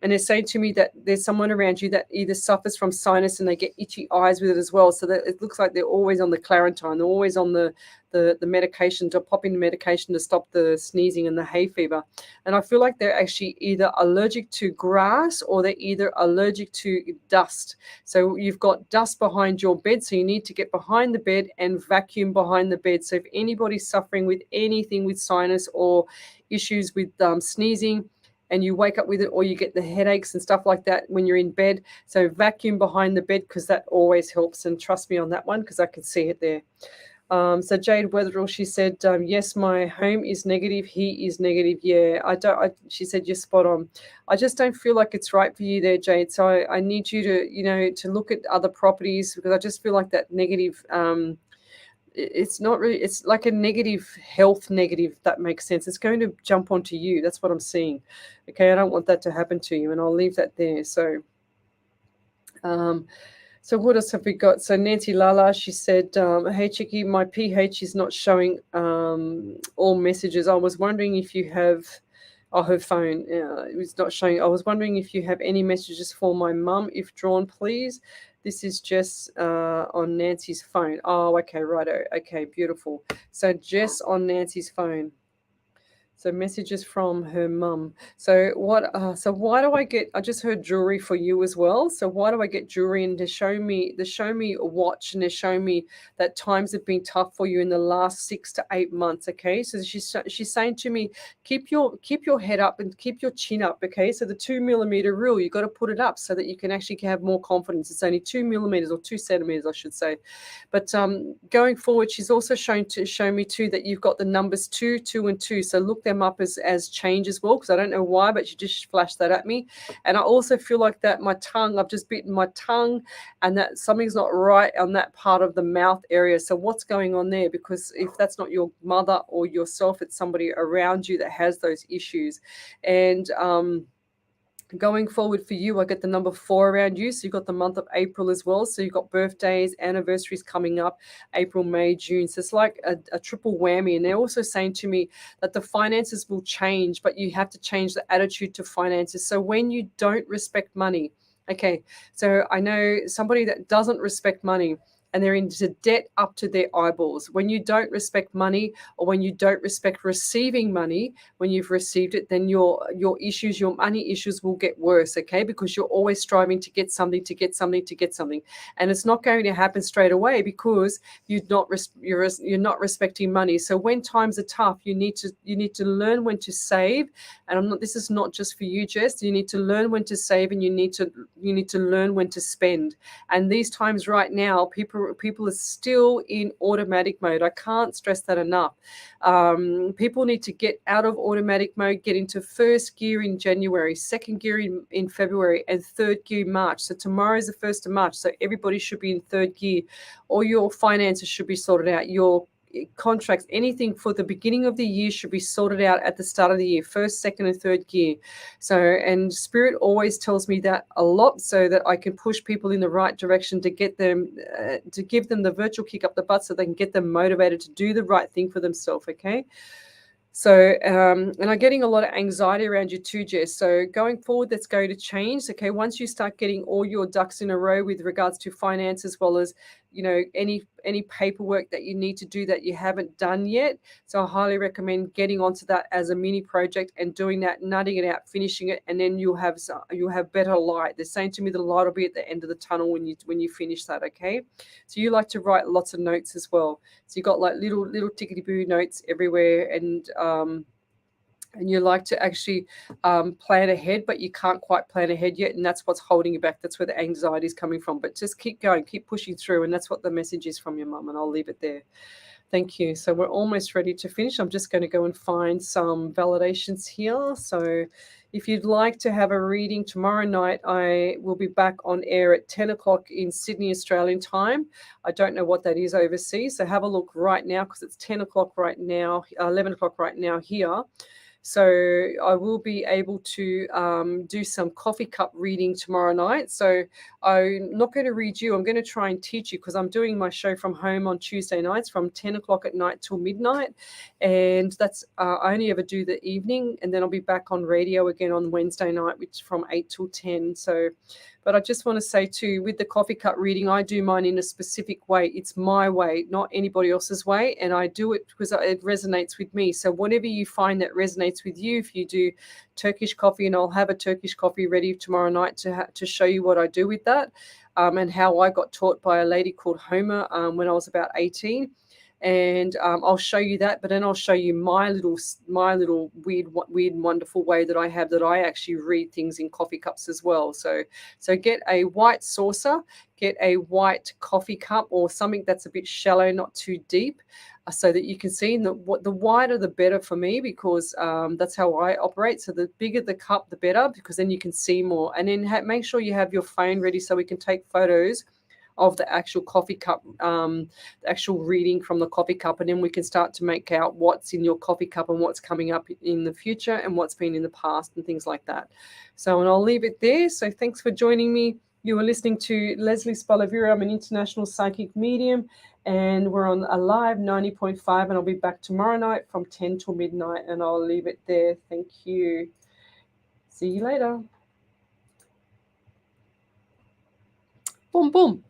And they're saying to me that there's someone around you that either suffers from sinus and they get itchy eyes with it as well. So that it looks like they're always on the Claritin. They're always on the medication, to pop in the medication to stop the sneezing and the hay fever. And I feel like they're actually either allergic to grass or they're either allergic to dust. So you've got dust behind your bed. So you need to get behind the bed and vacuum behind the bed. So if anybody's suffering with anything with sinus or issues with sneezing, and you wake up with it, or you get the headaches and stuff like that when you're in bed, so vacuum behind the bed, because that always helps. And trust me on that one, because I can see it there. So Jade Weatherall, she said, yes, my home is negative. He is negative. Yeah, she said, you're spot on. I just don't feel like it's right for you there, Jade. So I need you to, to look at other properties, because I just feel like that negative, it's not really, it's like a negative health negative, if that makes sense. It's going to jump onto you. That's what I'm seeing. Okay, I don't want that to happen to you, and I'll leave that there. So so what else have we got? So Nancy Lala, she said, hey Chicky, my pH is not showing all messages. I was wondering if you have, her phone, it was not showing. I was wondering if you have any messages for my mum, if drawn, please. This is Jess on Nancy's phone. Oh, okay, righto. Okay, beautiful. So Jess on Nancy's phone. So messages from her mum. So what? So why do I get? I just heard jewelry for you as well. So why do I get jewelry? And they show me a watch, and they show me that times have been tough for you in the last 6 to 8 months. Okay. So she's saying to me, keep your head up and keep your chin up. Okay. So the 2 millimeter rule, you got to put it up so that you can actually have more confidence. It's only 2 millimeters or 2 centimeters, I should say. But going forward, she's also shown me too that you've got the numbers 2, 2, and 2. So look them up as change as well, because I don't know why, but she just flashed that at me. And I also feel like that my tongue, I've just bitten my tongue, and that something's not right on that part of the mouth area. So what's going on there? Because if that's not your mother or yourself, it's somebody around you that has those issues. And going forward for you, I get the number 4 around you. So you've got the month of April as well. So you've got birthdays, anniversaries coming up, April, May, June. So it's like a triple whammy. And they're also saying to me that the finances will change, but you have to change the attitude to finances. So when you don't respect money, okay, so I know somebody that doesn't respect money, and they're into debt up to their eyeballs. When you don't respect money, or when you don't respect receiving money, when you've received it, then your issues, your money issues will get worse, okay? Because you're always striving to get something, to get something, to get something. And it's not going to happen straight away, because you're not respecting money. So when times are tough, you need to learn when to save. And this is not just for you, Jess. You need to learn when to save, and you need to learn when to spend. And these times right now, people are still in automatic mode. I can't stress that enough. People need to get out of automatic mode, get into first gear in January, second gear in February, and third gear in March. So tomorrow is the 1st of March. So everybody should be in third gear. All your finances should be sorted out. Your contracts, anything for the beginning of the year should be sorted out at the start of the year, first, second, and third gear. So, and Spirit always tells me that a lot, so that I can push people in the right direction to get them, to give them the virtual kick up the butt, so they can get them motivated to do the right thing for themselves. Okay. So, and I'm getting a lot of anxiety around you too, Jess. So going forward, that's going to change. Okay. Once you start getting all your ducks in a row with regards to finance, as well as, any paperwork that you need to do that you haven't done yet. So I highly recommend getting onto that as a mini project and doing that, nutting it out, finishing it, and then you'll have better light. They're saying to me the light will be at the end of the tunnel when you finish that. Okay. So you like to write lots of notes as well. So you got like little tickety boo notes everywhere, and and you like to actually plan ahead, but you can't quite plan ahead yet, and that's what's holding you back. That's where the anxiety is coming from. But just keep going, keep pushing through, and that's what the message is from your mum, and I'll leave it there. Thank you. So we're almost ready to finish. I'm just going to go and find some validations here. So if you'd like to have a reading tomorrow night, I will be back on air at 10 o'clock in Sydney, Australian time. I don't know what that is overseas, so have a look right now, because it's 10 o'clock right now, 11 o'clock right now here. So I will be able to do some coffee cup reading tomorrow night. So I'm not going to read you. I'm going to try and teach you, because I'm doing my show from home on Tuesday nights from 10 o'clock at night till midnight. And that's I only ever do the evening, and then I'll be back on radio again on Wednesday night, which from 8 till 10. So, but I just want to say too, with the coffee cup reading, I do mine in a specific way. It's my way, not anybody else's way. And I do it because it resonates with me. So whatever you find that resonates with you, if you do Turkish coffee, and I'll have a Turkish coffee ready tomorrow night to show you what I do with that, and how I got taught by a lady called Homer when I was about 18. And I'll show you that, but then I'll show you my little weird and wonderful way that I have, that I actually read things in coffee cups as well. So get a white saucer, get a white coffee cup, or something that's a bit shallow, not too deep, so that you can see. And the wider the better for me, because that's how I operate. So the bigger the cup, the better, because then you can see more. And then make sure you have your phone ready so we can take photos of the actual coffee cup, the actual reading from the coffee cup, and then we can start to make out what's in your coffee cup and what's coming up in the future and what's been in the past and things like that. So, and I'll leave it there. So thanks for joining me. You were listening to Lesley Spaliviero. I'm an international psychic medium, and we're on a live 90.5, and I'll be back tomorrow night from 10 till midnight, and I'll leave it there. Thank you. See you later. Boom, boom.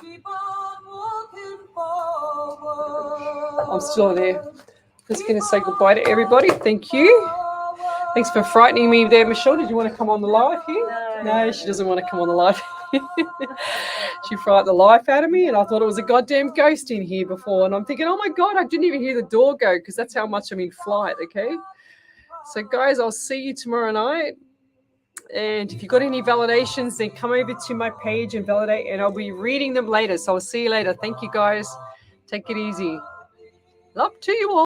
Keep on walking forward. I'm still there. Just going to say goodbye to everybody. Thank you. Thanks for frightening me there, Michelle. Did you want to come on the live here? No, she doesn't want to come on the live. She frightened the life out of me, and I thought it was a goddamn ghost in here before. And I'm thinking, oh my God, I didn't even hear the door go, because that's how much I'm in flight, okay? So, guys, I'll see you tomorrow night. And if you've got any validations, then come over to my page and validate, and I'll be reading them later. So I'll see you later. Thank you, guys. Take it easy. Love to you all.